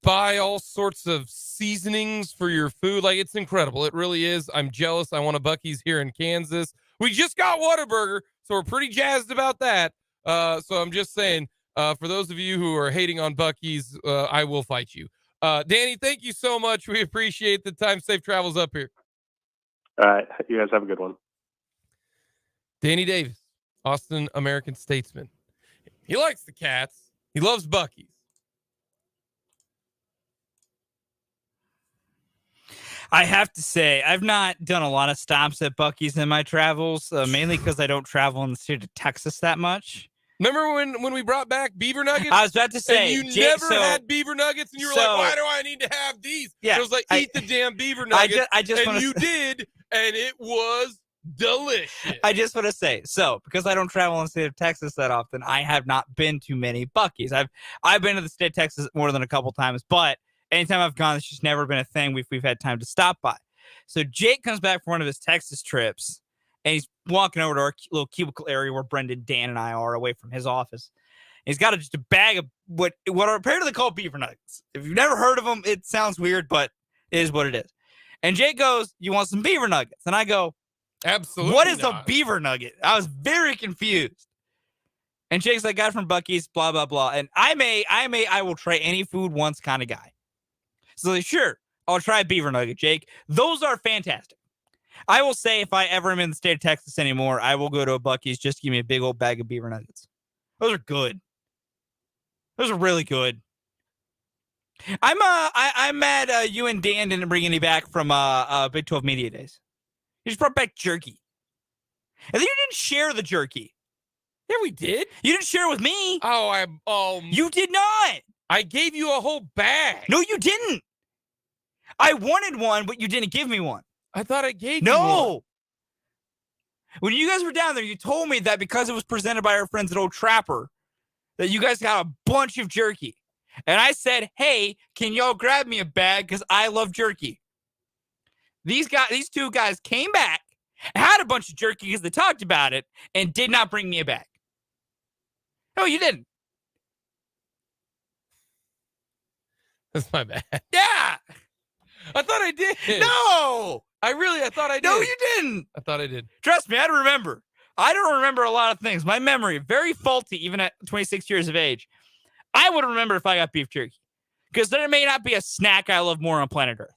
buy all sorts of seasonings for your food. Like, it's incredible. It really is. I'm jealous. I want a Buc-ee's here in Kansas. We just got Whataburger, so we're pretty jazzed about that. So I'm just saying, for those of you who are hating on Buc-ee's, I will fight you. Danny, thank you so much. We appreciate the time. Safe travels up here. All right. You guys have a good one. Danny Davis, Austin American Statesman. He likes the Cats. He loves Buc-ee's. I have to say, I've not done a lot of stops at Buc-ee's in my travels, mainly because I don't travel in the state of Texas that much. Remember when we brought back Beaver Nuggets? I was about to say, and you never had Beaver Nuggets, and you were like, "Why do I need to have these?" Yeah, and I was like, "Eat the damn Beaver Nuggets." And you did, and it was delicious. I just want to say, so because I don't travel in the state of Texas that often, I have not been to many Buc-ee's. I've been to the state of Texas more than a couple times, but anytime I've gone, it's just never been a thing we've had time to stop by. So Jake comes back from one of his Texas trips, and he's walking over to our little cubicle area where Brendan, Dan, and I are away from his office. And he's got just a bag of what are apparently called Beaver Nuggets. If you've never heard of them, it sounds weird, but it is what it is. And Jake goes, "You want some Beaver Nuggets?" And I go, "Absolutely. What is a Beaver Nugget?" I was very confused. And Jake's like, "Got it from Buc-ee's, blah, blah, blah." And I will try any food once kind of guy. So like, sure, I'll try a Beaver Nugget, Jake. Those are fantastic. I will say, if I ever am in the state of Texas anymore, I will go to a Buc-ee's. Just give me a big old bag of Beaver Nuggets. Those are good. Those are really good. I'm mad you and Dan didn't bring any back from Big 12 Media Days. You just brought back jerky. And then you didn't share the jerky. Yeah, we did. You didn't share with me. You did not. I gave you a whole bag. No, you didn't. I wanted one, but you didn't give me one. I thought I gave you one. No. When you guys were down there, you told me that because it was presented by our friends at Old Trapper, that you guys got a bunch of jerky. And I said, "Hey, can y'all grab me a bag? Because I love jerky." These two guys came back, had a bunch of jerky because they talked about it, and did not bring me a bag. No, you didn't. That's my bad. Yeah. I thought I did. No. I thought I did. No, you didn't. I thought I did. Trust me, I don't remember. I don't remember a lot of things. My memory, very faulty, even at 26 years of age. I would remember if I got beef jerky. Because there may not be a snack I love more on planet Earth.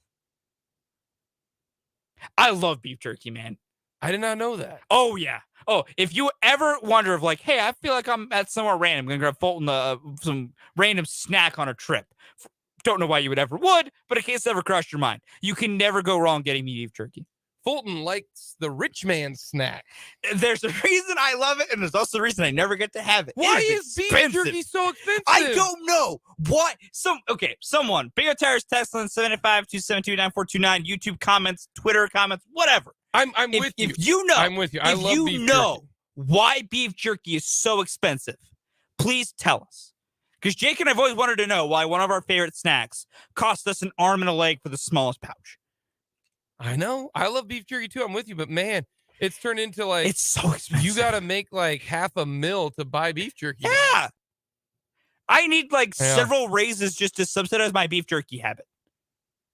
I love beef jerky, man. I did not know that. Oh, yeah. Oh, if you ever wonder of like, hey, I feel like I'm at somewhere random, I'm going to grab Fulton some random snack on a trip. Don't know why you would, but in case it ever crossed your mind, you can never go wrong getting me beef jerky. Fulton likes the rich man snack. There's a reason I love it, and there's also a reason I never get to have it. Why is beef jerky so expensive? I don't know. What? Someone. Big O Tires text line 785-272-9429. YouTube comments, Twitter comments, whatever. I'm with you. If you know, I'm with you. I love beef jerky. Why beef jerky is so expensive, please tell us. Because Jake and I've always wanted to know why one of our favorite snacks cost us an arm and a leg for the smallest pouch. I know. I love beef jerky too. I'm with you. But man, it's turned into like, it's so expensive. You got to make like half a mil to buy beef jerky. Yeah. I need several raises just to subsidize my beef jerky habit.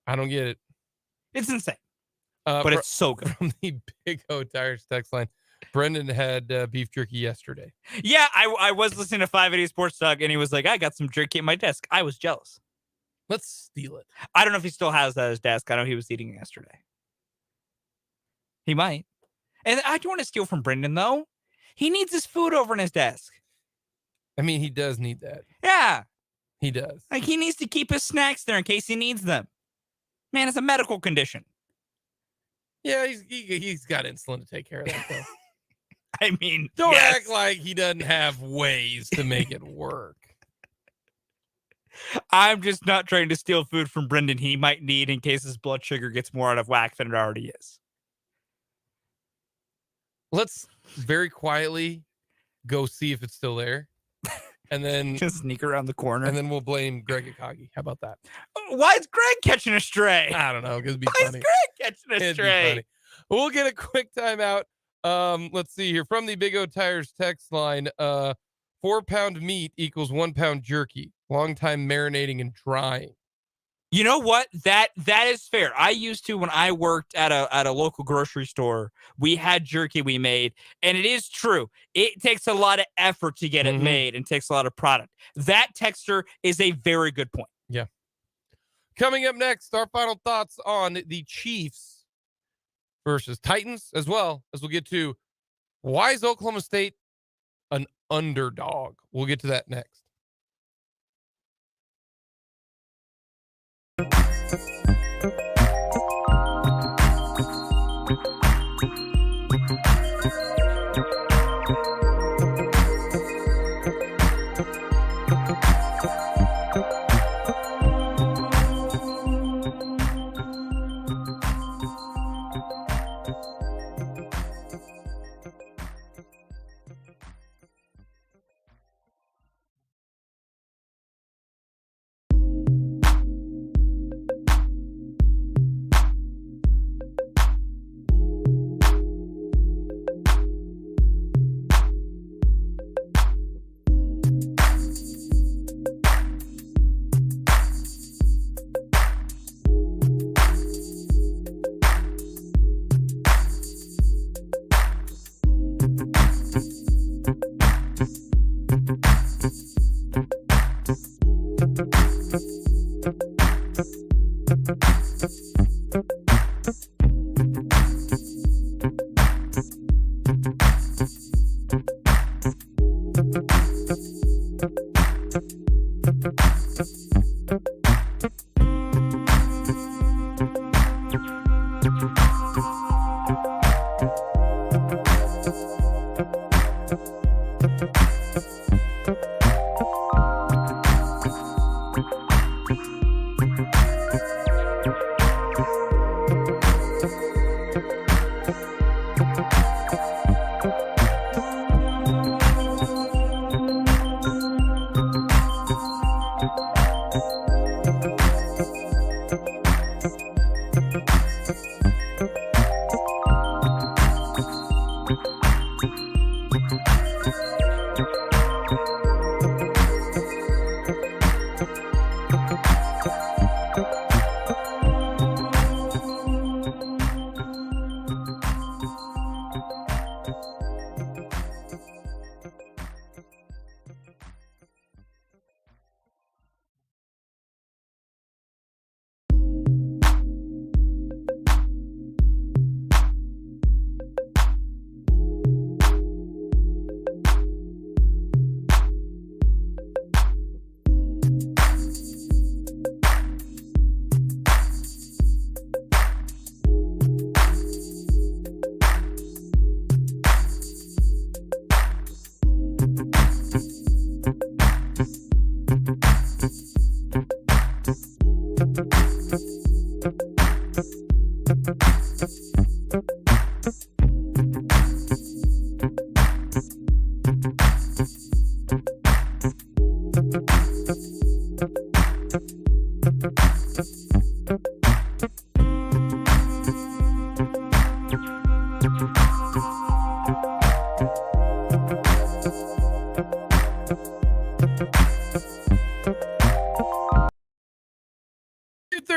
I don't get it. It's insane. But it's so good. From the Big O Tires text line, Brendan had beef jerky yesterday. Yeah, I was listening to 580 Sports Talk, and he was like, "I got some jerky at my desk." I was jealous. Let's steal it. I don't know if he still has that at his desk. I know he was eating it yesterday. He might. And I don't want to steal from Brendan, though. He needs his food over in his desk. I mean, he does need that. Yeah. He does. Like, he needs to keep his snacks there in case he needs them. Man, it's a medical condition. Yeah, he's got insulin to take care of that, though. I mean, don't act like he doesn't have ways to make it work. I'm just not trying to steal food from Brendan he might need in case his blood sugar gets more out of whack than it already is. Let's very quietly go see if it's still there. and then Just sneak around the corner. and then we'll blame Greg Akagi. How about that? Why is Greg catching a stray? I don't know. It'd be Why is funny. Greg catching a It'd be stray? funny. We'll get a quick timeout. Let's see here from the Big O Tires text line. 4-pound meat equals 1 pound jerky. Long time marinating and drying. You know what? That is fair. I used to, when I worked at a local grocery store, we had jerky we made, and it is true. It takes a lot of effort to get it made and takes a lot of product. That texture is a very good point. Yeah. Coming up next, our final thoughts on the Chiefs versus Titans, as well as we'll get to why is Oklahoma State an underdog. We'll get to that next.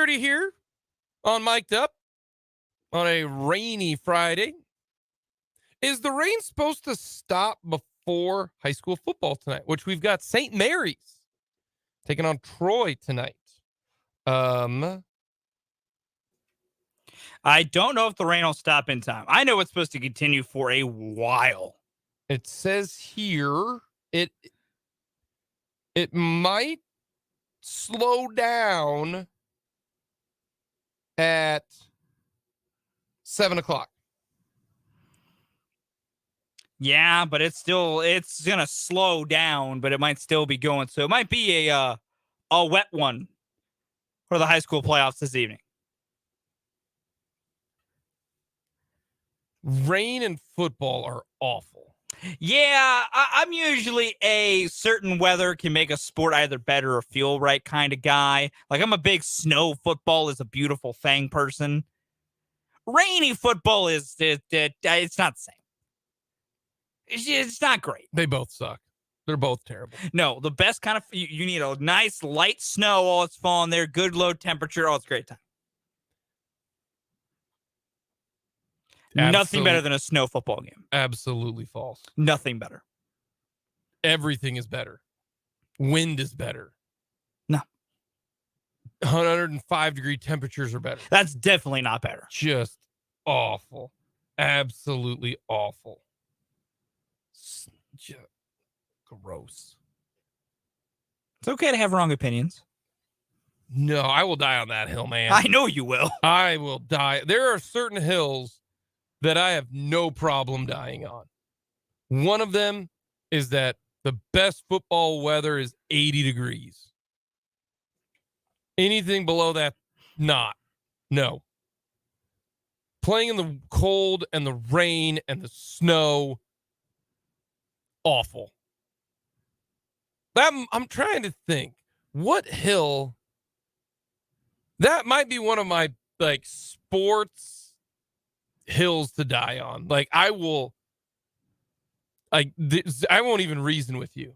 Here on Mic'd Up on a rainy Friday. Is the rain supposed to stop before high school football tonight, which we've got St. Mary's taking on Troy tonight? I don't know if the rain will stop in time. I know it's supposed to continue for a while. It says here it might slow down at 7 o'clock. Yeah, but it's gonna slow down, but it might still be going. So it might be a wet one for the high school playoffs this evening. Rain and football are awful. Yeah, I'm usually a certain weather can make a sport either better or feel right kind of guy. Like I'm a big snow football is a beautiful thing person. Rainy football it's not the same. It's not great. They both suck. They're both terrible. No, the best kind of you need a nice light snow while it's falling there, good low temperature. Oh, it's a great time. Nothing better than a snow football game. Absolutely false. Nothing better. Everything is better. Wind is better. No. 105-degree temperatures are better. That's definitely not better. Just awful. Absolutely awful. Just gross. It's okay to have wrong opinions. No, I will die on that hill, man. I know you will. I will die. There are certain hills that I have no problem dying on. One of them is that the best football weather is 80 degrees. Anything below that, not. No. Playing in the cold and the rain and the snow, awful. I'm trying to think. What hill? That might be one of my sports hills to die on. I won't even reason with you.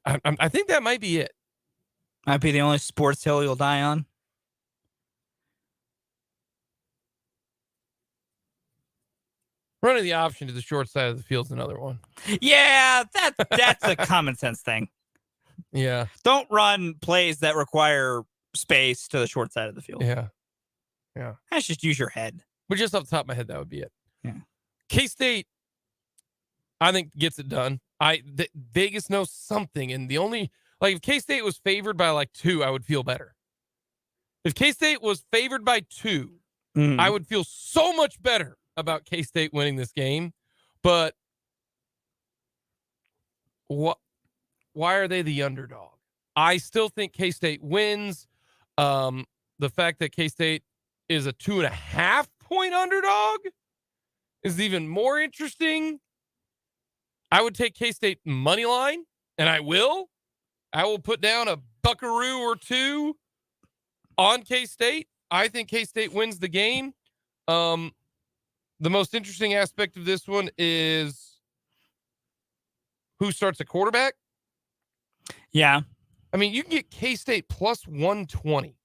I think that might be it. Might be the only sports hill you'll die on. Running the option to the short side of the field is another one. Yeah, that's a common sense thing. Yeah. Don't run plays that require space to the short side of the field. Yeah. Let's just use your head. But just off the top of my head, that would be it. Yeah. K-State, I think, gets it done. Vegas knows something, and the only if K-State was favored by 2, I would feel better. If K-State was favored by 2, I would feel so much better about K-State winning this game. But why are they the underdog? I still think K-State wins. The fact that K-State is a 2.5-point underdog is even more interesting. I would take K-State money line, and I will. I will put down a buckaroo or two on K-State. I think K-State wins the game. The most interesting aspect of this one is who starts at quarterback. Yeah. I mean, you can get K-State plus 120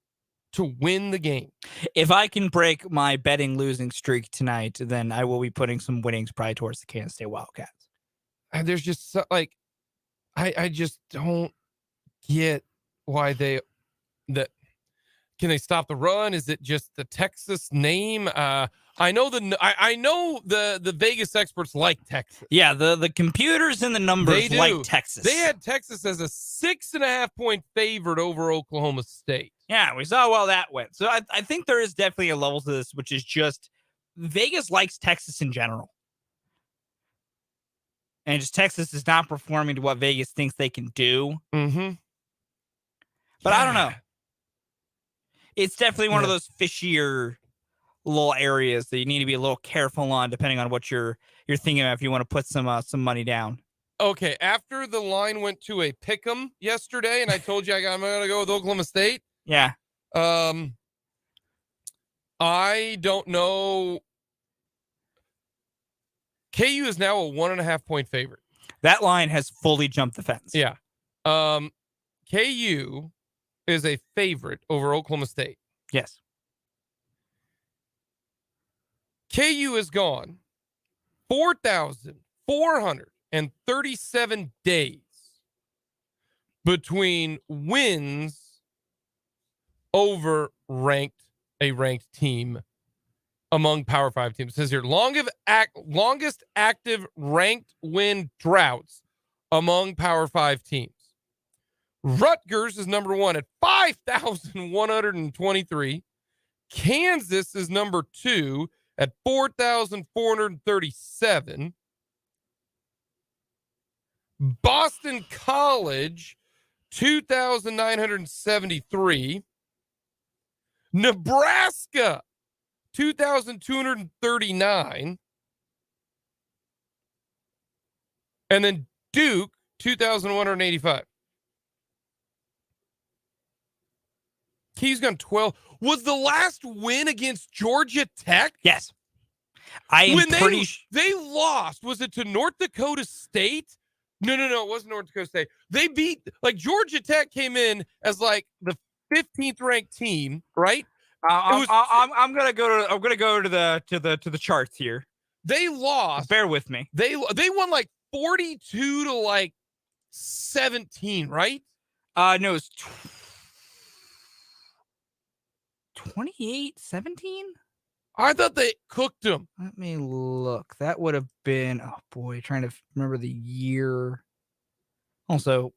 to win the game. If I can break my betting losing streak tonight, then I will be putting some winnings probably towards the Kansas State Wildcats. And there's just I just don't get why can they stop the run? Is it just the Texas name? I know the Vegas experts like Texas. Yeah, the computers and the numbers like Texas. They had Texas as a 6.5-point favorite over Oklahoma State. Yeah, we saw how that went. So I think there is definitely a level to this, which is just Vegas likes Texas in general. And just Texas is not performing to what Vegas thinks they can do. Mm-hmm. But I don't know. It's definitely one of those fishier little areas that you need to be a little careful on, depending on what you're thinking of if you want to put some money down. Okay, after the line went to a pick'em yesterday, and I told you I'm going to go with Oklahoma State. Yeah. I don't know. KU is now a 1.5-point favorite. That line has fully jumped the fence. Yeah. KU is a favorite over Oklahoma State. Yes. KU has gone 4,437 days between wins over a ranked team among Power 5 teams. It says here, longest active ranked win droughts among Power 5 teams. Rutgers is number 1 at 5,123. Kansas is number 2 at 4,437. Boston College, 2,973. Nebraska, 2,239. And then Duke, 2,185. He's gone 12. Was the last win against Georgia Tech? Yes. I am When pretty they lost, was it to North Dakota State? No, it wasn't North Dakota State. They beat, like, Georgia Tech came in as like the 15th ranked team, right? I'm gonna go to the charts here. They lost. Bear with me. They won like 42 to like 17, right? No, it's 28-17. I thought they cooked them. Let me look. That would have been, oh boy, trying to remember the year. Also,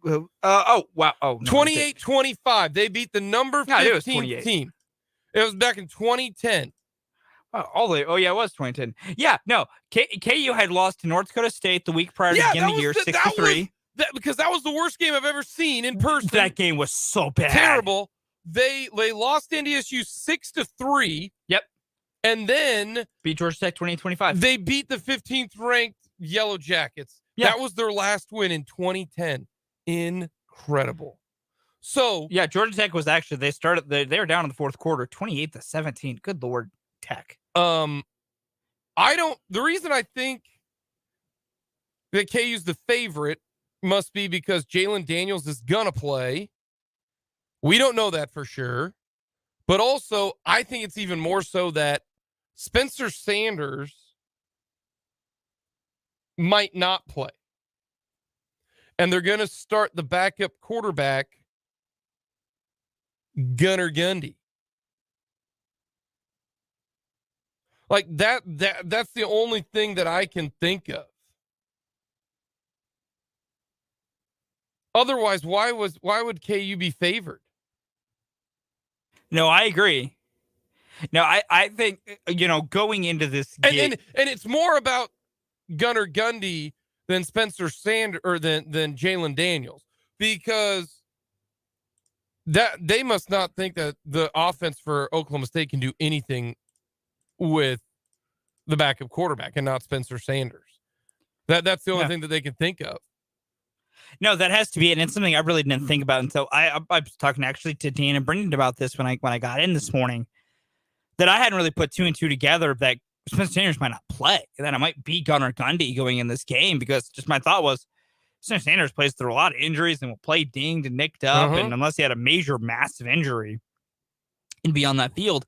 oh wow, oh no, 28-25. They beat the number 15 team. It was back in 2010. Oh yeah, it was 2010. Yeah, no, KU had lost to North Dakota State the week prior to begin the year, 6-3. Because that was the worst game I've ever seen in person. That game was so bad, terrible. They lost to NDSU 6-3. Yep. And then beat Georgia Tech 28-25. They beat the 15th ranked Yellow Jackets. Yeah. That was their last win in 2010. Incredible. So yeah, Georgia Tech was actually they were down in the fourth quarter, 28-17. Good Lord, Tech. The reason I think that KU's the favorite must be because Jalen Daniels is gonna play. We don't know that for sure. But also, I think it's even more so that Spencer Sanders might not play. And they're going to start the backup quarterback, Gunnar Gundy. Like that's the only thing that I can think of. Otherwise, why would KU be favored? No, I agree. No, I think, going into this game, and it's more about Gunnar Gundy than Spencer Sanders or than Jalen Daniels, because that they must not think that the offense for Oklahoma State can do anything with the backup quarterback and not Spencer Sanders. That's the only thing that they can think of. No, that has to be it. And it's something I really didn't think about until I was talking actually to Dan and Brendan about this when I got in this morning, that I hadn't really put two and two together that Spencer Sanders might not play, and that it might be Gunnar Gundy going in this game, because just my thought was Spencer Sanders plays through a lot of injuries and will play dinged and nicked up, and unless he had a major, massive injury and be on that field.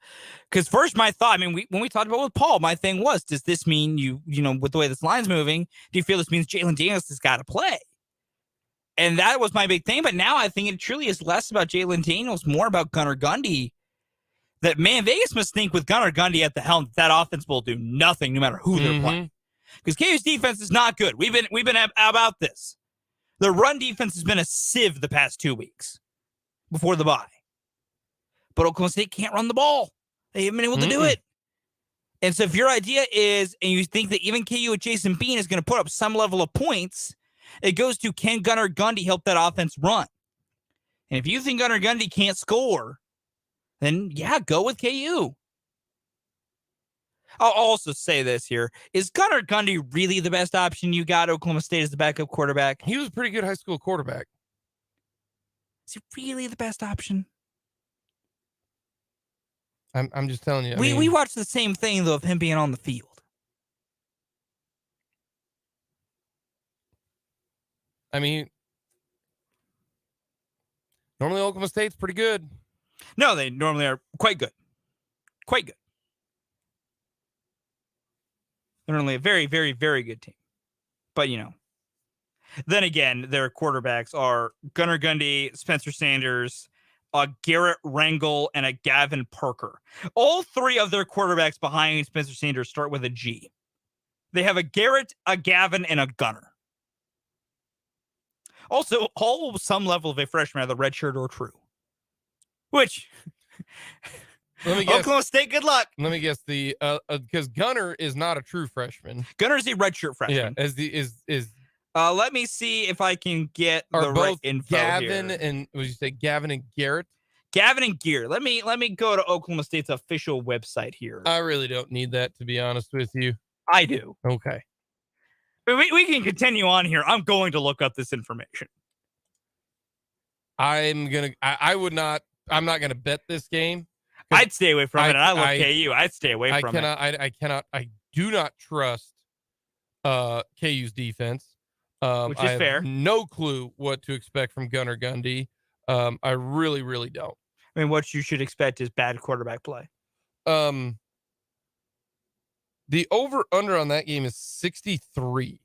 Because first my thought, when we talked about with Paul, my thing was, does this mean you with the way this line's moving, do you feel this means Jalen Daniels has got to play? And that was my big thing. But now I think it truly is less about Jalen Daniels, more about Gunnar Gundy. That, man, Vegas must think with Gunnar Gundy at the helm, that offense will do nothing no matter who they're playing. Because KU's defense is not good. We've been about this. The run defense has been a sieve the past 2 weeks before the bye. But Oklahoma State can't run the ball. They haven't been able to do it. And so if your idea is, and you think that even KU with Jason Bean is going to put up some level of points, it goes to, can Gunnar Gundy help that offense run? And if you think Gunnar Gundy can't score, then yeah, go with KU. I'll also say this here. Is Gunnar Gundy really the best option you got Oklahoma State as the backup quarterback? He was a pretty good high school quarterback. Is he really the best option? I'm just telling you. We watched the same thing, though, of him being on the field. I mean, normally Oklahoma State's pretty good. No, they normally are quite good. Quite good. They're normally a very, very, very good team. But, then again, their quarterbacks are Gunnar Gundy, Spencer Sanders, a Garrett Rangel, and a Gavin Parker. All three of their quarterbacks behind Spencer Sanders start with a G. They have a Garrett, a Gavin, and a Gunnar. Also, all some level of a freshman, either redshirt or true. Which, Oklahoma State, good luck. Let me guess, because Gunnar is not a true freshman. Gunner's a redshirt freshman. Yeah, let me see if I can get the both right info Gavin here. and would you say Gavin and Garrett? Gavin and Gear. Let me go to Oklahoma State's official website here. I really don't need that, to be honest with you. I do. Okay. We can continue on here. I'm going to look up this information. I'm not gonna bet this game. I'd stay away from it. And I love KU. I'd stay away from it. I do not trust KU's defense. Which is fair. No clue what to expect from Gunnar Gundy. I really, really don't. I mean, what you should expect is bad quarterback play. The over-under on that game is 63.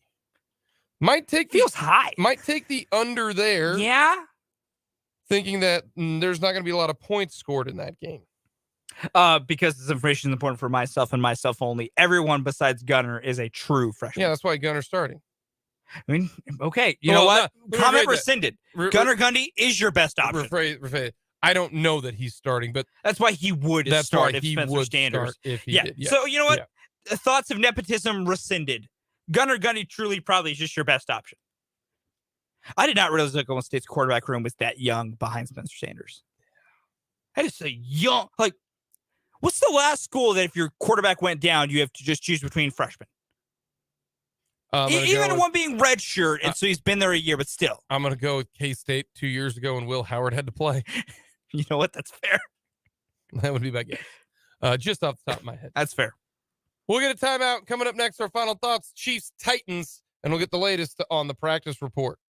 Feels high. Might take the under there. Yeah. Thinking that there's not going to be a lot of points scored in that game. Because this information is important for myself and myself only. Everyone besides Gunnar is a true freshman. Yeah, that's why Gunner's starting. I mean, okay. You know what? Comment rescinded. Gunnar Gundy is your best option. Rephrase. I don't know that he's starting, but that's why he would start if Spencer Sanders. If he did. So you know what? Yeah. Thoughts of nepotism rescinded. Gunnar Gundy truly probably is just your best option. I did not realize Oklahoma State's quarterback room was that young behind Spencer Sanders. That is a young, like, what's the last school that if your quarterback went down, you have to just choose between freshmen? Even one being redshirt, and so he's been there a year, but still. I'm going to go with K-State 2 years ago when Will Howard had to play. You know what? That's fair. That would be my guess. Just off the top of my head. That's fair. We'll get a timeout. Coming up next, our final thoughts, Chiefs, Titans, and we'll get the latest on the practice report.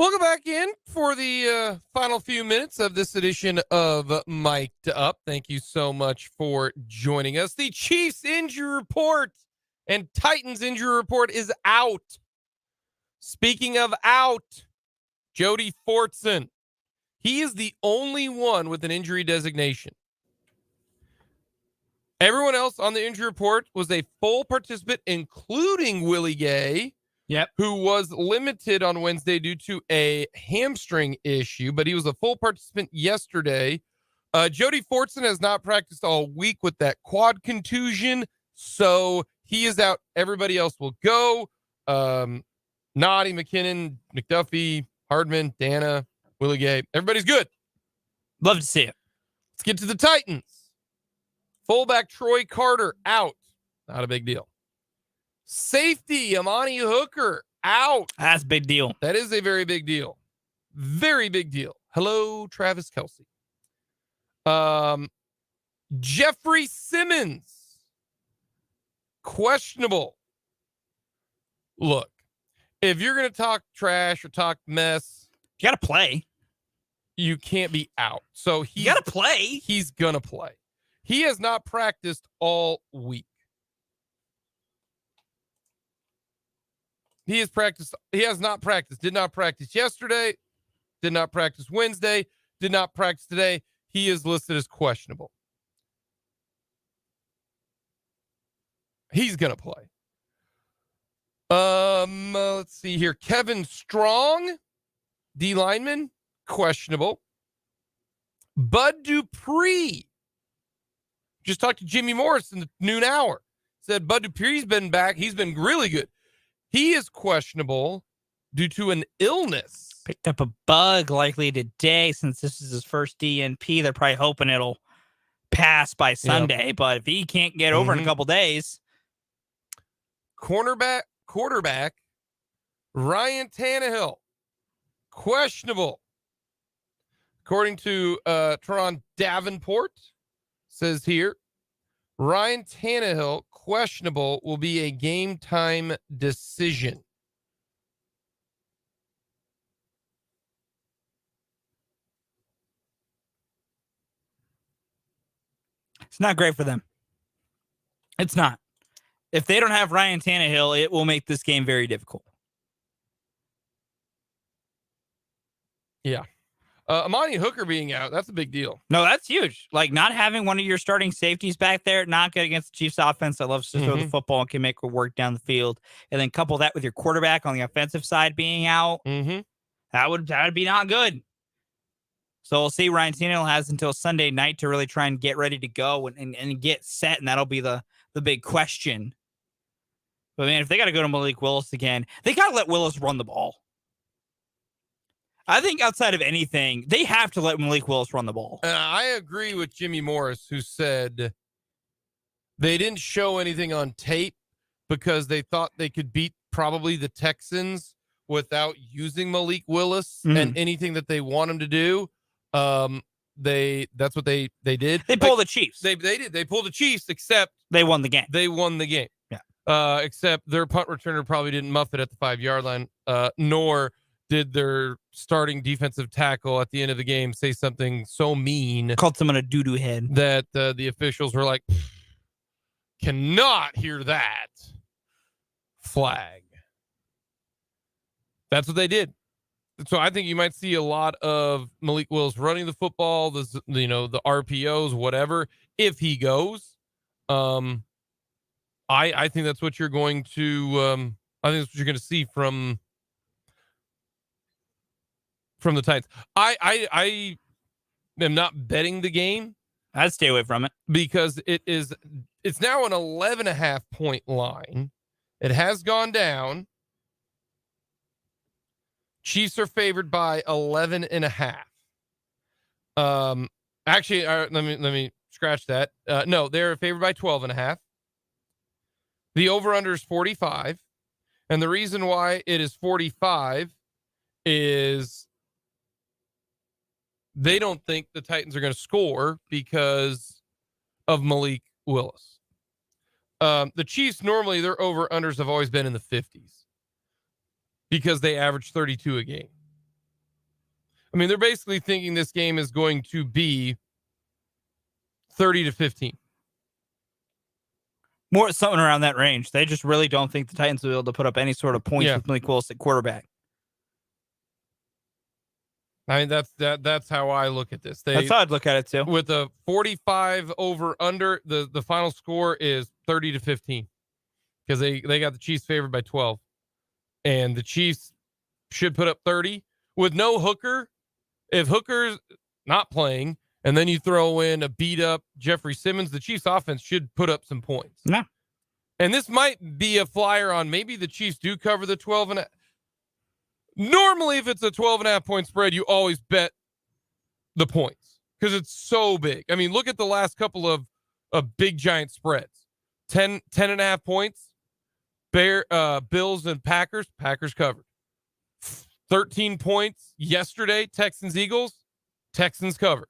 Welcome back in for the final few minutes of this edition of Mic'd Up. Thank you so much for joining us. The Chiefs injury report and Titans injury report is out. Speaking of out, Jody Fortson. He is the only one with an injury designation. Everyone else on the injury report was a full participant, including Willie Gay. Yep. Who was limited on Wednesday due to a hamstring issue, but he was a full participant yesterday. Jody Fortson has not practiced all week with that quad contusion, so he is out. Everybody else will go. Noddy, McKinnon, McDuffie, Hardman, Dana, Willie Gay. Everybody's good. Love to see it. Let's get to the Titans. Fullback Troy Carter out. Not a big deal. Safety Amani Hooker out. That's a big deal. That is a very big deal. Very big deal. Hello, Travis Kelce. Jeffrey Simmons. Questionable. Look, if you're going to talk trash or talk mess, You got to play. you can't be out. So You got to play. he's going to play. He has not practiced all week. He has not practiced. Did not practice yesterday. Did not practice Wednesday. Did not practice today. He is listed as questionable. He's going to play. Let's see here. Kevin Strong, D lineman, questionable. Bud Dupree. Just talked to Jimmy Morris in the noon hour. Said Bud Dupree's been back. He's been really good. He is questionable due to an illness. Picked up a bug likely today since this is his first DNP. They're probably hoping it'll pass by Sunday, but if he can't get over in a couple days. Quarterback Ryan Tannehill, questionable. According to Teron Davenport, says here, Ryan Tannehill, questionable, will be a game time decision. It's not great for them. It's not. If they don't have Ryan Tannehill, it will make this game very difficult. Yeah. Amani Hooker being out, that's a big deal. No, that's huge. Like not having one of your starting safeties back there, not good against the Chiefs offense that loves to throw the football and can make it work down the field. And then couple that with your quarterback on the offensive side being out. That would be not good. So we'll see. Ryan Tannehill has until Sunday night to really try and get ready to go and get set. And that'll be the big question. But man, if they got to go to Malik Willis again, they got to let Willis run the ball. I think outside of anything, they have to let Malik Willis run the ball. I agree with Jimmy Morris, who said they didn't show anything on tape because they thought they could beat probably the Texans without using Malik Willis and anything that they want him to do. That's what they did. They pulled the Chiefs. They did. They pulled the Chiefs, except they won the game. They won the game. Yeah. Except their punt returner probably didn't muff it at the 5-yard line, nor did their starting defensive tackle at the end of the game say something so mean. Called someone a doo-doo head. That the officials were like, cannot hear that. Flag. That's what they did. So I think you might see a lot of Malik Willis running the football, the RPOs, whatever, if he goes. I think that's what you're going to I think that's what you're going to see from the Titans. I am not betting the game. I'd stay away from it because it's now an 11.5 point line. It has gone down. Chiefs are favored by 11.5. Actually, let me scratch that. No, they're favored by 12.5. The over-under is 45. And the reason why it is 45 is they don't think the Titans are going to score because of Malik Willis. The Chiefs, normally their over-unders have always been in the 50s because they average 32 a game. I mean, they're basically thinking this game is going to be 30-15. More something around that range. They just really don't think the Titans will be able to put up any sort of points with Malik Willis at quarterback. I mean, that's how I look at this. That's how I'd look at it too. With a 45 over under, the final score is 30-15 because they got the Chiefs favored by 12, and the Chiefs should put up 30 with no Hooker. If Hooker's not playing, and then you throw in a beat up Jeffrey Simmons, the Chiefs offense should put up some points. No. And this might be a flyer on maybe the Chiefs do cover the 12 and normally if it's a 12.5 point spread, you always bet the points because it's so big. I mean, look at the last couple of big giant spreads. 10.5 points. Bills and Packers covered. 13 points yesterday, Texans-Eagles, Texans covered.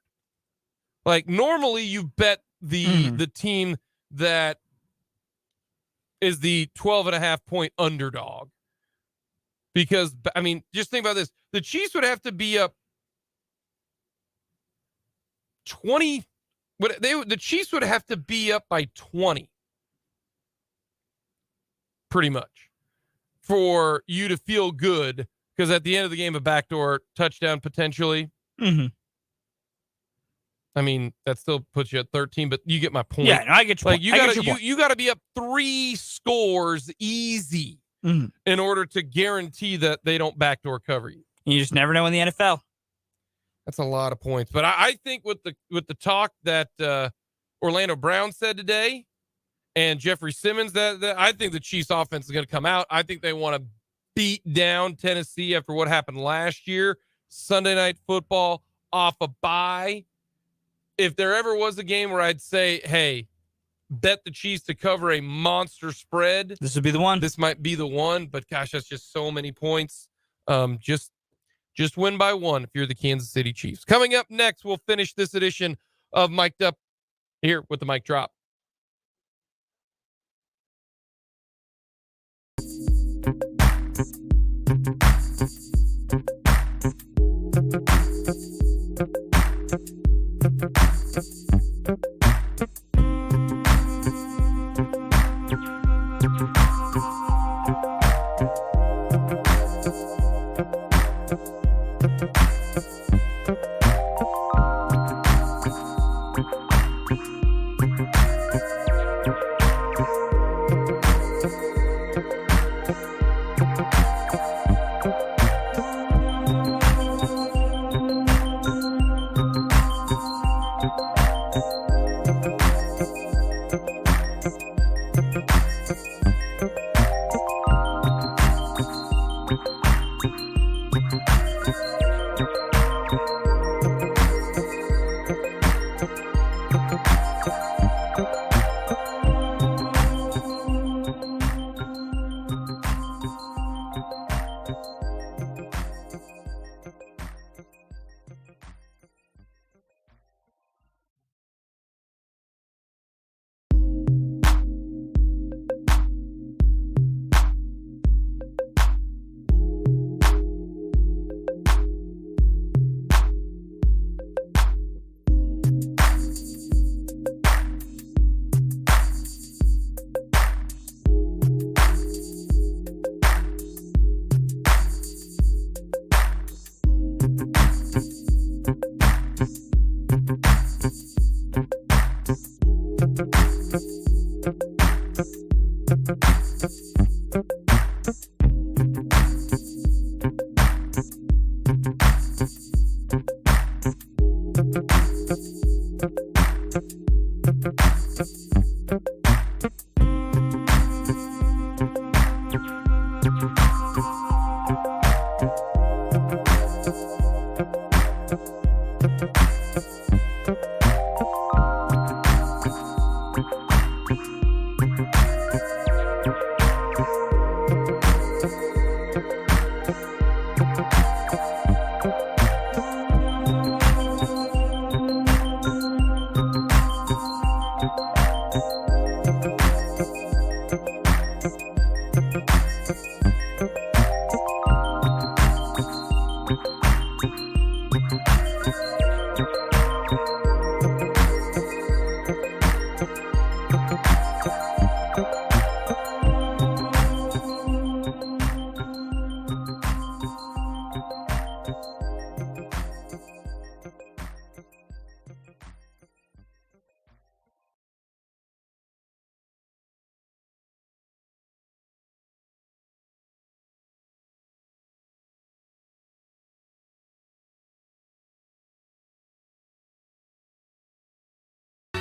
Like normally you bet the team that is the 12.5 point underdog. Because, I mean, just think about this. The Chiefs would have to be up 20. The Chiefs would have to be up by 20. Pretty much. For you to feel good. Because at the end of the game, a backdoor touchdown potentially. Mm-hmm. I mean, that still puts you at 13, but you get my point. Yeah, no, I get your point. You got to be up 3 scores easy in order to guarantee that they don't backdoor cover you. You just never know in the NFL. That's a lot of points. But I think with the talk that Orlando Brown said today and Jeffrey Simmons, that I think the Chiefs offense is going to come out. I think they want to beat down Tennessee after what happened last year. Sunday Night Football off a bye. If there ever was a game where I'd say, hey, bet the Chiefs to cover a monster spread, this would be the one. This might be the one, but gosh, that's just so many points. Just win by 1 if you're the Kansas City Chiefs. Coming up next, we'll finish this edition of Mic'd Up here with the Mic Drop.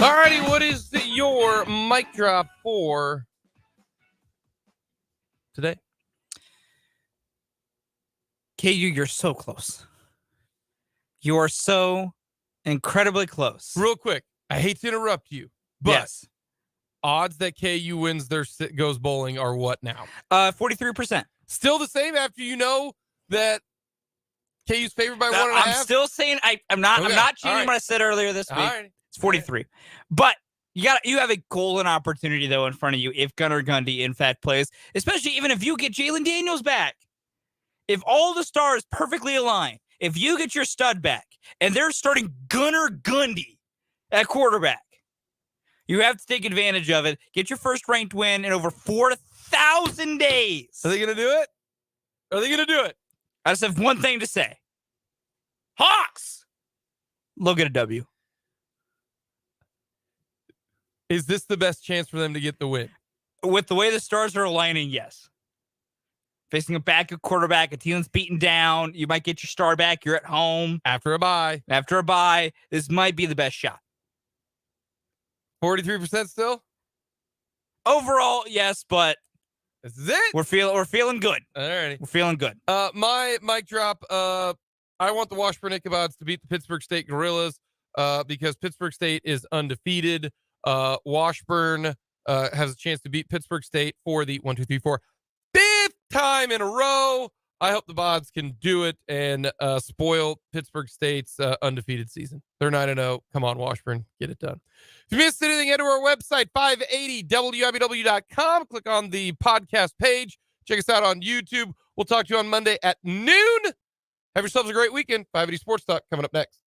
All righty, what is your mic drop for today? KU, you're so close. You are so incredibly close. Real quick, I hate to interrupt you, but yes. odds that KU wins their goes bowling are what now? 43%. Still the same after you know that KU's favored by 1.5? I'm still saying I'm not changing what I said earlier this week. Right. It's 43. But you have a golden opportunity though in front of you if Gunnar Gundy in fact plays, especially even if you get Jalen Daniels back. If all the stars perfectly align, if you get your stud back and they're starting Gunnar Gundy at quarterback, you have to take advantage of it. Get your first ranked win in over 4,000 days. Are they going to do it? Are they going to do it? I just have one thing to say. Hawks! Look at a W. Is this the best chance for them to get the win? With the way the stars are aligning, yes. Facing a backup quarterback, a team that's beaten down, you might get your star back. You're at home. After a bye. This might be the best shot. 43% still? Overall, yes, but this is it. We're feeling good. All righty. We're feeling good. My mic drop, I want the Washburn Ichabods to beat the Pittsburgh State Gorillas because Pittsburgh State is undefeated. Washburn has a chance to beat Pittsburgh State for the 5th time in a row. I hope the Bods can do it and spoil Pittsburgh State's undefeated season. They're 9-0. Come on, Washburn. Get it done. If you missed anything, head to our website, 580wibw.com. Click on the podcast page. Check us out on YouTube. We'll talk to you on Monday at noon. Have yourselves a great weekend. 580 Sports Talk coming up next.